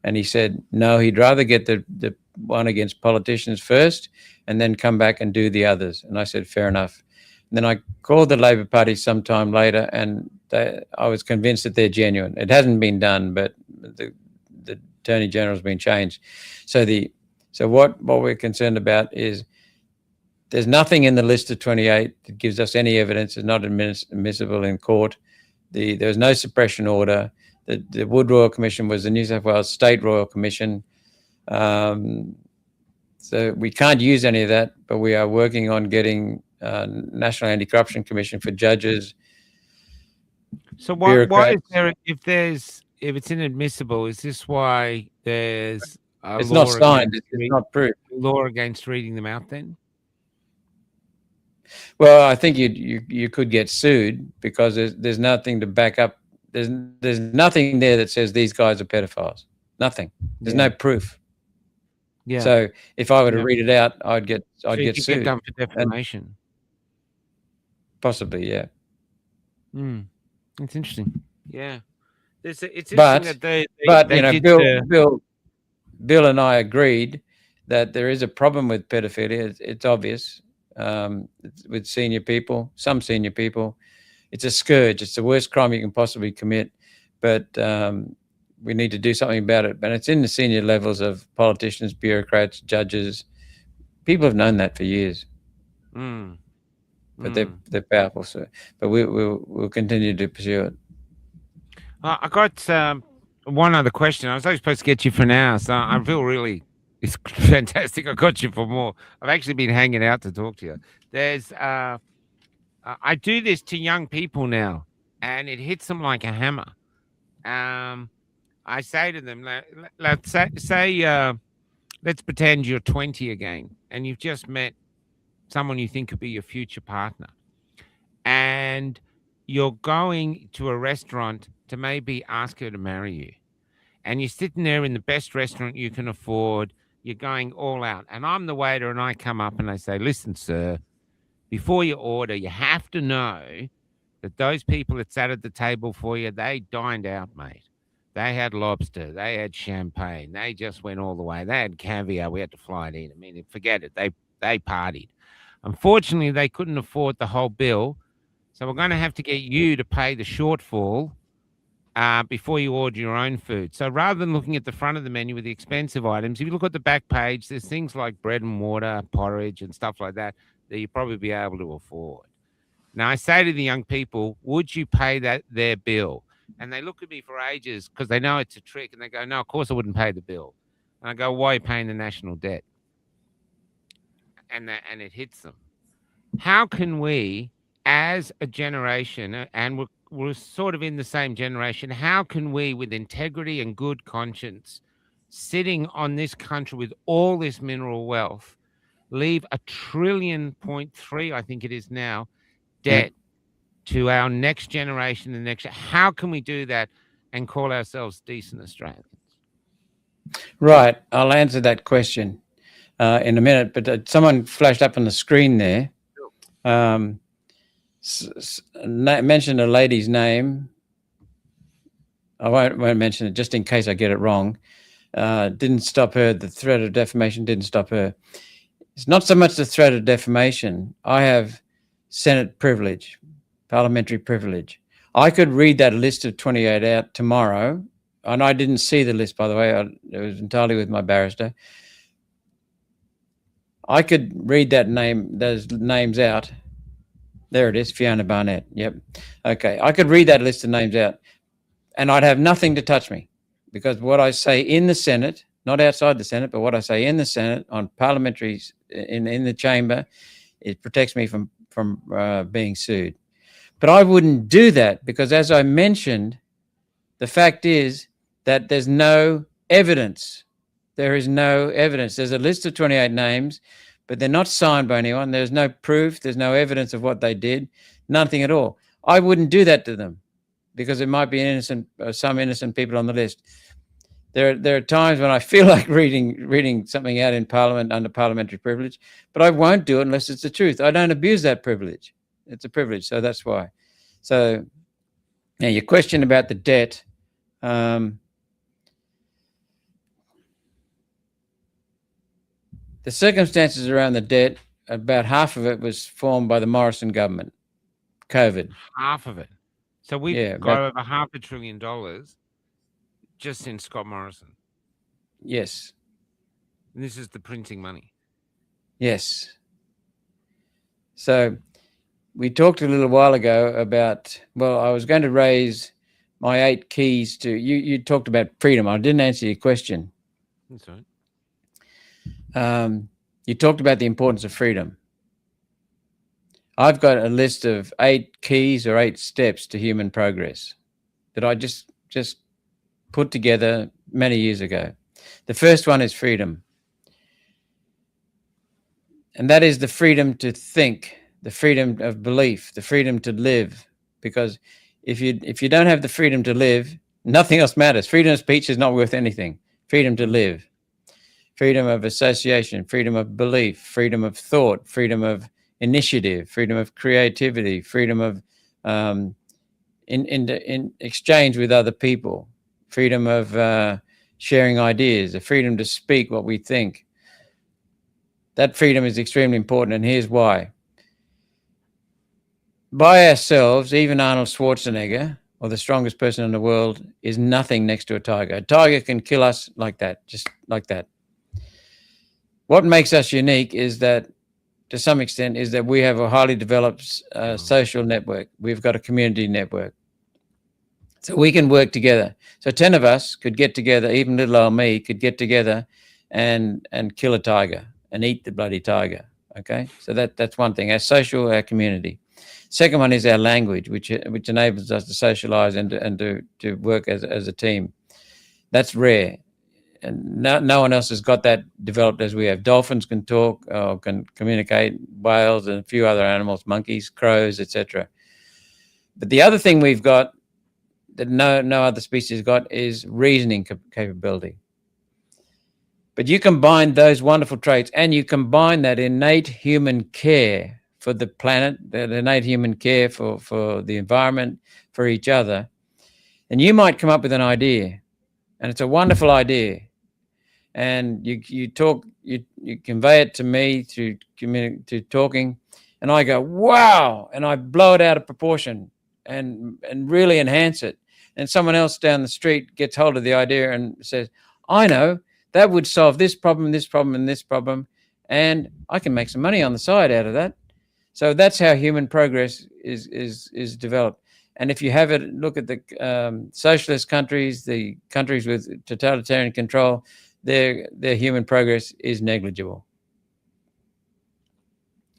And he said, no, he'd rather get the one against politicians first and then come back and do the others. And I said, fair enough. And then I called the Labor Party sometime later, and I was convinced that they're genuine. It hasn't been done, but the Attorney General's been changed. So what we're concerned about is there's nothing in the list of 28 that gives us any evidence. It's not admissible in court. There was no suppression order. The Wood Royal Commission was the New South Wales State Royal Commission. So we can't use any of that, but we are working on getting National Anti-Corruption Commission for judges. So why is there, if it's inadmissible, is this why there's it's not signed, it's not proved. Law against reading them out then? Well, I think you could get sued because there's nothing to back up. There's nothing there that says these guys are pedophiles. Nothing. There's no proof. Yeah. So if I were to read it out, I'd get sued. Get done for defamation. Possibly, yeah. It's interesting. Yeah. It's interesting that Bill and I agreed that there is a problem with pedophilia. It's obvious. With some senior people, it's a scourge. It's the worst crime you can possibly commit, but we need to do something about it. And it's in the senior levels of politicians, bureaucrats, judges. People have known that for years, but they're powerful. So, but we'll continue to pursue it. I got one other question. I was only supposed to get you for now, so I feel really. It's fantastic. I got you for more. I've actually been hanging out to talk to you. There's, I do this to young people now, and it hits them like a hammer. I say to them, let's pretend you're 20 again, and you've just met someone you think could be your future partner, and you're going to a restaurant to maybe ask her to marry you, and you're sitting there in the best restaurant you can afford. You're going all out. And I'm the waiter, and I come up and I say, listen, sir, before you order, you have to know that those people that sat at the table for you, they dined out, mate. They had lobster. They had champagne. They just went all the way. They had caviar. We had to fly it in. I mean, forget it. They partied. Unfortunately, they couldn't afford the whole bill. So we're going to have to get you to pay the shortfall before you order your own food. So rather than looking at the front of the menu with the expensive items, if you look at the back page, there's things like bread and water, porridge and stuff like that you probably be able to afford. Now, I say to the young people, would you pay their bill? And they look at me for ages because they know it's a trick. And they go, no, of course I wouldn't pay the bill. And I go, why are you paying the national debt? And it hits them. How can we, as a generation, and we're sort of in the same generation, how can we, with integrity and good conscience, sitting on this country with all this mineral wealth, leave $1.3 trillion, I think it is now, debt to our next generation, how can we do that and call ourselves decent Australians? Right. I'll answer that question. in a minute, but someone flashed up on the screen there. Mentioned a lady's name. I won't mention it just in case I get it wrong. Didn't stop her. The threat of defamation didn't stop her. It's not so much the threat of defamation. I have Senate privilege, parliamentary privilege. I could read that list of 28 out tomorrow, and I didn't see the list, by the way. It was entirely with my barrister. I could read those names out. There it is, Fiona Barnett. Yep. Okay. I could read that list of names out, and I'd have nothing to touch me, because what I say in the Senate, not outside the Senate, but what I say in the Senate on parliamentaries in the chamber, it protects me from being sued. But I wouldn't do that because, as I mentioned, the fact is that there's no evidence. There is no evidence. There's a list of 28 names, but they're not signed by anyone. There's no proof. There's no evidence of what they did. Nothing at all. I wouldn't do that to them because it might be some innocent people on the list. There are times when I feel like reading something out in Parliament under parliamentary privilege, but I won't do it unless it's the truth. I don't abuse that privilege. It's a privilege, so that's why. So, now your question about the debt. The circumstances around the debt, about half of it was formed by the Morrison government, COVID. Half of it. So we've got over $500 billion just in Scott Morrison. Yes. And this is the printing money. Yes. So we talked a little while ago about, well, I was going to raise my 8 keys to, you talked about freedom. I didn't answer your question. That's right. You talked about the importance of freedom. I've got a list of 8 keys or 8 steps to human progress that I just put together many years ago. The first one is freedom. And that is the freedom to think, the freedom of belief, the freedom to live. Because if you don't have the freedom to live, nothing else matters. Freedom of speech is not worth anything. Freedom to live. Freedom of association, freedom of belief, freedom of thought, freedom of initiative, freedom of creativity, freedom of in exchange with other people, freedom of sharing ideas, the freedom to speak what we think. That freedom is extremely important, and here's why. By ourselves, even Arnold Schwarzenegger, or the strongest person in the world, is nothing next to a tiger. A tiger can kill us like that, just like that. What makes us unique is that, to some extent, is that we have a highly developed social network. We've got a community network. So we can work together. So 10 of us could get together, even little old me could get together and kill a tiger and eat the bloody tiger, okay? So that's one thing, our social, our community. Second one is our language, which enables us to socialize and to work as a team. That's rare. And no one else has got that developed as we have. Dolphins can talk, can communicate, whales and a few other animals, monkeys, crows, etc. But the other thing we've got that no other species got is reasoning capability. But you combine those wonderful traits and you combine that innate human care for the planet, that innate human care for the environment, for each other, and you might come up with an idea, and it's a wonderful idea, and you convey it to me through talking, and I go, wow, and I blow it out of proportion and really enhance it. And someone else down the street gets hold of the idea and says, I know, that would solve this problem, this problem, and this problem, and I can make some money on the side out of that. So that's how human progress is developed. And if you have it, look at the socialist countries, the countries with totalitarian control, their human progress is negligible.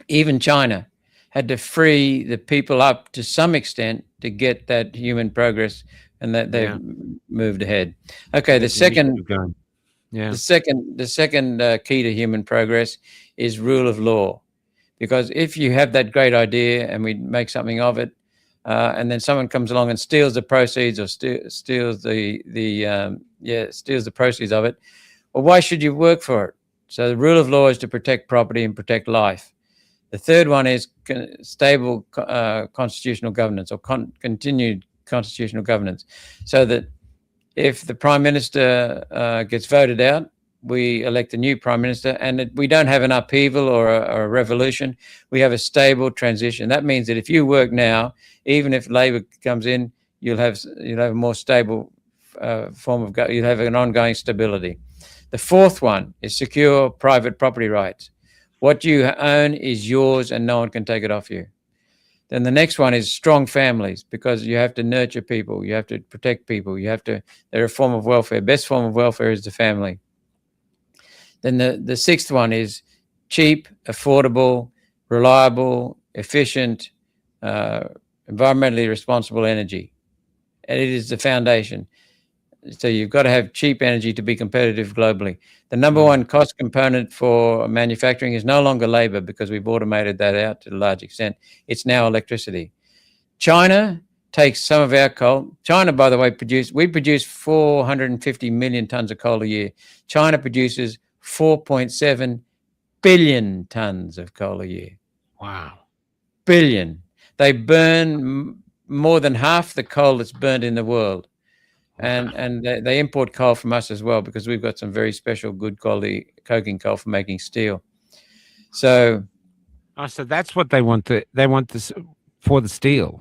Even China had to free the people up to some extent to get that human progress, and that they've moved ahead. Okay, the second key to human progress is rule of law. Because if you have that great idea and we make something of it, and then someone comes along and steals the proceeds or steals the proceeds of it, well, why should you work for it? So the rule of law is to protect property and protect life. The third one is stable constitutional governance, or continued constitutional governance, so that if the prime minister gets voted out, we elect a new prime minister, and we don't have an upheaval or a revolution. We have a stable transition. That means that if you work now, even if Labor comes in, you'll have a more stable form of you'll have an ongoing stability. The fourth one is secure private property rights. What you own is yours, and no one can take it off you. Then the next one is strong families, because you have to nurture people, you have to protect people, they're a form of welfare. Best form of welfare is the family. Then the sixth one is cheap, affordable, reliable, efficient, environmentally responsible energy. And it is the foundation. So you've got to have cheap energy to be competitive globally. The number one cost component for manufacturing is no longer labor, because we've automated that out to a large extent. It's now electricity. China takes some of our coal. China, by the way, we produce 450 million tons of coal a year. China produces 4.7 billion tons of coal a year. Wow. Billion. They burn more than half the coal that's burned in the world. And they import coal from us as well, because we've got some very special, good quality coking coal for making steel. So, so that's what they want this for the steel,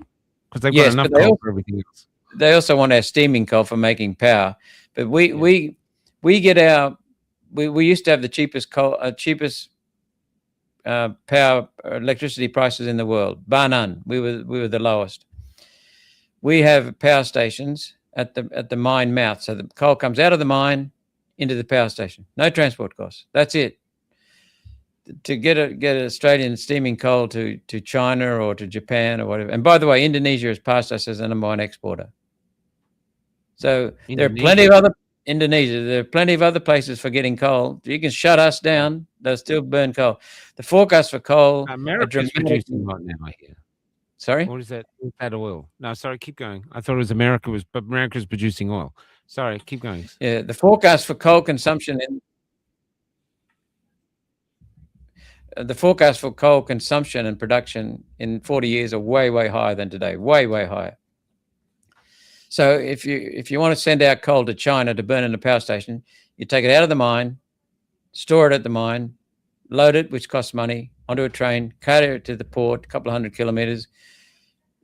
because they've got enough coal for everything else. They also want our steaming coal for making power. But we get our we used to have the cheapest coal, power electricity prices in the world, bar none. We were the lowest. We have power stations at the mine mouth, so the coal comes out of the mine into the power station. No transport costs. That's it. To get Australian steaming coal to China or to Japan or whatever. And by the way, Indonesia has passed us as the number one exporter. So there are plenty of other places for getting coal. You can shut us down; they'll still burn coal. The forecast for coal. America's producing right now, I hear. Sorry? Or is that oil? No, sorry, keep going. I thought it was but America's producing oil. Sorry, keep going. Yeah, the forecast for coal consumption and production in 40 years are way, way higher than today. Way, way higher. So if you want to send out coal to China to burn in a power station, you take it out of the mine, store it at the mine, load it, which costs money, onto a train, carry it to the port, a couple of 100 kilometers,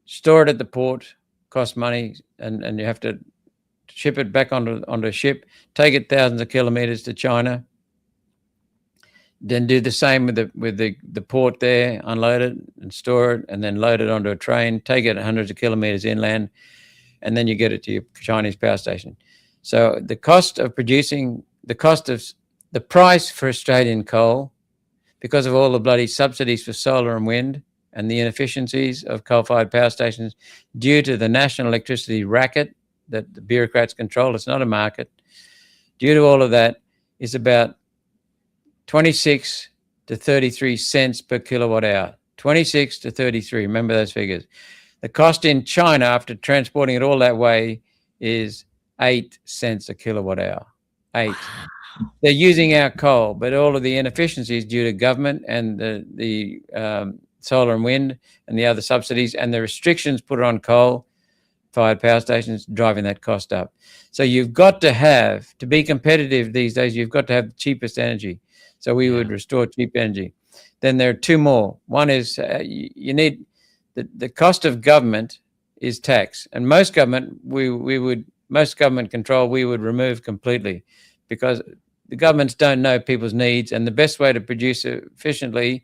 store it at the port, costs money, and you have to ship it back onto a ship, take it thousands of kilometers to China, then do the same with the port there, unload it and store it, and then load it onto a train, take it hundreds of kilometers inland, and then you get it to your Chinese power station. So the price for Australian coal, because of all the bloody subsidies for solar and wind and the inefficiencies of coal-fired power stations due to the national electricity racket that the bureaucrats control, it's not a market, due to all of that, is about 26 to 33 cents per kilowatt hour. 26 to 33, remember those figures. The cost in China after transporting it all that way is 8 cents a kilowatt hour. 8. They're using our coal, but all of the inefficiencies due to government and the solar and wind and the other subsidies and the restrictions put on coal-fired power stations driving that cost up. So you've got to be competitive these days, you've got to have the cheapest energy. So we would restore cheap energy. Then there are two more. One is you need the cost of government is tax, and most government control we would remove completely, because the governments don't know people's needs, and the best way to produce efficiently,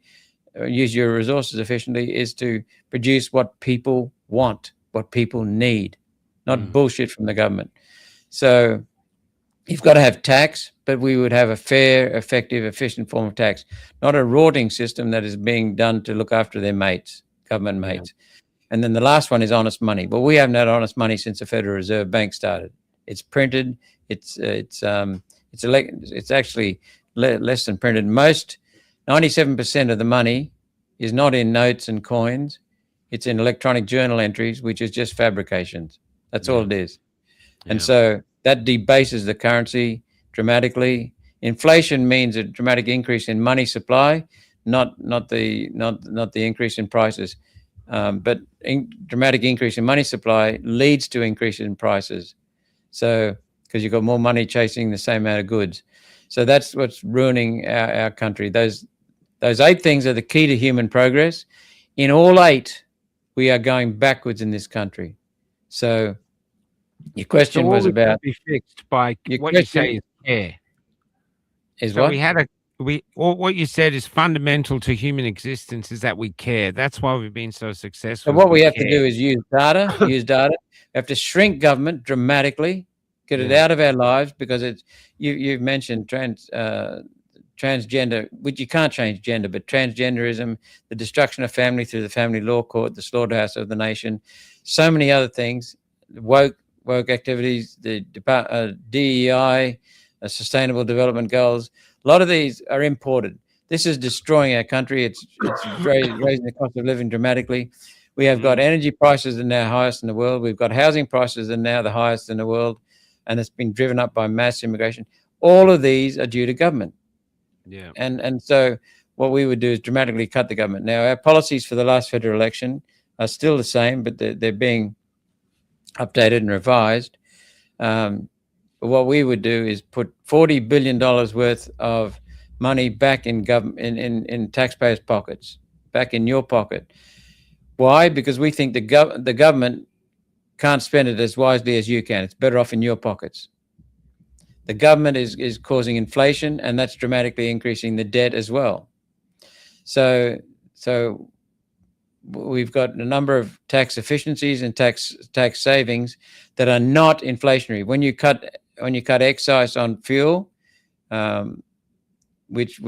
or use your resources efficiently, is to produce what people want, what people need, not bullshit from the government. So you've got to have tax, but we would have a fair, effective, efficient form of tax, not a rorting system that is being done to look after their mates, government mates. And then the last one is honest money. Well, we haven't had honest money since the Federal Reserve Bank started. It's printed. It's actually less than printed. 97% of the money is not in notes and coins. It's in electronic journal entries, which is just fabrications. That's all it is. And so that debases the currency dramatically. Inflation means a dramatic increase in money supply, not the increase in prices. But dramatic increase in money supply leads to increase in prices. So, because you've got more money chasing the same amount of goods. So that's what's ruining our country. Those 8 things are the key to human progress. In all 8, we are going backwards in this country. So your question was about be fixed by your what you question say is care. is So what? we had what you said is fundamental to human existence is that we care. That's why we've been so successful. So what we have care. to do is use data. We have to shrink government dramatically, get it out of our lives, because it's you've mentioned transgender, which you can't change gender, but transgenderism, the destruction of family through the family law court, the slaughterhouse of the nation, so many other things, woke activities, the DEI, sustainable development goals. A lot of these are imported. This is destroying our country. It's raising the cost of living dramatically. We have got energy prices that are now highest in the world. We've got housing prices that are now the highest in the world, and it's been driven up by mass immigration. All of these are due to government. Yeah. And so what we would do is dramatically cut the government. Now, our policies for the last federal election are still the same, but they're being updated and revised. But what we would do is put $40 billion worth of money back in government, in taxpayers' pockets, back in your pocket. Why? Because we think the government can't spend it as wisely as you can. It's better off in your pockets. The government is causing inflation, and that's dramatically increasing the debt as well. So we've got a number of tax efficiencies and tax savings that are not inflationary. When you cut excise on fuel, which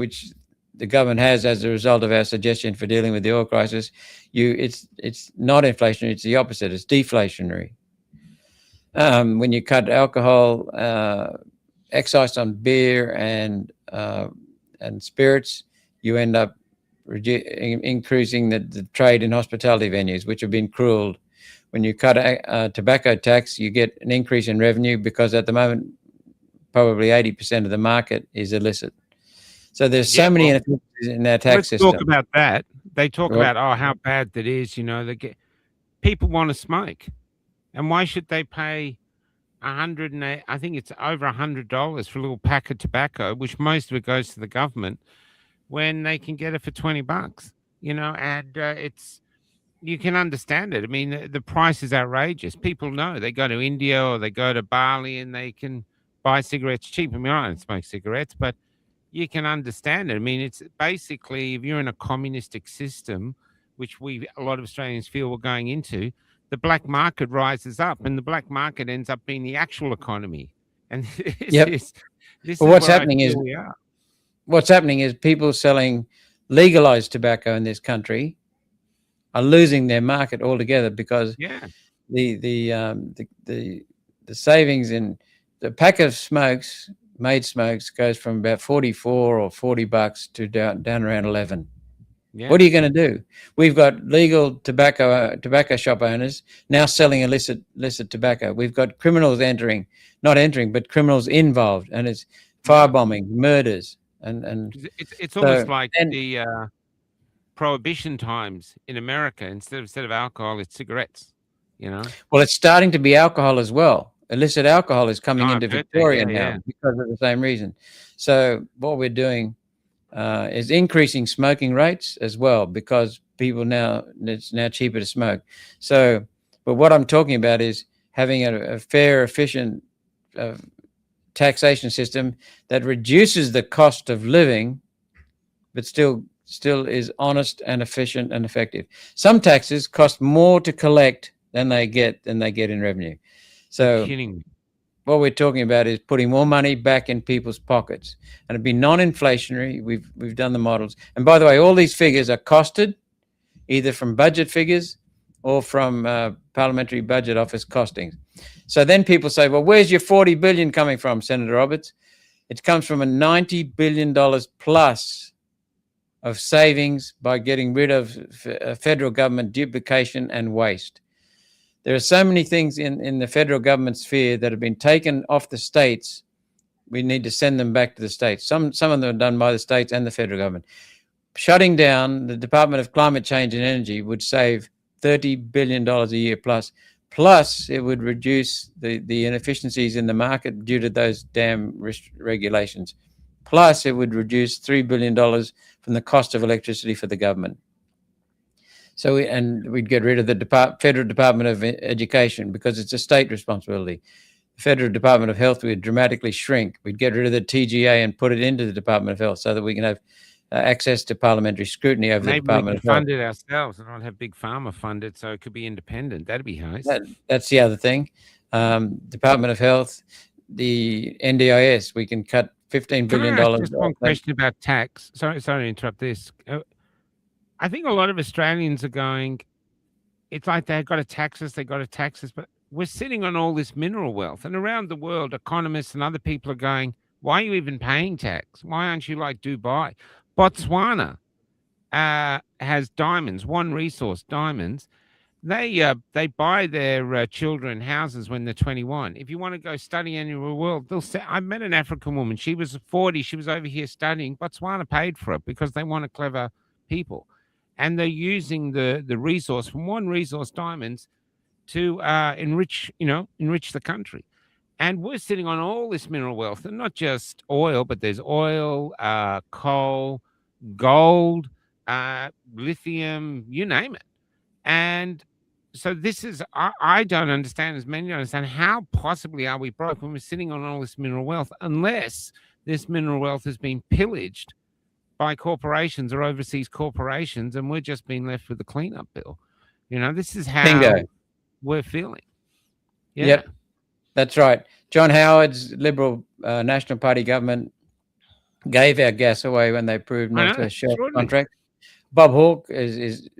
the government has as a result of our suggestion for dealing with the oil crisis, it's not inflationary. It's the opposite. It's deflationary. When you cut alcohol, excise on beer and spirits, you end up increasing the trade in hospitality venues, which have been cruelled. When you cut tobacco tax, you get an increase in revenue, because at the moment, probably 80% of the market is illicit. So there's so many inefficiencies in our tax system. Let's talk about that. They talk about how bad that is. People want to smoke, and why should they pay $108? I think it's over $100 for a little pack of tobacco, which most of it goes to the government, when they can get it for $20. And it's, you can understand it. I mean, the price is outrageous. People know, they go to India or they go to Bali and they can buy cigarettes cheap. I mean, I don't smoke cigarettes, but you can understand it. I mean, it's basically, if you're in a communistic system, which a lot of Australians feel we're going into, the black market rises up, and the black market ends up being the actual economy. And this is what's happening is people selling legalized tobacco in this country are losing their market altogether, because the savings in the pack of made smokes goes from about $44 or $40 to down around 11. Yeah. What are you going to do? We've got legal tobacco shop owners now selling illicit tobacco. We've got criminals but criminals involved, and it's firebombing, murders, and it's almost like the prohibition times in America. Instead of alcohol, it's cigarettes. Well, it's starting to be alcohol as well. Illicit alcohol is coming into Victoria now because of the same reason. So what we're doing is increasing smoking rates as well, because it's now cheaper to smoke. So, but what I'm talking about is having a fair, efficient taxation system that reduces the cost of living, but still is honest and efficient and effective. Some taxes cost more to collect than they get in revenue. So what we're talking about is putting more money back in people's pockets, and it'd be non-inflationary. We've done the models, and by the way, all these figures are costed either from budget figures or from Parliamentary Budget Office costings. So then people say, well, where's your $40 billion coming from, Senator Roberts? It comes from a $90 billion plus of savings by getting rid of federal government duplication and waste. There are so many things in the federal government sphere that have been taken off the states We need to send them back to the states. Some of them are done by the states and the federal government. Shutting down the Department of Climate Change and Energy would save $30 billion a year plus. Plus, it would reduce the inefficiencies in the market due to those damn regulations. Plus, it would reduce $3 billion from the cost of electricity for the government. So, we'd get rid of the Federal Department of Education because it's a state responsibility. The Federal Department of Health would dramatically shrink. We'd get rid of the TGA and put it into the Department of Health so that we can have access to parliamentary scrutiny over the Department of Health. Maybe we can fund it ourselves and not have Big Pharma fund it, so it could be independent. That'd be nice. That's the other thing. Department of Health, the NDIS, we can cut $15 billion. Just one question about tax. Sorry to interrupt this. I think a lot of Australians are going, it's like they've got to tax us, but we're sitting on all this mineral wealth. And around the world, economists and other people are going, why are you even paying tax? Why aren't you like Dubai? Botswana has diamonds, one resource, diamonds. They buy their children houses when they're 21. If you want to go study anywhere in the world, they'll say, I met an African woman. She was 40. She was over here studying. Botswana paid for it because they want clever people. And they're using the resource from one resource, diamonds, to enrich the country. And we're sitting on all this mineral wealth, and not just oil, but there's oil, coal, gold, lithium, you name it. And so this is, I don't understand, as many don't understand, how possibly are we broke when we're sitting on all this mineral wealth, unless this mineral wealth has been pillaged by corporations or overseas corporations, and we're just being left with the cleanup bill. This is how we're feeling. Yeah. Yep, that's right. John Howard's Liberal National Party government gave our gas away when they approved North West Shelf contract. Bob Hawke is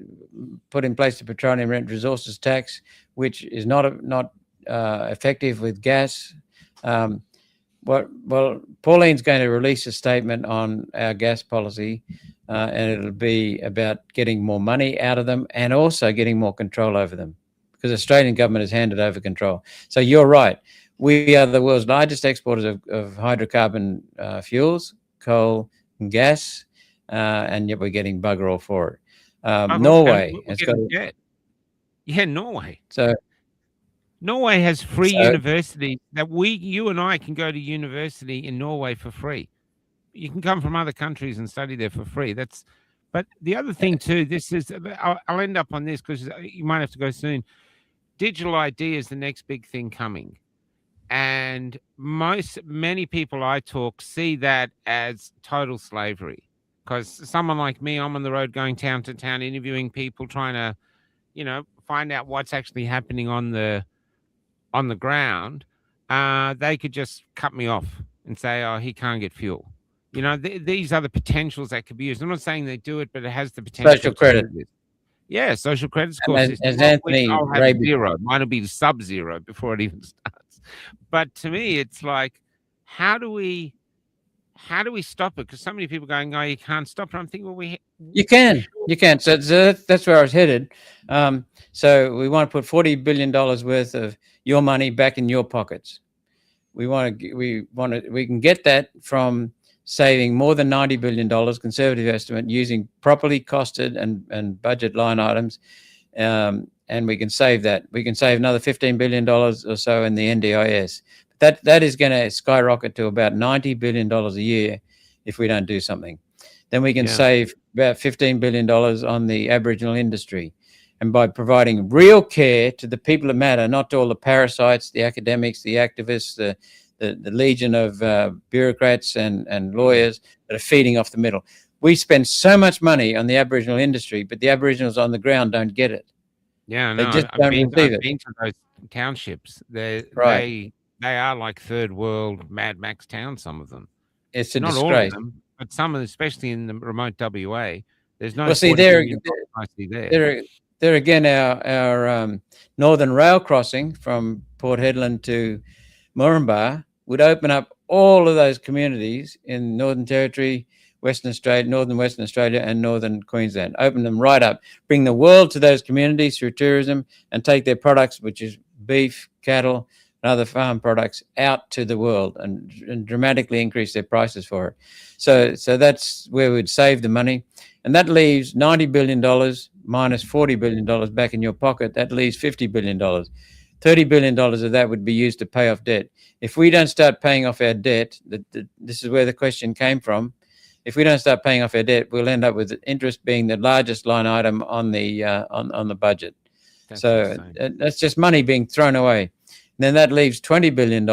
put in place the Petroleum Rent Resources Tax, which is not effective with gas. Well, Pauline's going to release a statement on our gas policy, and it'll be about getting more money out of them and also getting more control over them, because the Australian government has handed over control. So you're right. We are the world's largest exporters of hydrocarbon fuels, coal and gas, and yet we're getting bugger all for it. Norway has got Norway. So Norway has free universities that you and I can go to university in Norway for free. You can come from other countries and study there for free. But the other thing too, I'll end up on this because you might have to go soon. Digital ID is the next big thing coming. And many people I talk see that as total slavery, because someone like me, I'm on the road going town to town, interviewing people, trying to, find out what's actually happening on the ground. They could just cut me off and say, oh, he can't get fuel. These are the potentials that could be used. I'm not saying they do it, but it has the potential. Social credit. Yeah, social credit score system. As Anthony Ray, zero. Mine will be sub-zero before it even starts. But to me, it's like, how do we stop it? Because so many people are going, oh, you can't stop it. I'm thinking, well, you can. So that's where I was headed. So we want to put $40 billion worth of your money back in your pockets. We can get that from saving more than $90 billion, conservative estimate, using properly costed and budget line items. And we can save that. We can save another $15 billion or so in the NDIS. That is going to skyrocket to about $90 billion a year if we don't do something. Then we can save about $15 billion on the Aboriginal industry. And by providing real care to the people that matter, not to all the parasites, the academics, the activists, the legion of bureaucrats and lawyers that are feeding off the middle. We spend so much money on the Aboriginal industry, but the Aboriginals on the ground don't get it. Yeah, they just don't receive it. I've been to those townships. They are like third world Mad Max towns, some of them. It's a Not disgrace. All of them, but some of them, especially in the remote WA, there's no. Well, see, there again, our northern rail crossing from Port Hedland to Moranbah would open up all of those communities in Northern Territory, Western Australia, Northern Western Australia, and Northern Queensland. Open them right up, bring the world to those communities through tourism, and take their products, which is beef, cattle, other farm products out to the world and dramatically increase their prices for it. So that's where we'd save the money. And that leaves $90 billion minus $40 billion back in your pocket. That leaves $50 billion. $30 billion of that would be used to pay off debt. If we don't start paying off our debt, this is where the question came from. If we don't start paying off our debt, we'll end up with interest being the largest line item on the budget. That's just money being thrown away. And then that leaves $20 billion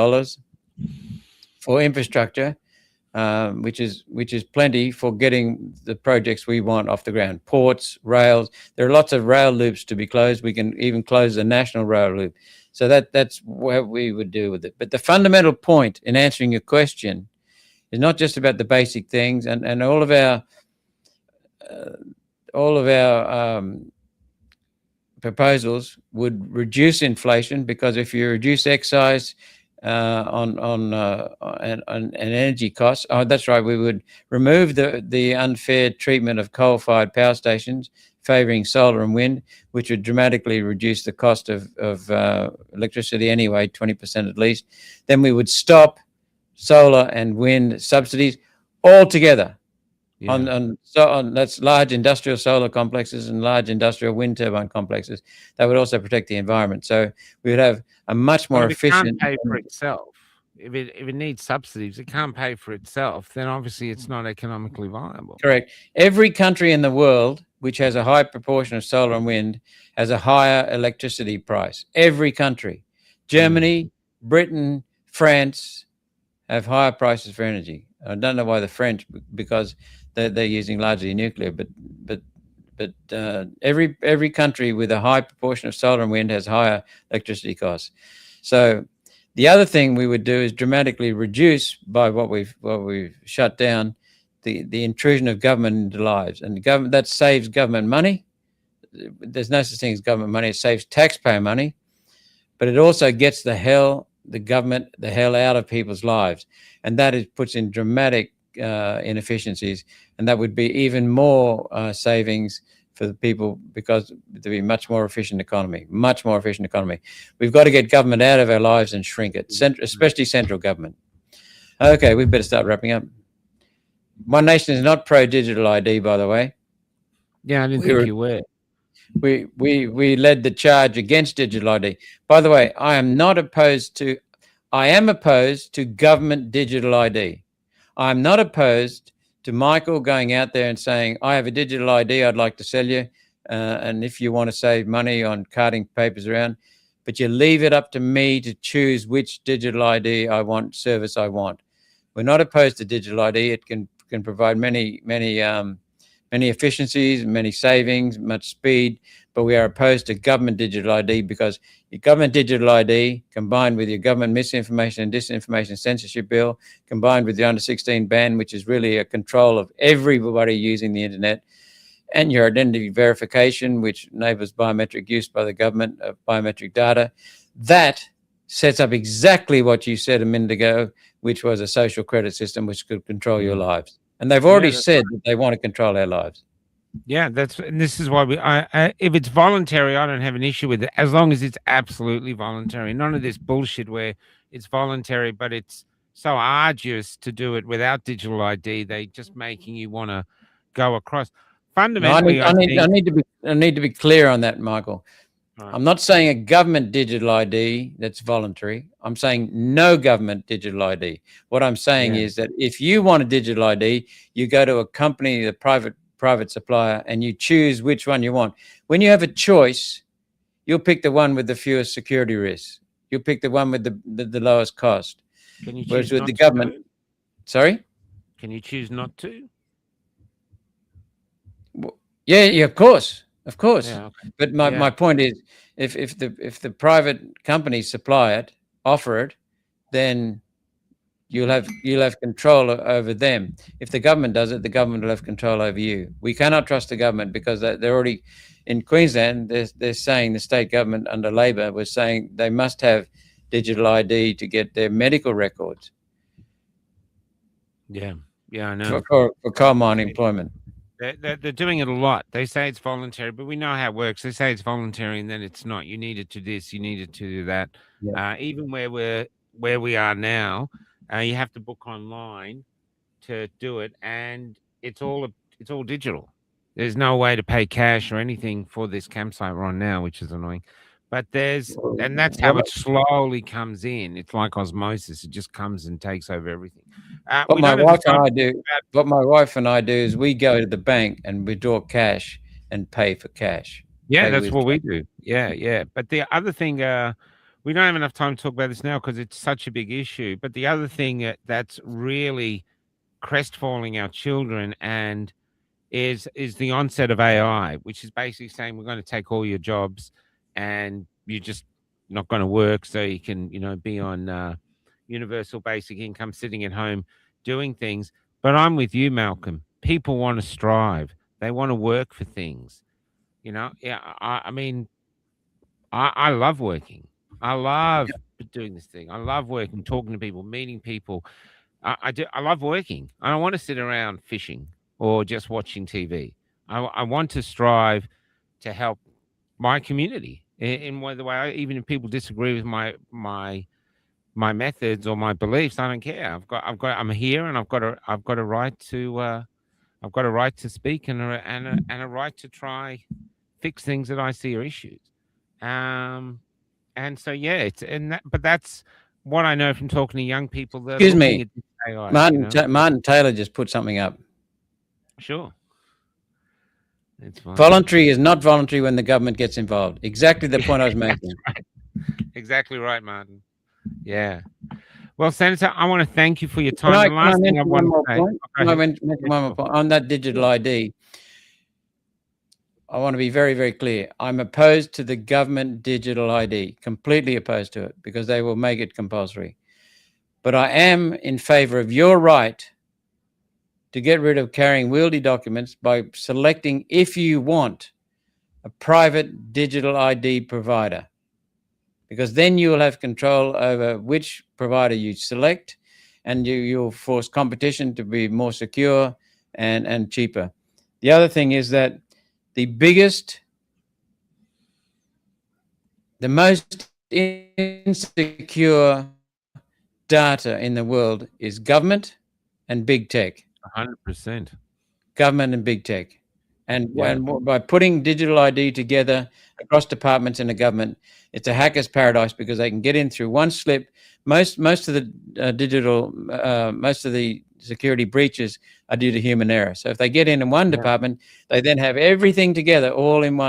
for infrastructure, which is plenty for getting the projects we want off the ground. Ports, rails. There are lots of rail loops to be closed. We can even close the national rail loop. So that's what we would do with it. But the fundamental point in answering your question is not just about the basic things, and all of our proposals would reduce inflation, because if you reduce excise on energy costs, that's right, we would remove the unfair treatment of coal-fired power stations, favouring solar and wind, which would dramatically reduce the cost of electricity anyway, 20% at least. Then we would stop solar and wind subsidies altogether. On that's large industrial solar complexes and large industrial wind turbine complexes. That would also protect the environment. So we would have a much more efficient. It can't pay for itself. If it needs subsidies, it can't pay for itself. Then obviously it's not economically viable. Correct. Every country in the world which has a high proportion of solar and wind has a higher electricity price. Every country, Germany, Britain, France, have higher prices for energy. I don't know why the French, because they're using largely nuclear, but every country with a high proportion of solar and wind has higher electricity costs. So the other thing we would do is dramatically reduce, by what we've shut down, the intrusion of government into lives, and that saves government money. There's no such thing as government money. It saves taxpayer money, but it also gets the hell out of people's lives, and that puts in dramatic inefficiencies, and that would be even more savings for the people, because there'd be much more efficient economy. We've got to get government out of our lives and shrink it, especially central government. Okay, we better start wrapping up. One Nation is not pro-digital ID, by the way. Yeah, I didn't think you were. We led the charge against digital ID. By the way, I am opposed to government digital ID. I'm not opposed to Michael going out there and saying, I have a digital ID I'd like to sell you, and if you want to save money on carting papers around, but you leave it up to me to choose which digital ID service I want. We're not opposed to digital ID. It can provide many efficiencies, many savings, much speed, but we are opposed to government digital ID, because your government digital ID, combined with your government misinformation and disinformation censorship bill, combined with the under-16 ban, which is really a control of everybody using the internet, and your identity verification, which enables biometric use by the government of biometric data, that sets up exactly what you said a minute ago, which was a social credit system which could control your lives. And they've already said that they want to control our lives. Yeah, and this is why if it's voluntary, I don't have an issue with it, as long as it's absolutely voluntary. None of this bullshit where it's voluntary, but it's so arduous to do it without digital ID. They just making you want to go across. Fundamentally, I need to be clear on that, Michael. Right. I'm not saying a government digital ID that's voluntary. I'm saying no government digital ID. What I'm saying is that if you want a digital ID, you go to a company, the private supplier, and you choose which one you want. When you have a choice, you'll pick the one with the fewest security risks. You'll pick the one with the lowest cost. Can you choose Whereas with not the government, to? Sorry? Can you choose not to? Yeah, of course. Of course, but my point is, if the private companies supply it, offer it, then you'll have control over them. If the government does it, the government will have control over you. We cannot trust the government, because they're already in Queensland. They're saying, the state government under Labor was saying they must have digital ID to get their medical records. Yeah, I know. For coal mine employment. They're doing it a lot. They say it's voluntary, but we know how it works. They say it's voluntary, and then it's not. You need it to this, you need it to do that. Yeah. Even where we are now, you have to book online to do it, and it's all digital. There's no way to pay cash or anything for this campsite we're on now, which is annoying. But and that's how What, it slowly comes in. It's like osmosis. It just comes and takes over everything. what We my don't have the wife and time. I do, what my wife and I do is we go to the bank and withdraw cash and pay for cash. Yeah, Pay that's with what cash. we do. Yeah, yeah. But the other thing, we don't have enough time to talk about this now because it's such a big issue. But the other thing that's really crestfalling our children and is the onset of AI, which is basically saying we're going to take all your jobs and you're just not going to work, so you can, be on universal basic income, sitting at home doing things. But I'm with you, Malcolm. People want to strive. They want to work for things. Yeah. I mean, I love working. I love doing this thing. I love working, talking to people, meeting people. I do. I love working. I don't want to sit around fishing or just watching TV. I want to strive to help my community in the way. Even if people disagree with my methods or my beliefs, I don't care. I'm here, and I've got a right to I've got a right to speak and a right to try fix things that I see are issues. Um, and so yeah, but that's what I know from talking to young people that are Excuse looking me, at this AI. Martin Taylor just put something up. Sure, it's fine. Voluntary is not voluntary when the government gets involved. Exactly the point I was That's making. right. Exactly right, Martin. Yeah. Well, Senator, I want to thank you for your time. The Can I last thing I mention one want to more say. point? Go Can I ahead. mention Yeah, one more sure. point on that digital ID? I want to be very, very clear. I'm opposed to the government digital ID, completely opposed to it, because they will make it compulsory. But I am in favor of your right to get rid of carrying wieldy documents by selecting, if you want, a private digital ID provider, because then you will have control over which provider you select, and you'll force competition to be more secure and cheaper. The other thing is that the most insecure data in the world is government and big tech. 100%. Government and big tech. And Yeah. by putting digital ID together across departments in the government, it's a hacker's paradise because they can get in through one slip. Most of the most of the security breaches are due to human error. So if they get in one department, they then have everything together, all in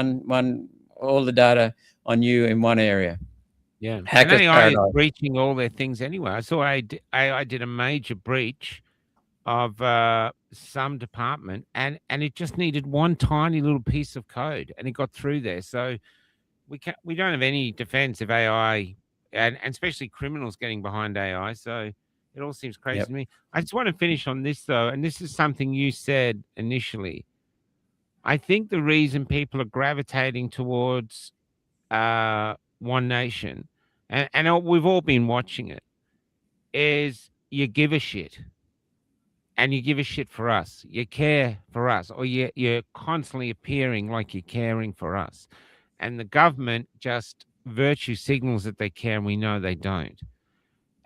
all the data on you in one area. Yeah. And Hacker's AI is paradise. breaching all their things anyway. I saw AI did a major breach of some department, and it just needed one tiny little piece of code, and it got through there. So we don't have any defense of AI, and especially criminals getting behind AI. So it all seems crazy Yep. to me. I just want to finish on this though, and this is something you said initially. I think the reason people are gravitating towards One Nation, and we've all been watching it, is you give a shit. And you give a shit for us. You care for us, or you're constantly appearing like you're caring for us. And the government just virtue signals that they care, and we know they don't.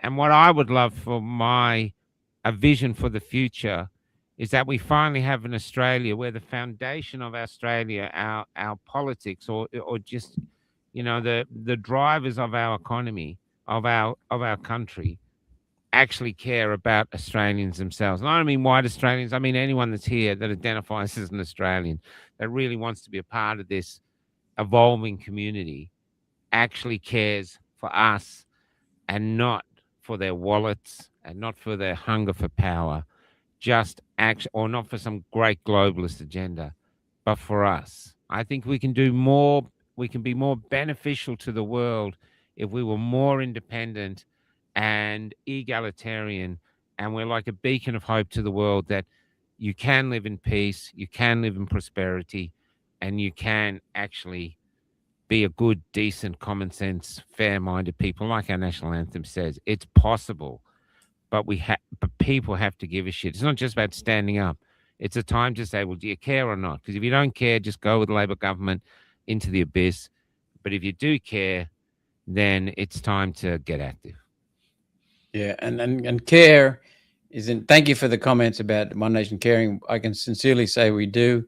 And what I would love for a vision for the future is that we finally have an Australia where the foundation of Australia, our politics, or just the drivers of our economy, of our country, actually care about Australians themselves. And I don't mean white Australians. I mean anyone that's here that identifies as an Australian, that really wants to be a part of this evolving community, actually cares for us and not for their wallets and not for their hunger for power, just act, or not for some great globalist agenda, but for us. I think we can do more. We can be more beneficial to the world if we were more independent and egalitarian, and we're like a beacon of hope to the world that you can live in peace, you can live in prosperity, and you can actually be a good, decent, common sense, fair-minded people, like our national anthem says. It's possible, but but people have to give a shit. It's not just about standing up. It's a time to say, well, do you care or not? Because if you don't care, just go with the Labor government into the abyss. But if you do care, then it's time to get active. Yeah, and care isn't. Thank you for the comments about One Nation caring. I can sincerely say we do.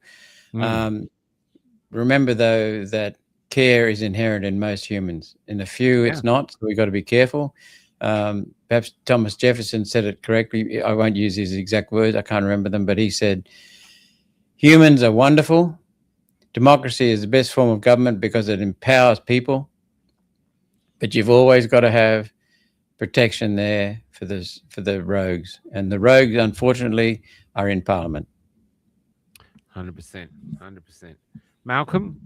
Remember though that care is inherent in most humans. In a few, it's not. So we've got to be careful. Perhaps Thomas Jefferson said it correctly. I won't use his exact words. I can't remember them, but he said, "Humans are wonderful. Democracy is the best form of government because it empowers people. But you've always got to have protection there for the rogues, and the rogues, unfortunately, are in Parliament." 100%. Malcolm,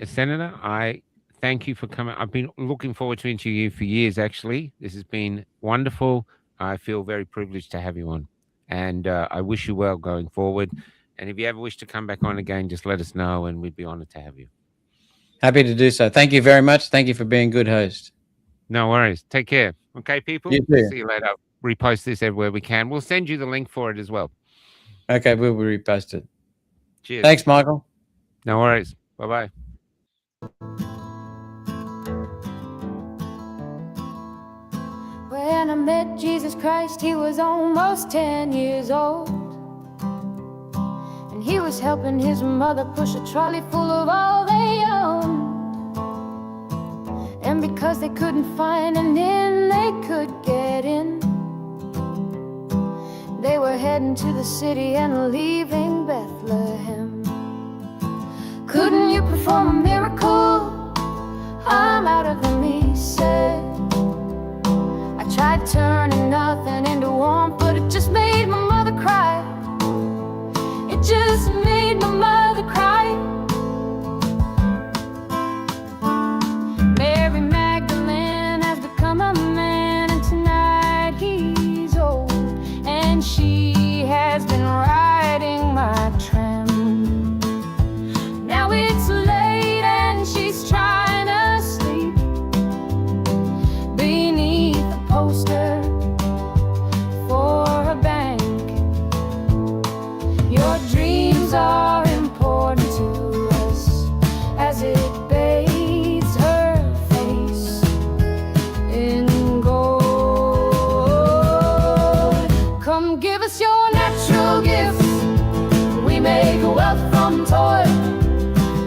Senator, I thank you for coming. I've been looking forward to interviewing you for years, actually. This has been wonderful. I feel very privileged to have you on. And I wish you well going forward. And if you ever wish to come back on again, just let us know, and we'd be honored to have you. Happy to do so. Thank you very much. Thank you for being a good host. No worries. Take care. Okay, people? You too. See you later. Repost this everywhere we can. We'll send you the link for it as well. Okay, we'll repost it. Cheers. Thanks, Michael. No worries. Bye-bye. When I met Jesus Christ, he was almost 10 years old, and he was helping his mother push a trolley full of all they owned. And because they couldn't find an inn they could get in, they were heading to the city and leaving Bethlehem. "Couldn't you perform a miracle? I'm out of them," he said. "I tried turning nothing into warmth, but it just made my mother cry. It just made my mother cry." Mary Magdalene has become a man, and tonight he's old, and she has been riding my tram. Now it's late and she's trying to sleep beneath a poster for a bank. Your dreams are important to us as it bathes her face in gold. Come give us your natural gifts, we make wealth from toil.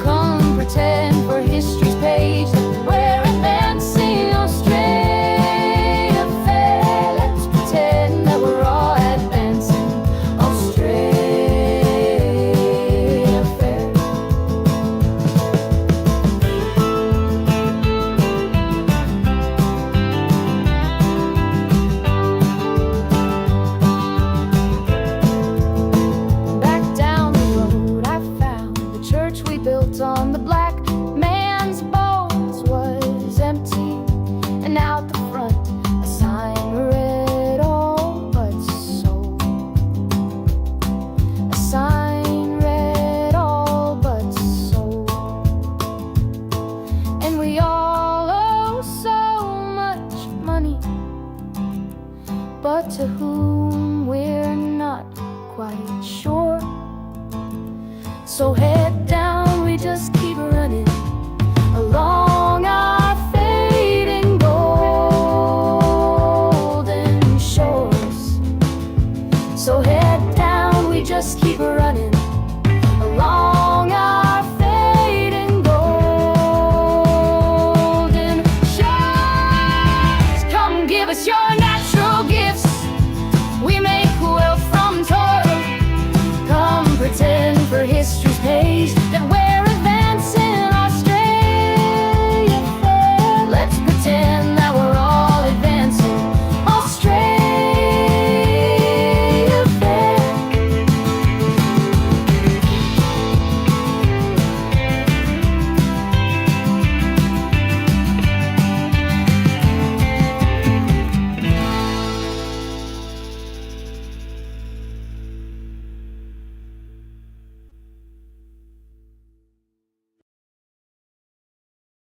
Come pretend for history's page that we're advancing Australia fair. Let's pretend that we're all advancing Australia fair. Back down the road I found the church we built on the black man's bones was empty, and out the front a sign read all but sold. A sign read all but sold. And we all owe so much money, but to whom we're not quite sure. So head down, we just keep running along our fading golden shores. So head down, we just keep running along our fading golden shores. Come give us your name.